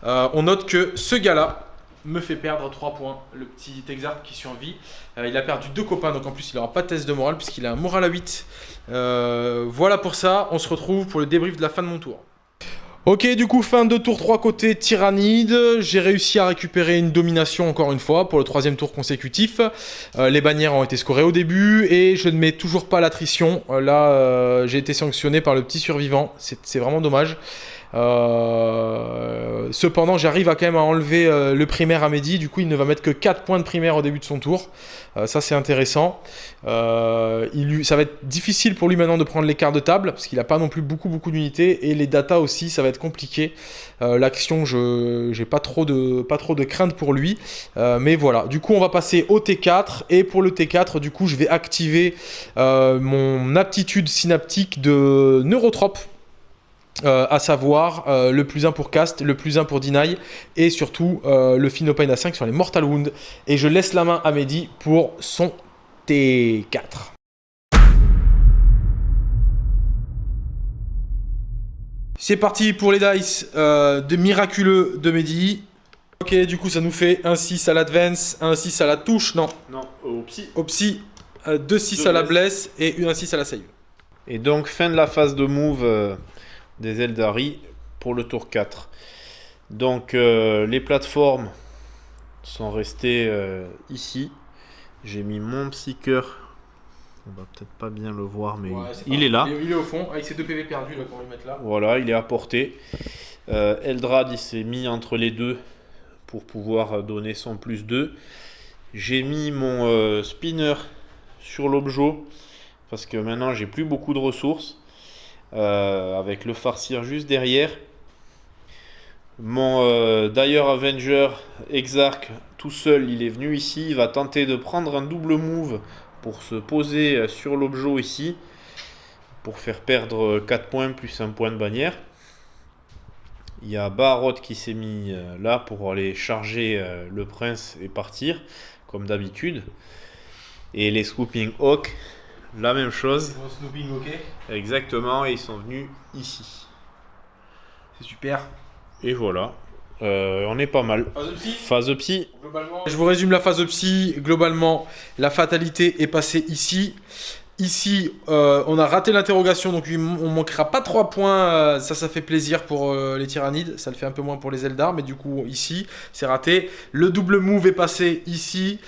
On note que ce gars-là me fait perdre 3 points. Le petit Exarch qui survit. Il a perdu 2 copains, donc en plus, il n'aura pas de test de morale puisqu'il a un moral à 8. Voilà pour ça, on se retrouve pour le débrief de la fin de mon tour. Ok, du coup, fin de tour 3 côté Tyrannide. J'ai réussi à récupérer une domination encore une fois pour le 3e tour consécutif. Les bannières ont été scorées au début et je ne mets toujours pas l'attrition. Là, j'ai été sanctionné par le petit survivant. C'est vraiment dommage. Cependant, j'arrive à quand même à enlever le primaire à Mehdi. Du coup, il ne va mettre que 4 points de primaire au début de son tour. Ça, c'est intéressant. Ça va être difficile pour lui maintenant de prendre les quarts de table parce qu'il n'a pas non plus beaucoup d'unités. Et les datas aussi, ça va être compliqué. L'action, j'ai pas trop de crainte pour lui. Mais voilà. Du coup, on va passer au T4. Et pour le T4, du coup, je vais activer mon aptitude synaptique de Neurotrope. À savoir le plus 1 pour cast, le plus 1 pour deny et surtout le Phenopain à 5 sur les Mortal Wounds. Et je laisse la main à Mehdi pour son T4. C'est parti pour les dice de miraculeux de Mehdi. Ok, du coup ça nous fait un 6 à l'advance, un 6 à la touche, non. Non, au psy. Au psy, 2 6 à la bless et un 6 à la save. Et donc, fin de la phase de move des Eldari pour le tour 4. Donc les plateformes sont restées ici. J'ai mis mon Psyker. On va peut-être pas bien le voir, mais ouais, il est là. Il est au fond, avec ses 2 PV perdus là, qu'on va lui mettre là. Voilà, il est à portée. Eldrad, il s'est mis entre les deux pour pouvoir donner son plus 2. J'ai mis mon spinner sur l'objet parce que maintenant j'ai plus beaucoup de ressources. Avec le farcir juste derrière. Mon Dire Avenger Exarch tout seul, il est venu ici. Il va tenter de prendre un double move pour se poser sur l'objet ici pour faire perdre 4 points plus 1 point de bannière. Il y a Barot qui s'est mis là pour aller charger le prince et partir comme d'habitude. Et les Swooping Hawk, la même chose. Snooping, ok. Exactement, et ils sont venus ici. C'est super. Et voilà, on est pas mal. Phase de psy. Phase de psy. Globalement, je vous résume la phase de psy. Globalement, la fatalité est passée ici. Ici, on a raté l'interrogation, donc on manquera pas 3 points. Ça fait plaisir pour les Tyrannides. Ça le fait un peu moins pour les Eldar, mais du coup, ici, c'est raté. Le double move est passé ici.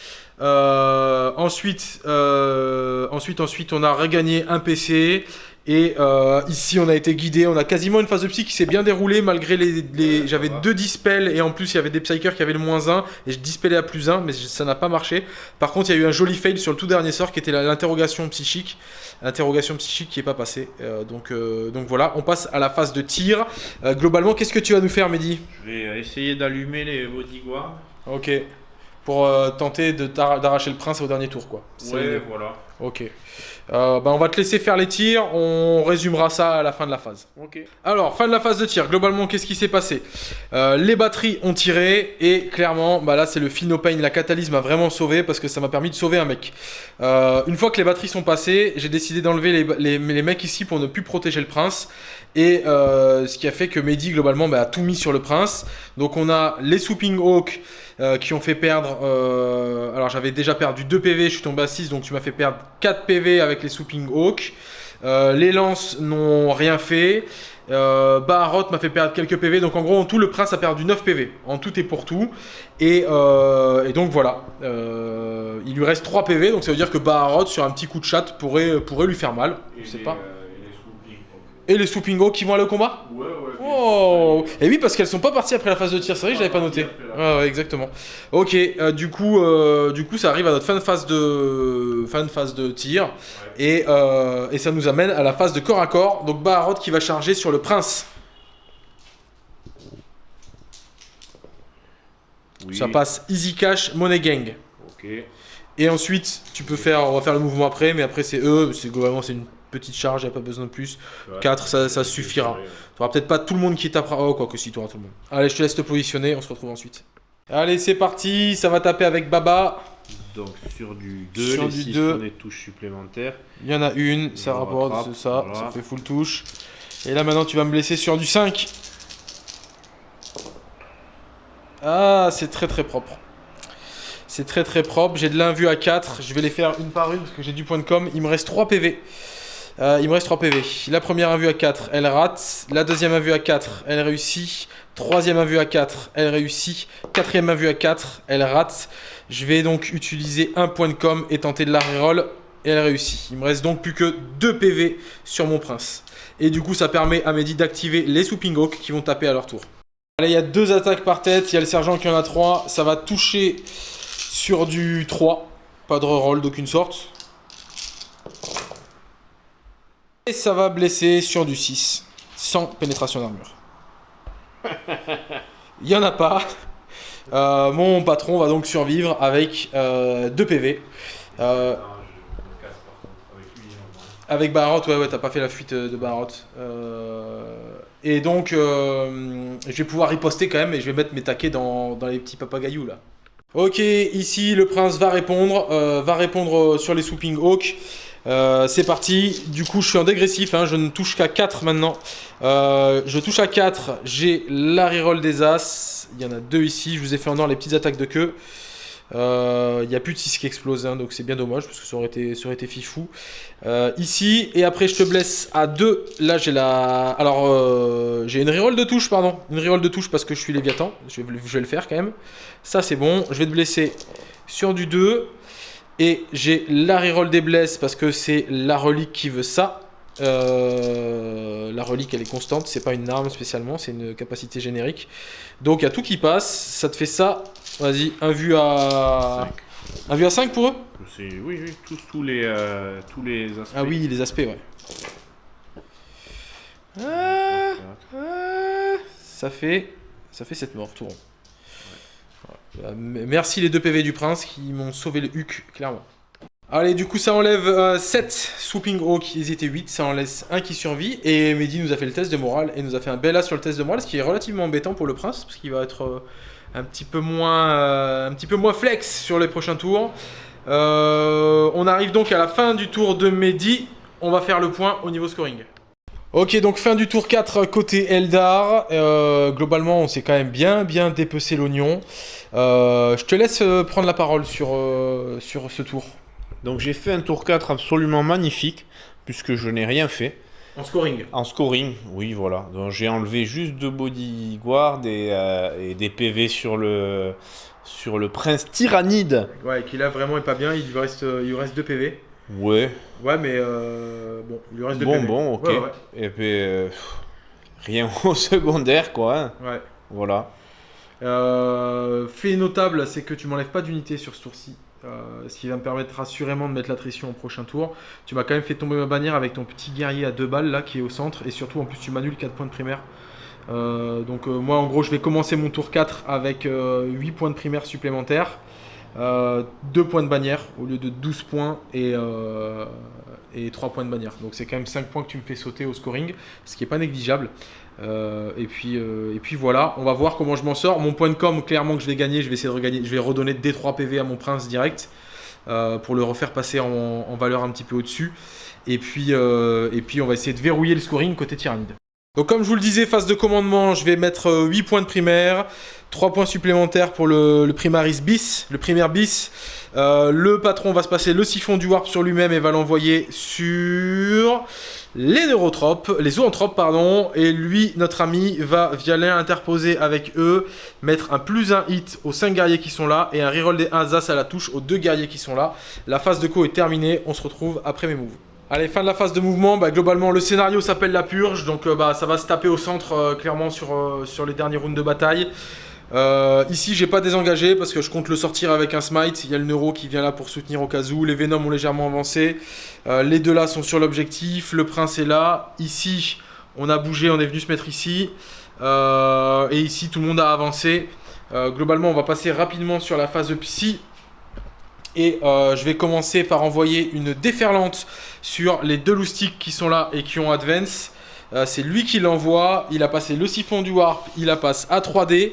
Ensuite, on a regagné un PC. Et ici, on a été guidé. On a quasiment une phase de psy qui s'est bien déroulée malgré j'avais 2 dispels et en plus, il y avait des psychers qui avaient le -1 et je dispellais à +1, mais ça n'a pas marché. Par contre, il y a eu un joli fail sur le tout dernier sort qui était l'interrogation psychique. L'interrogation psychique qui n'est pas passée. Donc voilà, on passe à la phase de tir. Globalement, qu'est-ce que tu vas nous faire, Mehdi? Je vais essayer d'allumer les bodyguards. Ok. Pour tenter d'arracher le prince au dernier tour, quoi. Ouais, voilà. Ok. On va te laisser faire les tirs. On résumera ça à la fin de la phase. Ok. Alors, fin de la phase de tir. Globalement, qu'est-ce qui s'est passé? Les batteries ont tiré. Et clairement, là, c'est le Phenopain. La catalyse m'a vraiment sauvé parce que ça m'a permis de sauver un mec. Une fois que les batteries sont passées, j'ai décidé d'enlever les mecs ici pour ne plus protéger le prince. Et ce qui a fait que Mehdi, globalement, a tout mis sur le prince. Donc, on a les Swooping Hawk qui ont fait perdre... alors, j'avais déjà perdu 2 PV, je suis tombé à 6, donc tu m'as fait perdre 4 PV avec les Swooping Hawk. Les lances n'ont rien fait. Baharot m'a fait perdre quelques PV. Donc en gros, en tout, le prince a perdu 9 PV. En tout et pour tout. Et donc voilà. Il lui reste 3 PV. Donc ça veut dire que Baharot, sur un petit coup de chat, pourrait lui faire mal. Je sais pas. Et les Swoopingo qui vont aller au combat? Ouais. Oh. Et oui, parce qu'elles sont pas parties après la phase de tir. C'est vrai que je l'avais pas noté. Ouais, exactement. Ok, du coup, ça arrive à notre fin de phase de tir. Ouais. Et ça nous amène à la phase de corps à corps. Donc Baharot qui va charger sur le prince. Oui. Ça passe Easy Cash, Money Gang. Ok. Et ensuite, on va faire le mouvement après, mais après c'est eux. Globalement, c'est une petite charge, il n'y a pas besoin de plus. Ouais, 4, ça suffira. Tu n'auras peut-être pas tout le monde qui tapera. Oh, quoi que si, tu auras tout le monde. Allez, je te laisse te positionner, on se retrouve ensuite. Allez, c'est parti, ça va taper avec Baba. Donc sur du 2, les 6 font des touches supplémentaires. Il y en a une, ça rapporte, c'est ça, voilà. Ça fait full touche. Et là maintenant, tu vas me blesser sur du 5. Ah, c'est très très propre. C'est très très propre, j'ai de l'invue à 4, je vais les faire une par une parce que j'ai du point de com. Il me reste 3 PV. La première invue à 4, elle rate. La deuxième invue à 4, elle réussit. Troisième invue à 4, elle réussit. Quatrième invue à 4, elle rate. Je vais donc utiliser un point de com et tenter de la reroll. Et elle réussit. Il me reste donc plus que 2 PV sur mon prince. Et du coup, ça permet à Mehdi d'activer les Swooping Hawk qui vont taper à leur tour. Allez, il y a 2 attaques par tête. Il y a le sergent qui en a 3. Ça va toucher sur du 3. Pas de reroll d'aucune sorte. Et ça va blesser sur du 6, sans pénétration d'armure. Il n'y en a pas. Mon patron va donc survivre avec 2 PV. Avec Baharot, ouais, t'as pas fait la fuite de Baharot. Et donc, je vais pouvoir riposter quand même et je vais mettre mes taquets dans les petits papagayous là. Ok, ici le prince va répondre sur les Swooping Hawk. C'est parti, du coup je suis en dégressif, hein, je ne touche qu'à 4 maintenant. Je touche à 4, j'ai la reroll des As, il y en a 2 ici, je vous ai fait en or les petites attaques de queue. Il n'y a plus de 6 qui explosent, hein, donc c'est bien dommage parce que ça aurait été fifou. Ici, et après je te blesse à 2, là j'ai j'ai une reroll de touche, pardon. Une reroll de touche parce que je suis Léviathan, je vais le faire quand même. Ça c'est bon, je vais te blesser sur du 2. Et j'ai la reroll des blesses parce que c'est la relique qui veut ça. La relique elle est constante, c'est pas une arme spécialement, c'est une capacité générique. Donc il y a tout qui passe, ça te fait ça. Vas-y, un vu à 5 pour eux. Oui, tous les aspects. Ah oui, les aspects, ouais. Ça fait 7 morts, tout rond. Merci les 2 PV du prince qui m'ont sauvé le huc, clairement. Allez, du coup, ça enlève 7 Swooping Hawk, ils étaient 8, ça en laisse un qui survit. Et Mehdi nous a fait le test de morale et nous a fait un bel as sur le test de morale, ce qui est relativement embêtant pour le prince, parce qu'il va être un petit peu moins flex sur les prochains tours. On arrive donc à la fin du tour de Mehdi, on va faire le point au niveau scoring. Ok, donc fin du tour 4 côté Eldar. Globalement, on s'est quand même bien dépecé l'oignon. Je te laisse prendre la parole sur ce tour. Donc j'ai fait un tour 4 absolument magnifique, puisque je n'ai rien fait. En scoring. En scoring, oui, voilà. Donc j'ai enlevé juste 2 bodyguards et des PV sur le prince tyrannide. Ouais, qui là vraiment est pas bien, il lui reste 2 PV. Ouais. Ouais, mais bon, il lui reste 2 PV. Bon, ok. Ouais. Et puis, rien au secondaire, quoi. Hein. Ouais. Voilà. Fait notable, c'est que tu m'enlèves pas d'unité sur ce tour-ci. Ce qui va me permettre assurément de mettre l'attrition au prochain tour. Tu m'as quand même fait tomber ma bannière avec ton petit guerrier à 2 balles là qui est au centre. Et surtout, en plus, tu m'annules 4 points de primaire. Donc, moi, en gros, je vais commencer mon tour 4 avec 8 points de primaire supplémentaires. 2 points de bannière au lieu de 12 points et 3 points de bannière. Donc c'est quand même 5 points que tu me fais sauter au scoring, ce qui n'est pas négligeable. Et puis voilà, on va voir comment je m'en sors. Mon point de com, clairement que je vais gagner, je vais essayer de regagner. Je vais redonner des 3 PV à mon prince direct pour le refaire passer en valeur un petit peu au-dessus. Et puis on va essayer de verrouiller le scoring côté tyrannide. Donc comme je vous le disais, phase de commandement, je vais mettre 8 points de primaire, 3 points supplémentaires pour le primaris bis, le primaire bis. Le patron va se passer le siphon du warp sur lui-même et va l'envoyer sur les neurotropes, les zoanthropes pardon, et lui, notre ami, va via lien interposé avec eux, mettre un +1 hit aux 5 guerriers qui sont là et un reroll des 1 as à la touche aux 2 guerriers qui sont là. La phase de co est terminée, on se retrouve après mes moves. Allez, fin de la phase de mouvement, globalement le scénario s'appelle la purge, donc ça va se taper au centre clairement sur les derniers rounds de bataille. Ici j'ai pas désengagé parce que je compte le sortir avec un smite, il y a le neuro qui vient là pour soutenir au cas où, les Venom ont légèrement avancé, les deux là sont sur l'objectif, le prince est là, ici on a bougé, on est venu se mettre ici, et ici tout le monde a avancé. Globalement on va passer rapidement sur la phase psy. Et je vais commencer par envoyer une déferlante sur les 2 loustiques qui sont là et qui ont advance. C'est lui qui l'envoie. Il a passé le siphon du warp. Il la passe à 3D.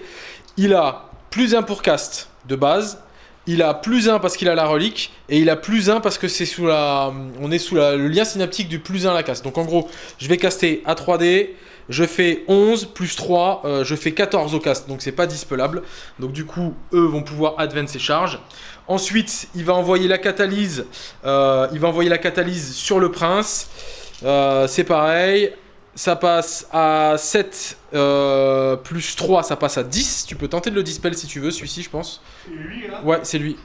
Il a +1 pour cast de base. Il a +1 parce qu'il a la relique. Et il a +1 parce que c'est on est sous le lien synaptique du +1 à la caste. Donc en gros, je vais caster à 3D. Je fais 11 plus 3, je fais 14 au cast, donc c'est pas dispelable. Donc du coup, eux vont pouvoir advance et charge. Ensuite, il va envoyer la catalyse, sur le prince. C'est pareil, ça passe à 7 plus 3, ça passe à 10. Tu peux tenter de le dispel si tu veux, celui-ci je pense. C'est lui là? Ouais, c'est lui.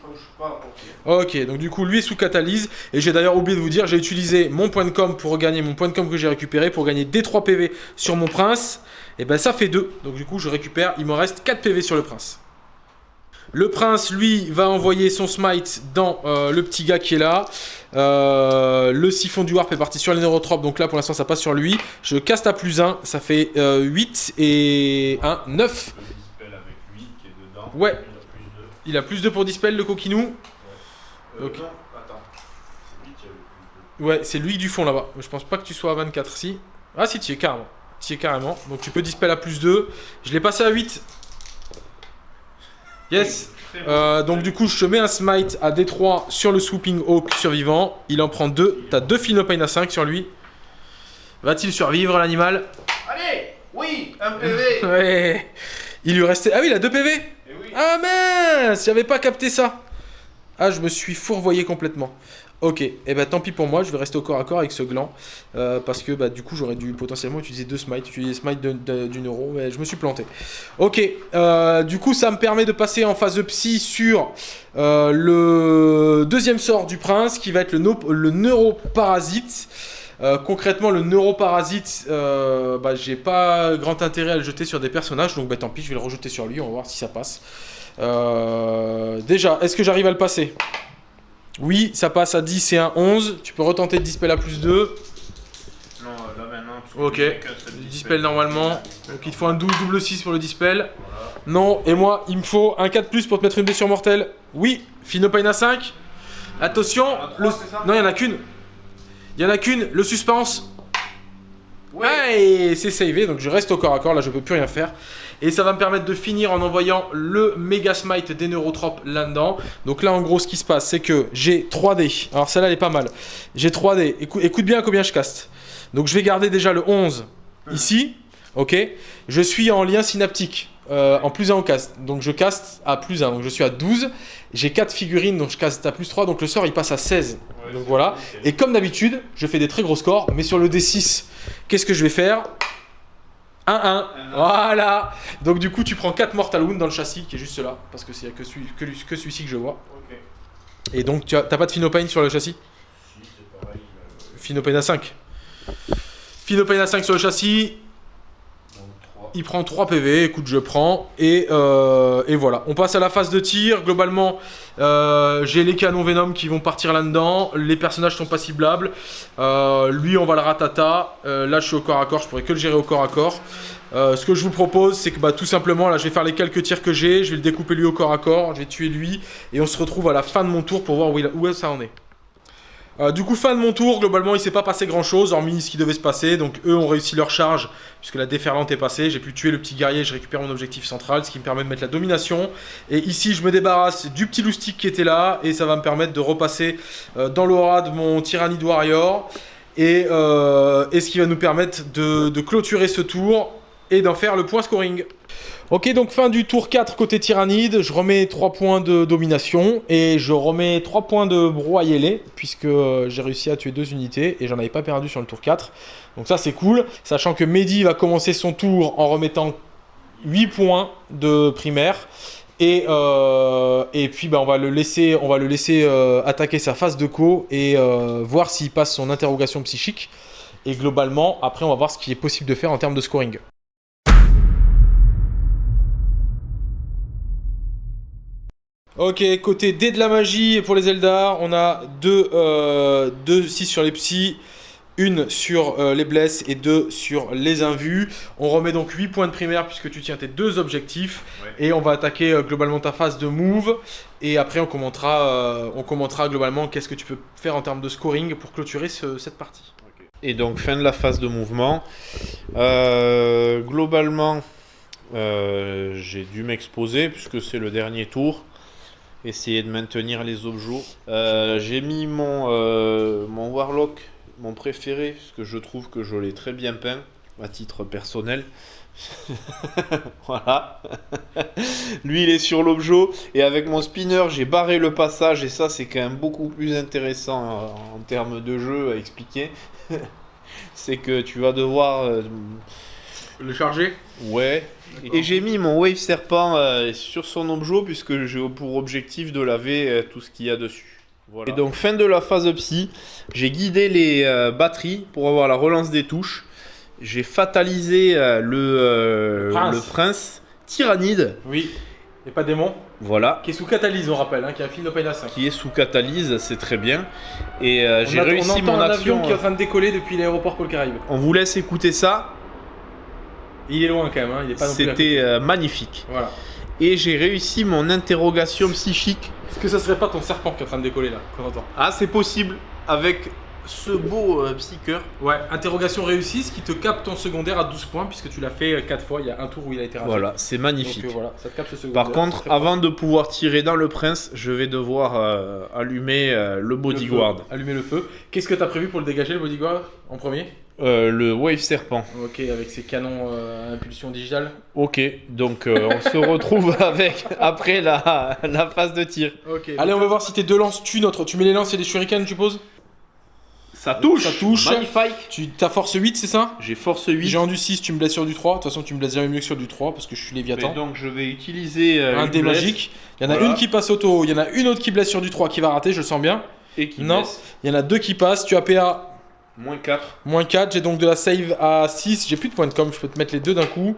Ok, donc du coup lui est sous catalyse. Et j'ai d'ailleurs oublié de vous dire, j'ai utilisé mon point de com pour regagner mon point de com que j'ai récupéré pour gagner D3 PV sur mon prince. Et ben ça fait 2. Donc du coup je récupère, il me reste 4 PV sur le prince. Le prince, lui, va envoyer son smite dans le petit gars qui est là. Le siphon du warp est parti sur les neurotropes, donc là pour l'instant ça passe sur lui. Je caste à +1, ça fait 8 et 1, 9. Ouais, il a +2 pour dispel, le coquinou. Okay. Ouais, c'est lui du fond là-bas. Je pense pas que tu sois à 24, si. Ah si, tu y es carrément. Tu y es carrément. Donc tu peux dispel à +2. Je l'ai passé à 8. Yes. Donc du coup je te mets un smite à D3 sur le swooping hawk survivant. Il en prend 2. T'as 2 Philopane à 5 sur lui. Va-t-il survivre l'animal? Allez. Oui, un PV. Ouais. Il lui restait... Ah oui, il a 2 PV. Oui. Ah mince, j'avais pas capté ça. Ah, je me suis fourvoyé complètement. Ok, et tant pis pour moi, je vais rester au corps à corps avec ce gland. Parce que du coup, j'aurais dû potentiellement utiliser 2 smites, utiliser smite du neuro, mais je me suis planté. Ok, du coup, ça me permet de passer en phase de psy sur le deuxième sort du prince, qui va être le neuroparasite. Concrètement, le neuroparasite, j'ai pas grand intérêt à le jeter sur des personnages, donc tant pis, je vais le rejeter sur lui, on va voir si ça passe. Déjà, est-ce que j'arrive à le passer? Oui, ça passe à 10 et un 11. Tu peux retenter de dispel à +2. Non, là maintenant, ok, dispel normalement. Donc il te faut un 12 double 6 pour le dispel. Voilà. Non, et moi, il me faut un 4+ pour te mettre une blessure mortelle. Oui, Philopane à 5. Attention, non, il y en a qu'une. Il y en a qu'une, le suspense. Ouais, c'est savé, donc je reste au corps à corps, là je peux plus rien faire. Et ça va me permettre de finir en envoyant le méga smite des neurotropes là-dedans. Donc là en gros ce qui se passe c'est que j'ai 3D. Alors celle-là elle est pas mal. J'ai 3D, écoute bien à combien je caste. Donc je vais garder déjà le 11 ici. Ok. Je suis en lien synaptique. En +1 au cast. Donc je caste à +1. Donc je suis à 12. J'ai 4 figurines donc je caste à +3. Donc le sort il passe à 16. Ouais, donc voilà. Okay. Et comme d'habitude, je fais des très gros scores. Mais sur le D6, qu'est-ce que je vais faire? 1-1. Voilà. Donc du coup tu prends 4 Mortal Wound dans le châssis qui est juste là. Parce que c'est que celui-ci que je vois. Okay. Et donc t'as pas de Philopane sur le châssis? Si, c'est pareil. Philopane à 5. Philopane à 5 sur le châssis. Il prend 3 PV, écoute je prends, et voilà. On passe à la phase de tir, globalement j'ai les canons Venom qui vont partir là-dedans, les personnages sont pas ciblables, lui on va le ratata, là je suis au corps à corps, je pourrais que le gérer au corps à corps. Ce que je vous propose c'est que tout simplement là je vais faire les quelques tirs que j'ai, je vais le découper lui au corps à corps, je vais tuer lui, et on se retrouve à la fin de mon tour pour voir où ça en est. Du coup, fin de mon tour, globalement il s'est pas passé grand chose, hormis ce qui devait se passer. Donc eux ont réussi leur charge, puisque la déferlante est passée. J'ai pu tuer le petit guerrier, je récupère mon objectif central, ce qui me permet de mettre la domination. Et ici je me débarrasse du petit loustic qui était là, et ça va me permettre de repasser dans l'aura de mon Tyrannid Warrior. et ce qui va nous permettre de clôturer ce tour et d'en faire le point scoring. Ok, donc fin du tour 4 côté Tyrannide, je remets 3 points de domination et je remets 3 points de broyelé puisque j'ai réussi à tuer 2 unités et j'en avais pas perdu sur le tour 4. Donc ça c'est cool, sachant que Mehdi va commencer son tour en remettant 8 points de primaire et puis on va le laisser attaquer sa phase de co et voir s'il passe son interrogation psychique et globalement après on va voir ce qui est possible de faire en termes de scoring. Ok, côté dés de la magie pour les Eldar, on a 2 6 sur les psys, 1 sur les blesses et 2 sur les invus. On remet donc 8 points de primaire puisque tu tiens tes 2 objectifs. Ouais. Et on va attaquer globalement ta phase de move. Et après on commentera globalement qu'est-ce que tu peux faire en termes de scoring pour clôturer cette partie. Okay. Et donc fin de la phase de mouvement. Globalement, j'ai dû m'exposer puisque c'est le dernier tour. Essayer de maintenir les objets. J'ai mis mon Warlock, mon préféré, parce que je trouve que je l'ai très bien peint, à titre personnel. Voilà. Lui, il est sur l'objet. Et avec mon spinner, j'ai barré le passage. Et ça, c'est quand même beaucoup plus intéressant en termes de jeu à expliquer. C'est que tu vas devoir... le charger ? Ouais. Et j'ai mis mon Wave Serpent sur son objet puisque j'ai pour objectif de laver tout ce qu'il y a dessus. Voilà. Et donc fin de la phase psy, j'ai guidé les batteries pour avoir la relance des touches. J'ai fatalisé le prince Tyrannide. Oui, et pas démon. Voilà. Qui est sous catalyse, on rappelle, qui a un fil d'open à 5. Qui est sous catalyse, c'est très bien. Et j'ai réussi mon action. On entend un action avion qui est en train de décoller depuis l'aéroport Paul Caraïbes. On vous laisse écouter ça. Il est loin quand même, il est pas non plus. C'était magnifique. Voilà. Et j'ai réussi mon interrogation psychique. Est-ce que ça serait pas ton serpent qui est en train de décoller là, qu'on entend ? Ah, c'est possible. Avec ce beau psycheur. Ouais, interrogation réussie, ce qui te capte ton secondaire à 12 points, puisque tu l'as fait 4 fois, il y a un tour où il a été raté. Voilà, c'est magnifique. Donc voilà, ça te capte ce secondaire. Par contre, avant de pouvoir tirer dans le prince, je vais devoir allumer le bodyguard. Allumer le feu. Qu'est-ce que tu as prévu pour le dégager, le bodyguard, en premier ? Le Wave Serpent. Ok, avec ses canons impulsion digitale. Ok, donc on se retrouve après la phase de tir. Okay, allez, on va voir si tes 2 lances tuent notre... Tu mets les lances et les shurikens, tu poses ? Ça touche. Ça touche. Magnifique. T'as force 8, c'est ça ? J'ai force 8. J'ai un du 6, tu me blesses sur du 3. De toute façon, tu me blesses jamais mieux que sur du 3 parce que je suis Léviathan. Et donc, je vais utiliser un dé magique. Il y en a une qui passe auto. Il y en a une autre qui blesse sur du 3 qui va rater, je le sens bien. Et qui non, blesse. Il y en a 2 qui passent. Tu as PA. -4. -4. J'ai donc de la save à 6. J'ai plus de points de com. Je peux te mettre les 2 d'un coup.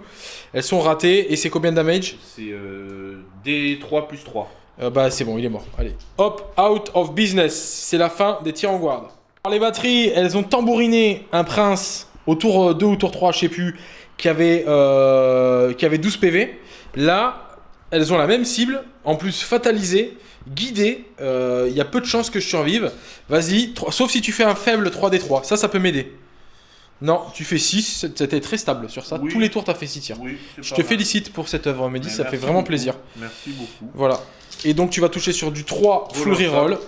Elles sont ratées. Et c'est combien de damage ? C'est D3 plus 3. Bah, c'est bon, il est mort. Allez. Hop, out of business. C'est la fin des tirs en guard. Alors, les batteries, elles ont tambouriné un prince au tour 2 ou tour 3, je sais plus, qui avait 12 PV. Là, elles ont la même cible, en plus fatalisée, guidée. Il y a peu de chances que je survive. Vas-y, sauf si tu fais un faible 3D3. Ça peut m'aider. Non, tu fais 6, c'était très stable sur ça. Oui. Tous les tours, tu as fait 6 tirs. Oui, je te félicite pour cette œuvre, Mehdi, ça fait vraiment plaisir. Merci beaucoup. Voilà. Et donc, tu vas toucher sur du 3 full reroll.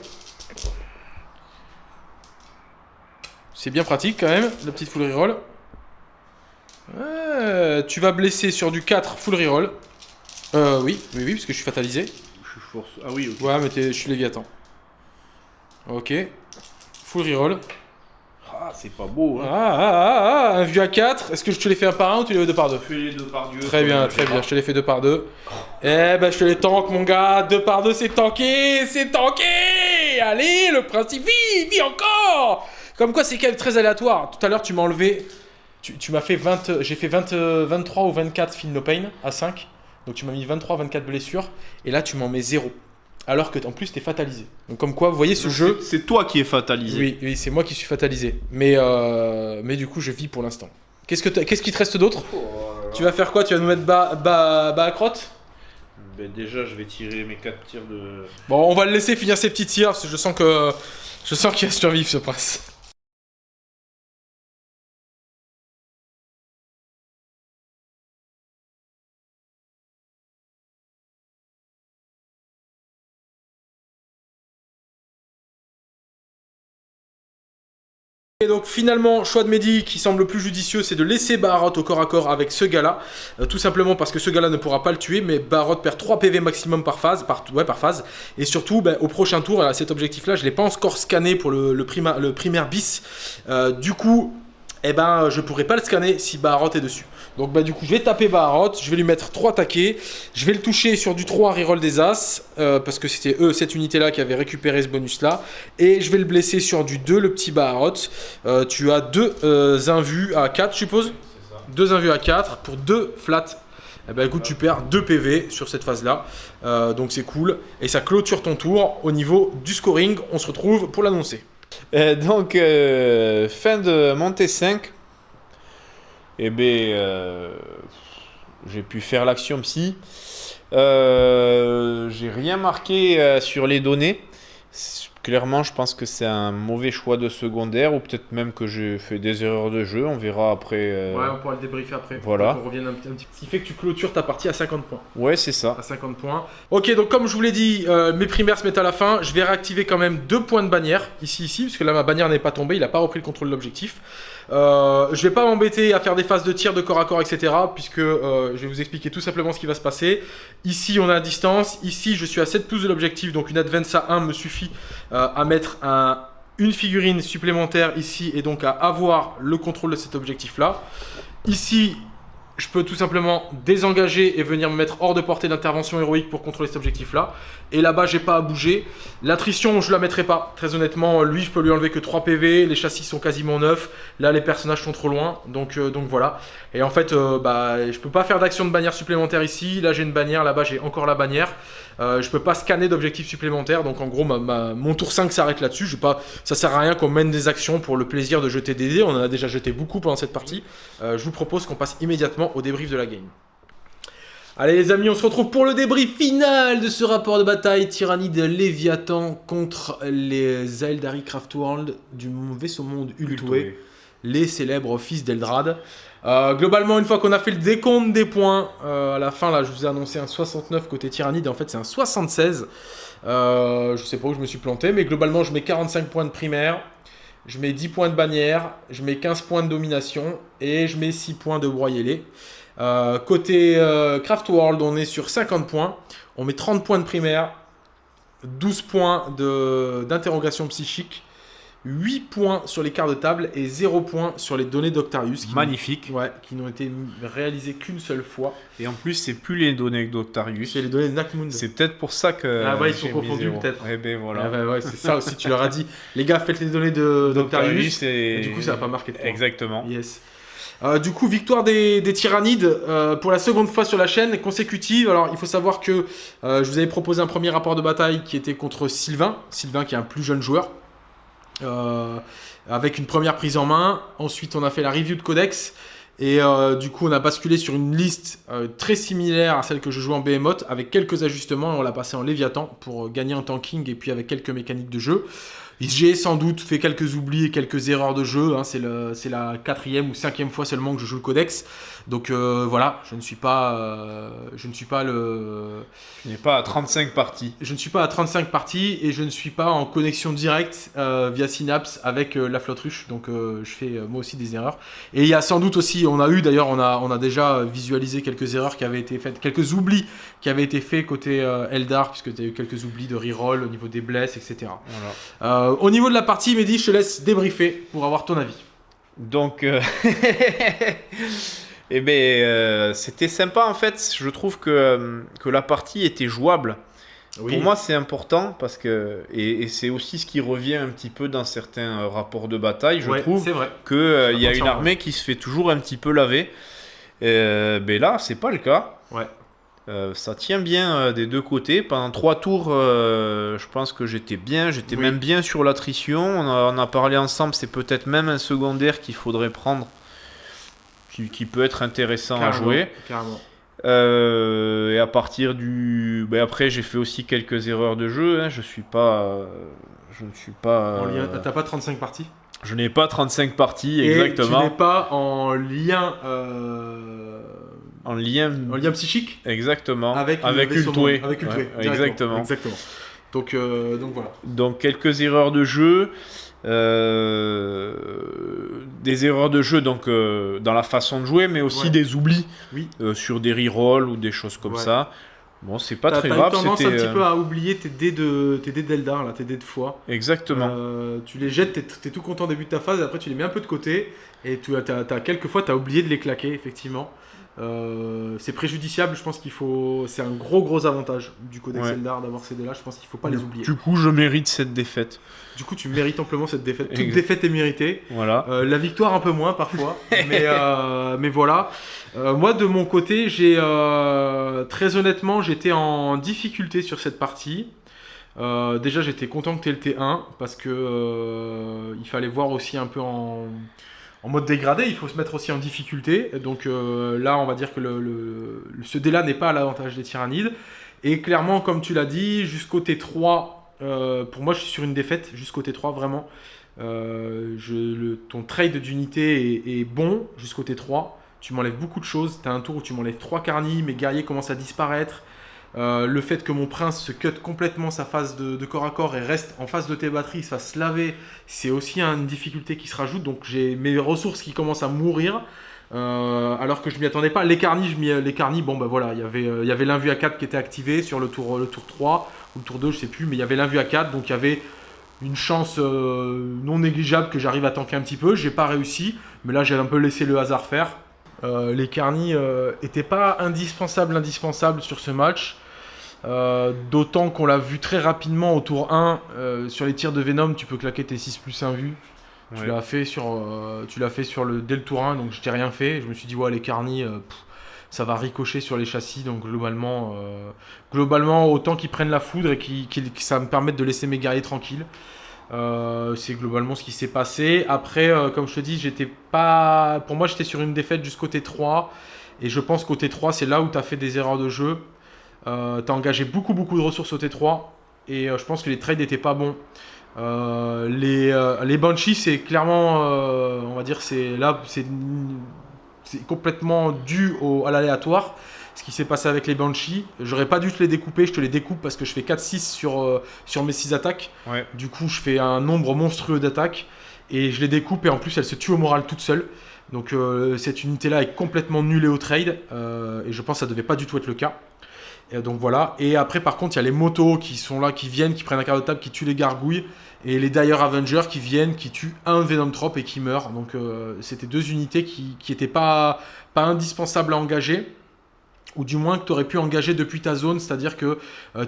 C'est bien pratique quand même, la petite full reroll. Tu vas blesser sur du 4 full reroll. Oui, parce que je suis fatalisé. Je suis force. Ah oui, ok. Ouais, mais je suis Léviathan. Ok. Full reroll. Ah, c'est pas beau, hein. Un vieux à 4. Est-ce que je te l'ai fait un par un ou tu l'as fait 2 par 2 ? Je fais les 2 par 2. Très bien. Je te l'ai fait 2 par 2. Eh ben, je te les tank, mon gars. 2 par 2, c'est tanké. Allez, le principe, vit encore. Comme quoi, c'est quand même très aléatoire. Tout à l'heure, tu m'as enlevé... Tu m'as fait 20... J'ai fait 23 ou 24 feel no pain à 5. Donc, tu m'as mis 23, 24 blessures. Et là, tu m'en mets 0. Alors que, en plus, t'es fatalisé. Donc, comme quoi, vous voyez, ce jeu... C'est toi qui es fatalisé. Oui, c'est moi qui suis fatalisé. Mais du coup, je vis pour l'instant. Qu'est-ce qui te reste d'autre ? Tu vas faire quoi ? Tu vas nous mettre bas à crotte ? Ben déjà, je vais tirer mes 4 tirs de... Bon, on va le laisser finir ses petits tirs, parce que je sens qu'il va survivre, ce prince. Et donc finalement, choix de Mehdi qui semble le plus judicieux, c'est de laisser Baharot au corps à corps avec ce gars-là. Tout simplement parce que ce gars-là ne pourra pas le tuer, mais Baharot perd 3 PV maximum par phase. Par phase. Et surtout, au prochain tour, à cet objectif-là, je ne l'ai pas encore scanné pour le primaire bis. Du coup, je pourrais pas le scanner si Baharot est dessus. Donc du coup je vais taper Baharot, je vais lui mettre 3 taquets, je vais le toucher sur du 3 reroll des As, parce que c'était cette unité là qui avait récupéré ce bonus là, et je vais le blesser sur du 2, le petit Baharot. Tu as 2 invus à 4 je suppose. 2 invus à 4 pour 2 flats. Écoute, tu perds 2 PV sur cette phase là, donc c'est cool, et ça clôture ton tour. Au niveau du scoring, on se retrouve pour l'annoncer. Donc, fin de montée 5. J'ai pu faire l'action psy. J'ai rien marqué sur les données. Clairement, je pense que c'est un mauvais choix de secondaire, ou peut-être même que j'ai fait des erreurs de jeu. On verra après. Ouais, on pourra le débriefer après. Voilà. On revienne un petit. Ce qui fait que tu clôtures ta partie à 50 points. Ouais, c'est ça. À 50 points. Ok, donc comme je vous l'ai dit, mes primaires se mettent à la fin. Je vais réactiver quand même 2 points de bannière, ici, parce que là ma bannière n'est pas tombée, il n'a pas repris le contrôle de l'objectif. Je vais pas m'embêter à faire des phases de tir de corps à corps, etc. Puisque je vais vous expliquer tout simplement ce qui va se passer. Ici, on a à distance. Ici, je suis à 7 pouces de l'objectif, donc une advance à 1 me suffit à mettre une figurine supplémentaire ici et donc à avoir le contrôle de cet objectif-là. Ici, je peux tout simplement désengager et venir me mettre hors de portée d'intervention héroïque pour contrôler cet objectif-là. Et là-bas, j'ai pas à bouger. L'attrition, je la mettrai pas. Très honnêtement, lui, je peux lui enlever que 3 PV. Les châssis sont quasiment neufs. Là, les personnages sont trop loin. Donc voilà. Et en fait, je peux pas faire d'action de bannière supplémentaire ici. Là, j'ai une bannière. Là-bas, j'ai encore la bannière. Je peux pas scanner d'objectifs supplémentaires. Donc en gros, mon tour 5 s'arrête là-dessus. Ça sert à rien qu'on mène des actions pour le plaisir de jeter des dés. On en a déjà jeté beaucoup pendant cette partie. Je vous propose qu'on passe immédiatement au débrief de la game. Allez les amis, on se retrouve pour le débrief final de ce rapport de bataille Tyrannide Léviathan contre les Aeldari Craftworld du vaisseau monde Ultué, les célèbres fils d'Eldrad. Globalement, une fois qu'on a fait le décompte des points, à la fin là je vous ai annoncé un 69 côté Tyrannide, en fait c'est un 76. Je sais pas où je me suis planté, mais globalement je mets 45 points de primaire, je mets 10 points de bannière, je mets 15 points de domination et je mets 6 points de broyé-lait. Côté Craftworld, on est sur 50 points, on met 30 points de primaire, 12 points d'interrogation psychique, 8 points sur les quarts de table et 0 points sur les données d'Octarius. Magnifique. Qui n'ont été réalisées qu'une seule fois. Et en plus, c'est plus les données d'Octarius. C'est les données de Nakmund. C'est peut-être pour ça que. Ah ouais, ils sont confondus peut-être. Eh ben voilà. Ouais, c'est ça aussi, tu leur as dit. Les gars, faites les données d'Octarius. Et du coup, ça n'a pas marqué de points. Exactement. Yes. Du coup, victoire des Tyrannides pour la seconde fois sur la chaîne consécutive. Alors, il faut savoir que je vous avais proposé un premier rapport de bataille qui était contre Sylvain qui est un plus jeune joueur, avec une première prise en main. Ensuite, on a fait la review de Codex. Et du coup, on a basculé sur une liste très similaire à celle que je jouais en Behemoth, avec quelques ajustements. On l'a passé en Léviathan pour gagner en tanking et puis avec quelques mécaniques de jeu. J'ai sans doute fait quelques oublis et quelques erreurs de jeu. Hein. C'est la 4e ou 5e fois seulement que je joue le Codex. Donc voilà, je ne suis pas à 35 parties. Je ne suis pas à 35 parties et je ne suis pas en connexion directe via Synapse avec la flotte ruche. Donc je fais moi aussi des erreurs. Et il y a sans doute aussi, on a déjà visualisé quelques erreurs qui avaient été faites, quelques oublis qui avaient été faits côté Eldar, puisque tu as eu quelques oublis de reroll au niveau des blesses, etc. Voilà. Au niveau de la partie, Mehdi, je te laisse débriefer pour avoir ton avis. Donc, c'était sympa en fait. Je trouve que la partie était jouable. Oui. Pour moi, c'est important parce que et c'est aussi ce qui revient un petit peu dans certains rapports de bataille. Je trouve qu'il y a une armée qui se fait toujours un petit peu laver. Là, c'est pas le cas. Ouais. Ça tient bien des deux côtés. Pendant 3 tours, je pense que j'étais bien. J'étais même bien sur l'attrition. On a parlé ensemble. C'est peut-être même un secondaire qu'il faudrait prendre, qui peut être intéressant à jouer. Carrément. Et à partir du... après, j'ai fait aussi quelques erreurs de jeu. Hein. Je ne suis pas... T'as pas 35 parties ? Je n'ai pas 35 parties, exactement. Et tu n'es pas en lien... En lien psychique. Exactement. Avec Ultué. Avec Ultué. Exactement. Donc voilà. Donc quelques erreurs de jeu. des erreurs de jeu donc dans la façon de jouer, mais aussi des oublis sur des rerolls ou des choses comme ça. Bon, c'est pas très grave. T'as eu tendance un petit peu à oublier tes dés d'Eldar, là, tes dés de foi. Exactement. Tu les jettes, t'es tout content au début de ta phase, et après tu les mets un peu de côté, et quelques fois t'as oublié de les claquer, effectivement. C'est préjudiciable, je pense qu'il faut. C'est un gros avantage du Codex Eldar d'avoir ces dés-là, je pense qu'il faut pas les oublier. Du coup, je mérite cette défaite. Du coup, tu mérites amplement cette défaite. Toute défaite est méritée. Voilà. La victoire, un peu moins parfois. mais voilà. Moi, de mon côté, très honnêtement, j'étais en difficulté sur cette partie. Déjà, j'étais content que tu aies le T1 parce que il fallait voir aussi un peu en mode dégradé. Il faut se mettre aussi en difficulté. Donc là, on va dire que ce dé-là n'est pas à l'avantage des tyrannides. Et clairement, comme tu l'as dit, jusqu'au T3. Pour moi, je suis sur une défaite jusqu'au T3, vraiment. Ton trade d'unité est bon jusqu'au T3. Tu m'enlèves beaucoup de choses. Tu as un tour où tu m'enlèves 3 carnis, mes guerriers commencent à disparaître. Le fait que mon prince se cut complètement sa phase de corps à corps et reste en face de tes batteries, se fasse laver, c'est aussi une difficulté qui se rajoute. Donc j'ai mes ressources qui commencent à mourir. Alors que je m'y attendais pas. Les carnis, bon bah voilà, il y avait l'invue à 4 qui était activé sur le tour 3 ou le tour 2, je sais plus, mais il y avait l'invue à 4, donc il y avait une chance non négligeable que j'arrive à tanker un petit peu. J'ai pas réussi, mais là j'ai un peu laissé le hasard faire. Les carnis étaient pas indispensables sur ce match. D'autant qu'on l'a vu très rapidement au tour 1 sur les tirs de Venom, tu peux claquer tes 6+1 vues. Tu l'as fait dès le tour 1, donc je t'ai rien fait. Je me suis dit, ouais, les carnis, ça va ricocher sur les châssis, donc globalement autant qu'ils prennent la foudre et que ça me permette de laisser mes guerriers tranquilles. C'est globalement ce qui s'est passé. Après, comme je te dis, pour moi, j'étais sur une défaite jusqu'au T3, et je pense qu'au T3, c'est là où tu as fait des erreurs de jeu. Tu as engagé beaucoup de ressources au T3, et je pense que les trades n'étaient pas bons. Les Banshees, c'est clairement, on va dire, c'est complètement dû à l'aléatoire. Ce qui s'est passé avec les Banshees, j'aurais pas dû te les découper, je te les découpe parce que je fais 4-6 sur mes 6 attaques. Du coup, je fais un nombre monstrueux d'attaques et je les découpe, et en plus, elles se tuent au moral toutes seules. Donc cette unité-là est complètement nullée au trade, et je pense que ça devait pas du tout être le cas. Et donc voilà. Et après, par contre, il y a les motos qui sont là, qui viennent, qui prennent un quart de table, qui tuent les gargouilles, et les Dire Avengers qui viennent, qui tuent un Venom Trop et qui meurent. Donc c'était 2 unités qui étaient pas indispensables à engager, ou du moins que tu aurais pu engager depuis ta zone. C'est-à-dire que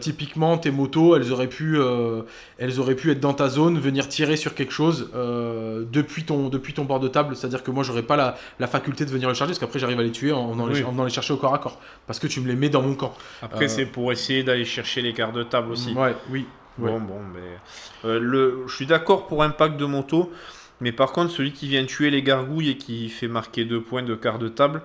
typiquement tes motos, elles auraient pu être dans ta zone, venir tirer sur quelque chose depuis ton bord de table. C'est-à-dire que moi, j'aurais pas la faculté de venir le charger, parce qu'après j'arrive à les tuer en venant les chercher au corps à corps, parce que tu me les mets dans mon camp. Après, c'est pour essayer d'aller chercher les quarts de table aussi. Oui. Bon, mais je suis d'accord pour un pack de moto, mais par contre, celui qui vient tuer les gargouilles et qui fait marquer 2 points de quart de table.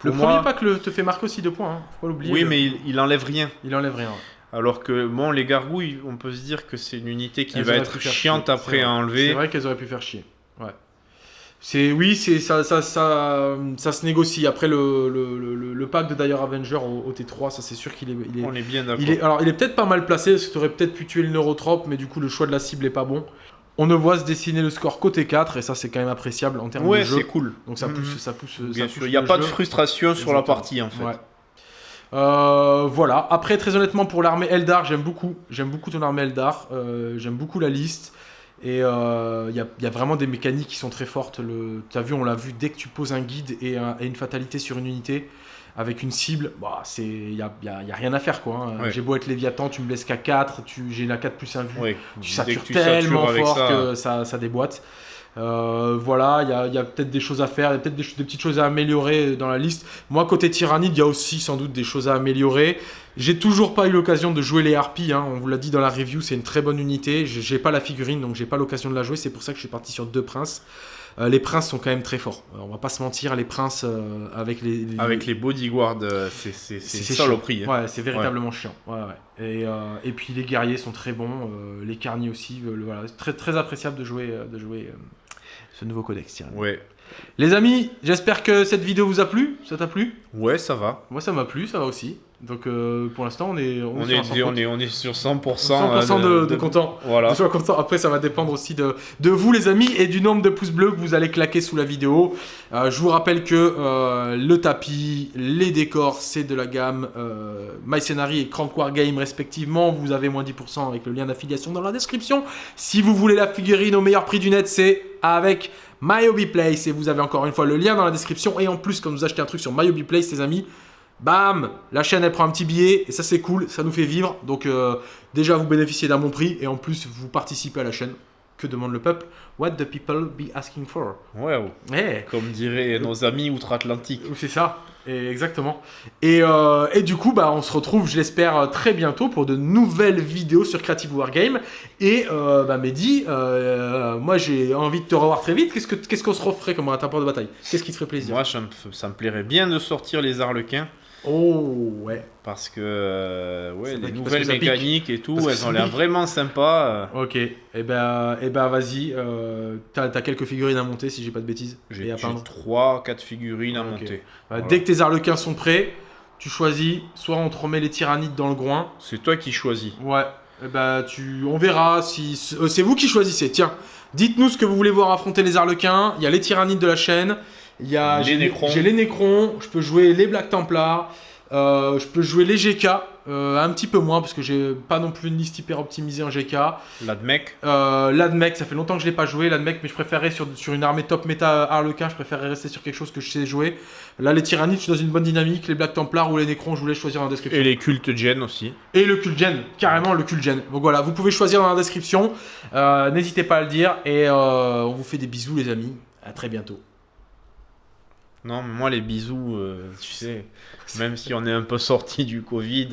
Le premier pack te fait marquer aussi 2 points, hein. Faut pas l'oublier. Oui, mais il enlève rien. Il enlève rien. Alors que bon, les gargouilles, on peut se dire que c'est une unité qui va être chiante après à enlever. C'est vrai qu'elles auraient pu faire chier. Ouais. Ça se négocie. Après le pack de Dire Avenger au T3, ça c'est sûr qu'il est. On est bien d'accord. Il est peut-être pas mal placé, parce que tu aurais peut-être pu tuer le Neurotrope, mais du coup le choix de la cible est pas bon. On ne voit se dessiner le score côté 4, et ça c'est quand même appréciable en termes de jeu. Ouais, c'est cool. Donc ça pousse. Bien sûr, il n'y a pas de frustration sur la partie en fait. Ouais. Voilà. Après, très honnêtement, pour l'armée Eldar, j'aime beaucoup ton armée Eldar. J'aime beaucoup la liste. Et il y a vraiment des mécaniques qui sont très fortes. T'as vu, on l'a vu, dès que tu poses un guide et une fatalité sur une unité avec une cible, il y a rien à faire, quoi, hein. J'ai beau être Léviathan, tu me laisses qu'à 4, j'ai la 4+1 vue, tu satures tellement fort que ça déboîte. Voilà, il y a peut-être des choses à faire, il y a peut-être des petites choses à améliorer dans la liste. Moi, côté Tyrannide, il y a aussi sans doute des choses à améliorer. J'ai toujours pas eu l'occasion de jouer les harpies, hein. On vous l'a dit dans la review, c'est une très bonne unité. J'ai pas la figurine, donc j'ai pas l'occasion de la jouer. C'est pour ça que je suis parti sur 2 princes. Les princes sont quand même très forts. On va pas se mentir, les princes avec les bodyguards, c'est saloperie. Hein. Ouais, c'est véritablement chiant. Ouais. Et puis les guerriers sont très bons, les carnis aussi. Voilà, c'est très très appréciable de jouer ce nouveau codex. Ouais. Les amis, j'espère que cette vidéo vous a plu. Ça t'a plu ? Ouais, ça va. Moi, ça m'a plu, ça va aussi. Donc pour l'instant, on est On sur un sans faute. on est sur 100%, 100% de content. Voilà. Sois content. Après, ça va dépendre aussi de vous, les amis, et du nombre de pouces bleus que vous allez claquer sous la vidéo. Je vous rappelle que le tapis, les décors, c'est de la gamme MyScenary et Crank Wargame respectivement. Vous avez moins 10% avec le lien d'affiliation dans la description. Si vous voulez la figurine au meilleur prix du net, c'est avec My Hobby Place. Et vous avez encore une fois le lien dans la description. Et en plus, quand vous achetez un truc sur My Hobby Place, les amis, bam, la chaîne elle prend un petit billet et ça c'est cool, ça nous fait vivre. Donc déjà vous bénéficiez d'un bon prix et en plus vous participez à la chaîne. Que demande le peuple? What the people be asking for? Ouais, Eh, comme diraient nos amis outre-Atlantique. c'est ça, et exactement. Et du coup, bah, on se retrouve, je l'espère, très bientôt pour de nouvelles vidéos sur Creative Wargame. Et Mehdi, moi j'ai envie de te revoir très vite. Qu'est-ce qu'on se referait comme un tapeur de bataille? Qu'est-ce qui te ferait plaisir? Moi, ça me plairait bien de sortir les Arlequins. Oh, ouais. Parce que C'est vrai les que- parce nouvelles que ça pique. mécaniques et tout, Parce que elles ça ont l'air pique. vraiment sympas. Ok, et ben vas-y, t'as quelques figurines à monter si j'ai pas de bêtises. J'ai Et à peindre. 3-4 figurines à Ok. monter. Bah, Voilà. Dès que tes arlequins sont prêts, tu choisis, soit on te remet les tyrannides dans le groin. C'est toi qui choisis. Ouais, et bah on verra si. C'est vous qui choisissez, tiens. Dites-nous ce que vous voulez voir affronter les arlequins. Il y a les tyrannides de la chaîne. Il y a, Les j'ai Nécrons. j'ai les Nécrons. Je peux jouer les Black Templars. Je peux jouer les GK. Un petit peu moins parce que j'ai pas non plus une liste hyper optimisée en GK. L'Admec. L'Admec, ça fait longtemps que je l'ai pas joué, l'Admec, mais je préférais sur une armée top méta Harlequin, je préférais rester sur quelque chose que je sais jouer. Là, les Tyrannides, je suis dans une bonne dynamique, les Black Templars ou les Nécrons, je voulais choisir dans la description. Et les cultes gen aussi. Et le Kulgen, carrément le Kulgen. Donc voilà, vous pouvez choisir dans la description, n'hésitez pas à le dire, et on vous fait des bisous les amis, à très bientôt. Non, mais moi, les bisous, tu sais, même si on est un peu sorti du Covid,